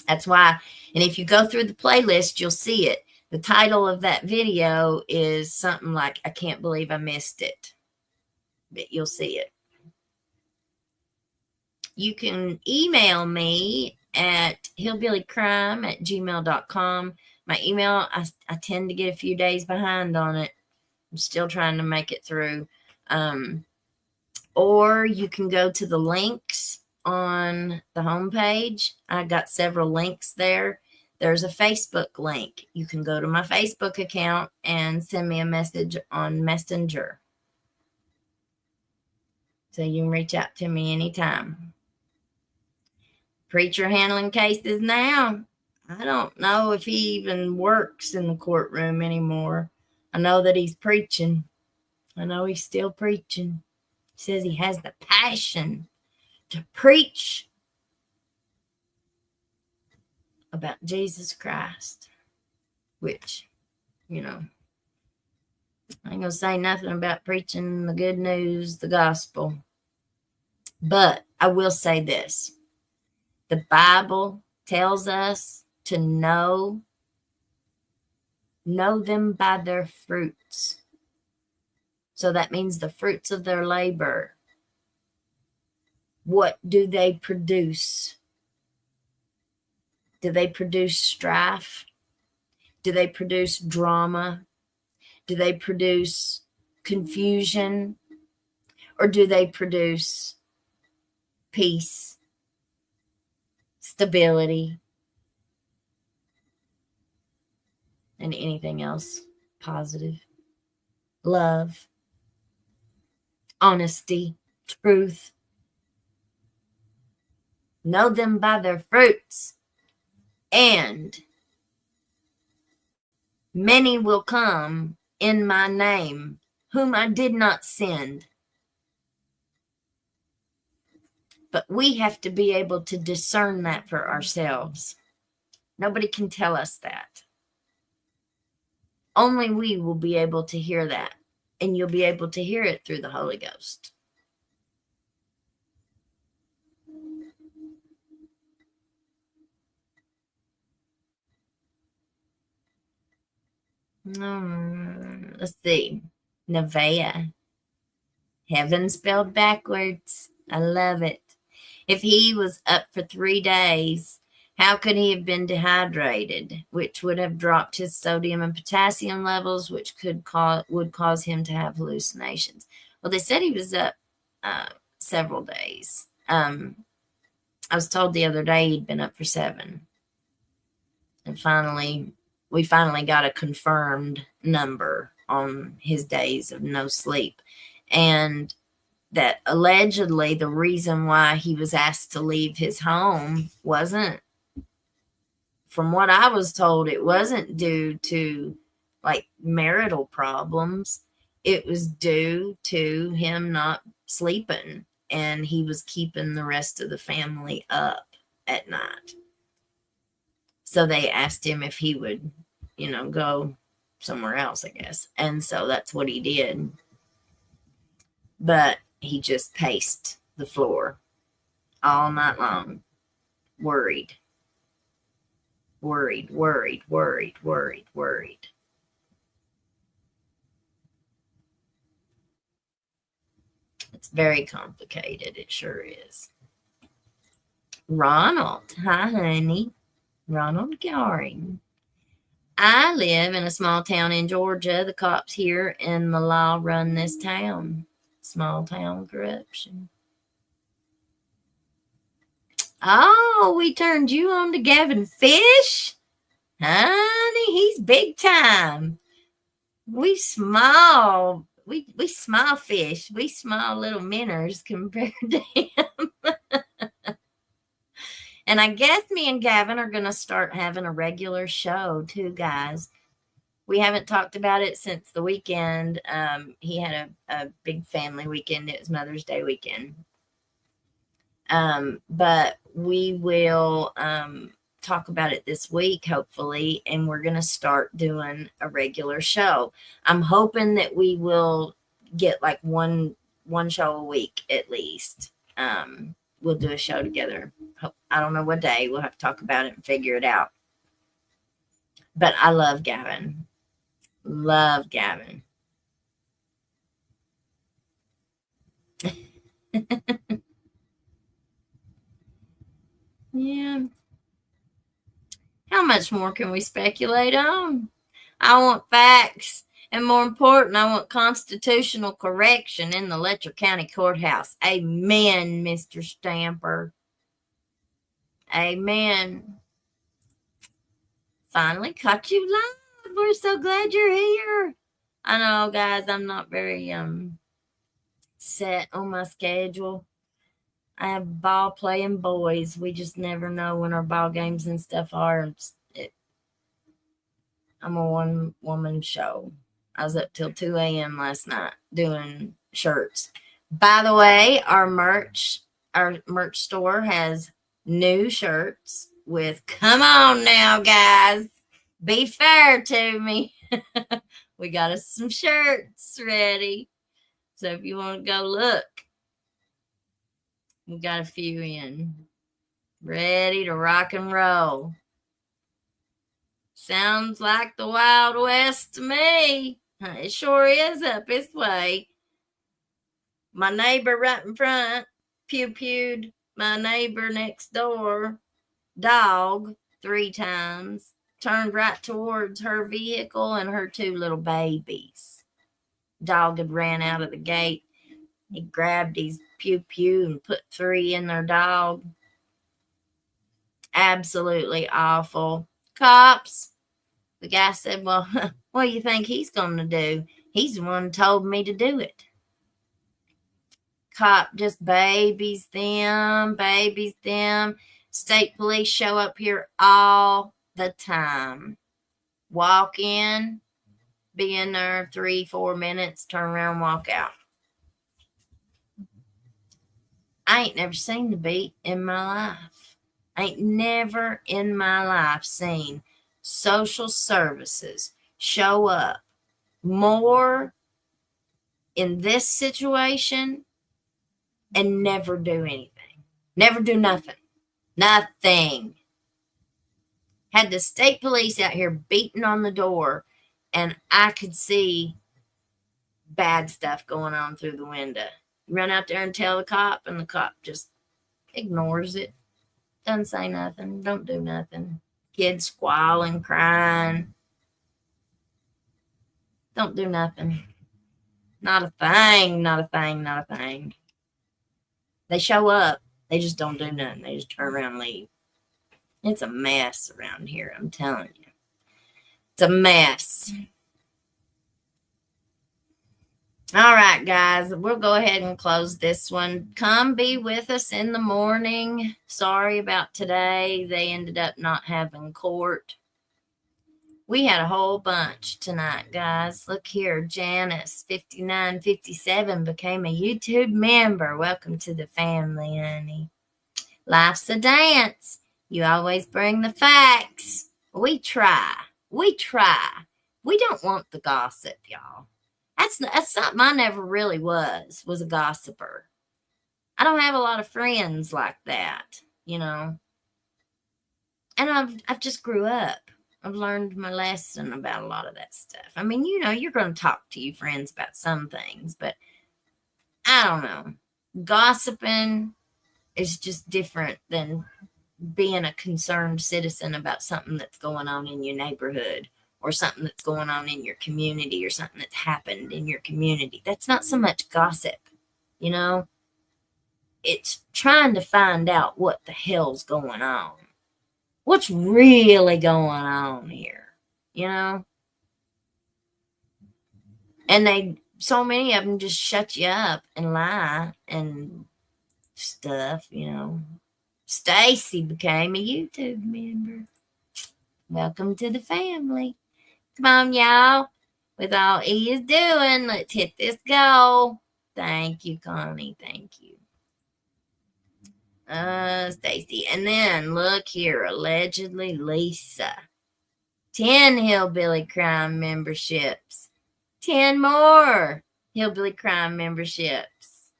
That's why, and if you go through the playlist, you'll see it. The title of that video is something like, I Can't Believe I Missed It. But you'll see it. You can email me at hillbillycrime@gmail.com. My email, I tend to get a few days behind on it. I'm still trying to make it through. Or you can go to the links on the homepage. I got several links there. There's a Facebook link. You can go to my Facebook account and send me a message on Messenger. So you can reach out to me anytime. Preacher handling cases now. I don't know if he even works in the courtroom anymore. I know that he's preaching. I know he's still preaching. He says he has the passion to preach about Jesus Christ, which, you know, I ain't going to say nothing about preaching the good news, the gospel. But I will say this. The Bible tells us to know them by their fruits. So that means the fruits of their labor. What do they produce? Do they produce strife? Do they produce drama? Do they produce confusion? Or do they produce peace, stability, and anything else positive? Love, honesty, truth. Know them by their fruits. And many will come in my name, whom I did not send. But we have to be able to discern that for ourselves. Nobody can tell us that. Only we will be able to hear that. And you'll be able to hear it through the Holy Ghost. Let's see. Nevaeh. Heaven spelled backwards. I love it. If he was up for 3 days, how could he have been dehydrated, which would have dropped his sodium and potassium levels, which would cause him to have hallucinations? Well, they said he was up several days. I was told the other day he'd been up for 7. And we finally got a confirmed number on his days of no sleep. And that allegedly the reason why he was asked to leave his home wasn't, from what I was told, it wasn't due to like marital problems. It was due to him not sleeping, and he was keeping the rest of the family up at night. So they asked him if he would, go somewhere else, I guess. And so that's what he did. But he just paced the floor all night long, worried. It's very complicated. It sure is. Ronald. Hi, honey. Ronald Garing. I live in a small town in Georgia. The cops here and the law run this town. Small town corruption. Oh, we turned you on to Gavin Fish? Honey, he's big time. We small fish. We small little minners compared to him. And I guess me and Gavin are going to start having a regular show too, guys. We haven't talked about it since the weekend. He had a big family weekend. It was Mother's Day weekend. But we will talk about it this week, hopefully, and we're going to start doing a regular show. I'm hoping that we will get like one show a week at least. We'll do a show together. I don't know what day. We'll have to talk about it and figure it out. But I love Gavin. Love Gavin. Yeah. How much more can we speculate on? I want facts. And more important, I want constitutional correction in the Letcher County Courthouse. Amen, Mr. Stamper. Amen. Finally caught you live. We're so glad you're here. I know, guys, I'm not very set on my schedule. I have ball playing boys. We just never know when our ball games and stuff are. I'm a one-woman show. I was up till 2 a.m. last night doing shirts. By the way, our merch store has new shirts with, come on now, guys, be fair to me. We got us some shirts ready. So if you want to go look, we got a few in, ready to rock and roll. Sounds like the Wild West to me. It sure is up this way. My neighbor right in front pew-pewed my neighbor next door dog 3 times, turned right towards her vehicle and her 2 little babies. Dog had ran out of the gate. He grabbed his pew-pew and put 3 in their dog. Absolutely awful. Cops. The guy said, well, what do you think he's going to do? He's the one who told me to do it. Cop just babies them. State police show up here all the time. Walk in, be in there 3-4 minutes, turn around, walk out. I ain't never seen the beat in my life. I ain't never in my life seen social services show up more in this situation and never do anything. Never do nothing. Nothing. Had the state police out here beating on the door, and I could see bad stuff going on through the window. Run out there and tell the cop, and the cop just ignores it. Doesn't say nothing. Don't do nothing. Kids squalling, crying. Don't do nothing. Not a thing. Not a thing. Not a thing. They show up. They just don't do nothing. They just turn around and leave. It's a mess around here, I'm telling you. It's a mess. All right, guys, we'll go ahead and close this one. Come be with us in the morning. Sorry about today. They ended up not having court. We had a whole bunch tonight, guys. Look here. Janice, 5957, became a YouTube member. Welcome to the family, honey. Life's a dance. You always bring the facts. We try. We try. We don't want the gossip, y'all. That's something I never really was a gossiper. I don't have a lot of friends like that, you know. And I've just grew up. I've learned my lesson about a lot of that stuff. I mean, you know, you're going to talk to your friends about some things, but I don't know. Gossiping is just different than being a concerned citizen about something that's going on in your neighborhood or something that's going on in your community or something that's happened in your community. That's not so much gossip, you know. It's trying to find out what the hell's going on. What's really going on here, you know? And so many of them just shut you up and lie and stuff, you know. Stacy became a YouTube member. Welcome to the family. Come on, y'all. With all he is doing, let's hit this goal. Thank you, Connie. Thank you. Stacy. And then look here, allegedly Lisa. 10 Hillbilly Crime memberships. 10 more Hillbilly Crime memberships.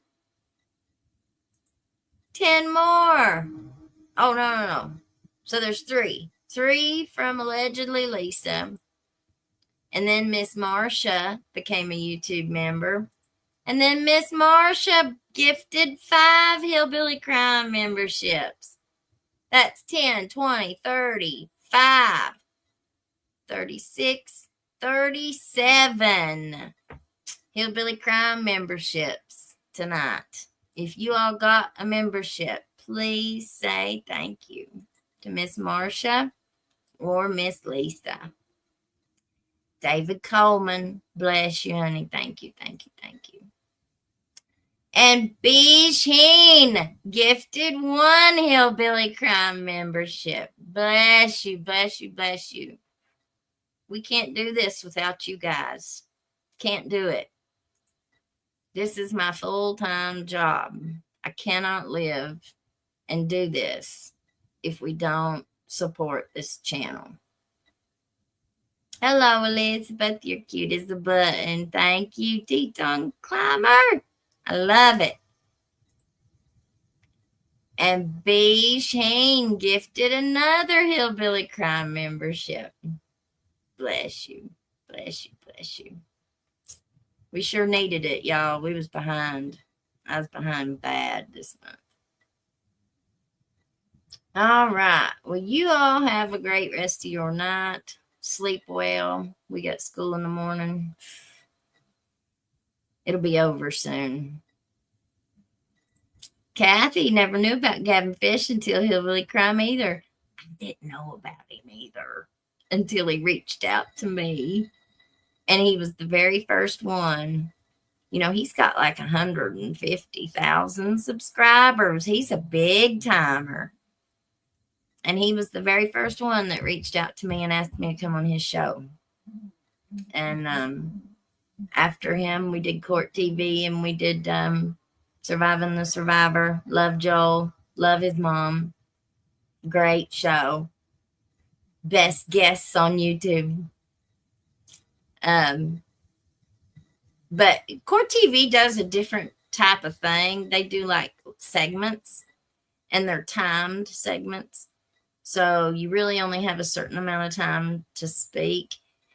10 more. Oh, no. So there's 3. 3 from allegedly Lisa. And then Miss Marsha became a YouTube member. And then Miss Marsha gifted 5 Hillbilly Crime memberships. That's 10, 20, 30, 5, 36, 37 Hillbilly Crime memberships tonight. If you all got a membership, please say thank you to Miss Marsha or Miss Lisa. David Coleman, bless you, honey. Thank you. And B. Sheen gifted 1 Hillbilly Crime membership. Bless you. We can't do this without you guys. Can't do it. This is my full-time job. I cannot live and do this if we don't support this channel. Hello, Elizabeth. You're cute as a button. Thank you, Teton Climber. I love it. And B. Shane gifted another Hillbilly Crime membership. Bless you. We sure needed it, y'all. We was behind. I was behind bad this month. All right. Well, you all have a great rest of your night. Sleep well. We got school in the morning. It'll be over soon. Kathy never knew about Gavin Fish until Hillbilly Crime either. I didn't know about him either until he reached out to me. And he was the very first one You know, he's got like 150,000 subscribers. He's a big timer. And he was the very first one that reached out to me and asked me to come on his show. And after him, we did Court TV and we did Surviving the Survivor. Love Joel. Love his mom. Great show. Best guests on YouTube. But Court TV does a different type of thing. They do like segments, and they're timed segments. So you really only have a certain amount of time to speak.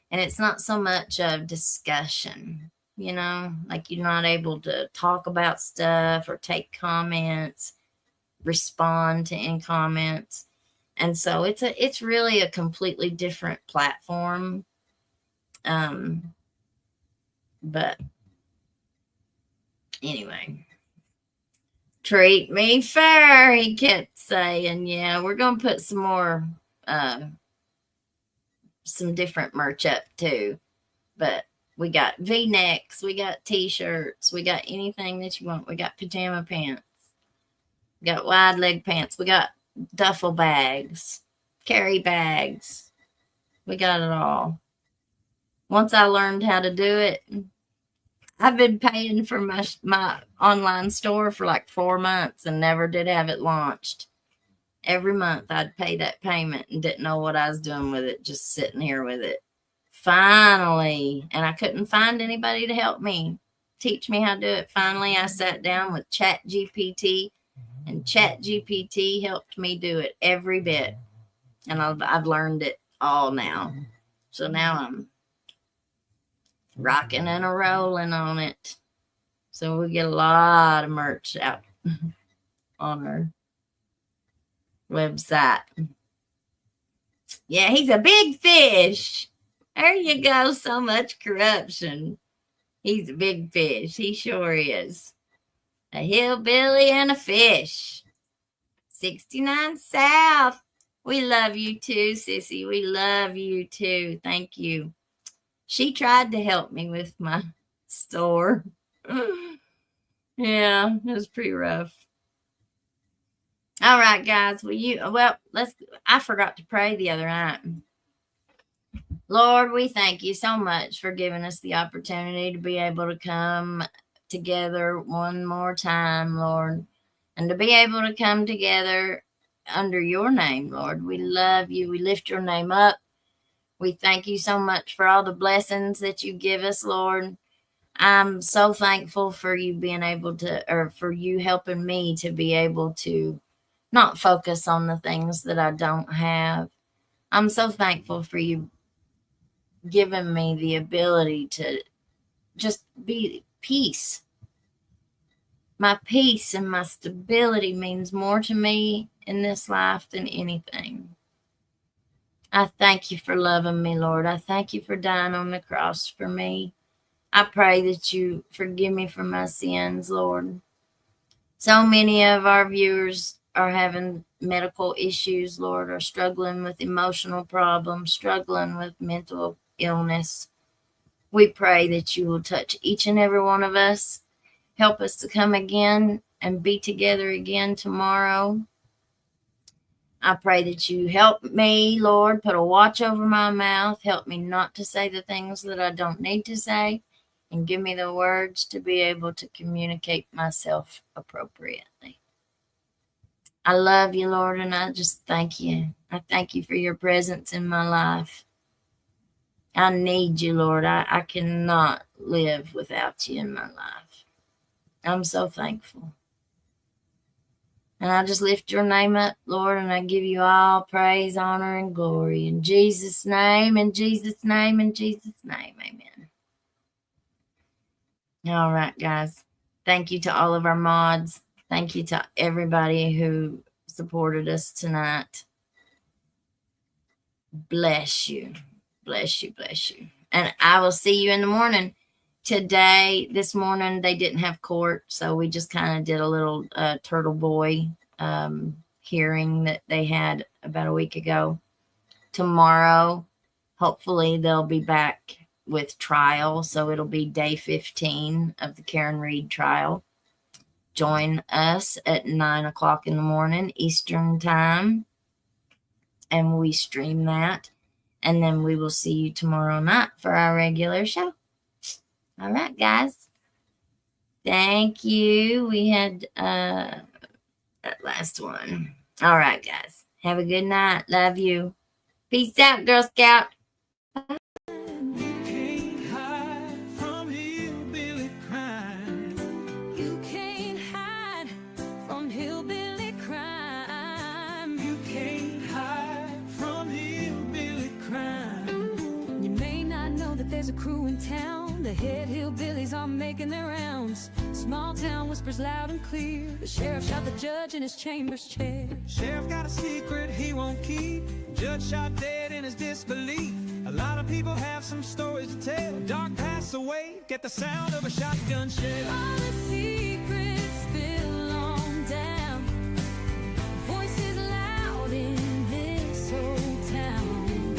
And it's not so much of discussion, you know, like you're not able to talk about stuff or take comments, respond to any comments. And so it's really a completely different platform. But anyway, treat me fair, he kept saying. Yeah, we're going to put some more, some different merch up too. But we got V-necks, we got t-shirts, we got anything that you want. We got pajama pants, we got wide leg pants, we got duffel bags, carry bags. We got it all. Once I learned how to do it, I've been paying for my online store for like 4 months and never did have it launched. Every month I'd pay that payment and didn't know what I was doing with it, just sitting here with it. Finally, and I couldn't find anybody to help me, teach me how to do it. Finally, I sat down with ChatGPT, and ChatGPT helped me do it every bit. And I've learned it all now. So now I'm rocking and a rolling on it. So we get a lot of merch out on our website. Yeah, he's a big fish. There you go. So much corruption. He's a big fish. He sure is. A hillbilly and a fish. 69 South. We love you too, Sissy. We love you too. Thank you. She tried to help me with my store. Yeah, it was pretty rough. All right, guys. I forgot to pray the other night. Lord, we thank you so much for giving us the opportunity to be able to come together one more time, Lord, and to be able to come together under your name, Lord. We love you. We lift your name up. We thank you so much for all the blessings that you give us, Lord. I'm so thankful for you being able to, or for you helping me to be able to not focus on the things that I don't have. I'm so thankful for you giving me the ability to just be peace. My peace and my stability means more to me in this life than anything. I thank you for loving me, Lord. I thank you for dying on the cross for me. I pray that you forgive me for my sins, Lord. So many of our viewers are having medical issues, Lord, are struggling with emotional problems, struggling with mental illness. We pray that you will touch each and every one of us. Help us to come again and be together again tomorrow. I pray that you help me, Lord, put a watch over my mouth. Help me not to say the things that I don't need to say, and give me the words to be able to communicate myself appropriately. I love you, Lord, and I just thank you. I thank you for your presence in my life. I need you, Lord. I cannot live without you in my life. I'm so thankful. And I just lift your name up, Lord, and I give you all praise, honor, and glory. In Jesus' name, in Jesus' name, in Jesus' name, amen. All right, guys. Thank you to all of our mods. Thank you to everybody who supported us tonight. Bless you. Bless you, bless you. And I will see you in the morning. This morning, they didn't have court, so we just kind of did a little Turtle Boy hearing that they had about a week ago. Tomorrow, hopefully, they'll be back with trial. So it'll be day 15 of the Karen Reed trial. Join us at 9 o'clock in the morning Eastern time, and we stream that. And then we will see you tomorrow night for our regular show. All right, guys. Thank you. We had that last one. All right, guys. Have a good night. Love you. Peace out, Girl Scout. Can't hide from hillbilly crime. You can't hide from hillbilly crime. You can't hide from hillbilly crime. You may not know that there's a crew in town. The head hillbillies are making their rounds. Small town whispers loud and clear. The sheriff shot the judge in his chambers chair. Sheriff got a secret he won't keep. Judge shot dead in his disbelief. A lot of people have some stories to tell. Dark pass away, get the sound of a shotgun shell. All the secrets spill on down. Voices loud in this old town.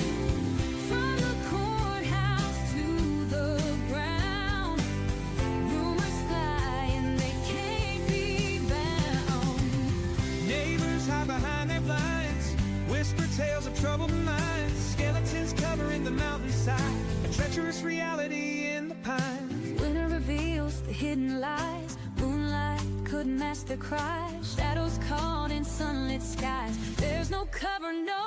From the courthouse to the ground. Rumors fly and they can't be bound. Neighbors hide behind their blinds. Whisper tales of troubled minds. Skeletons covering the mountainside. A treacherous reality in the pines. Winter reveals the hidden lies. Moonlight couldn't mask the cries. Shadows caught in sunlit skies. There's no cover, no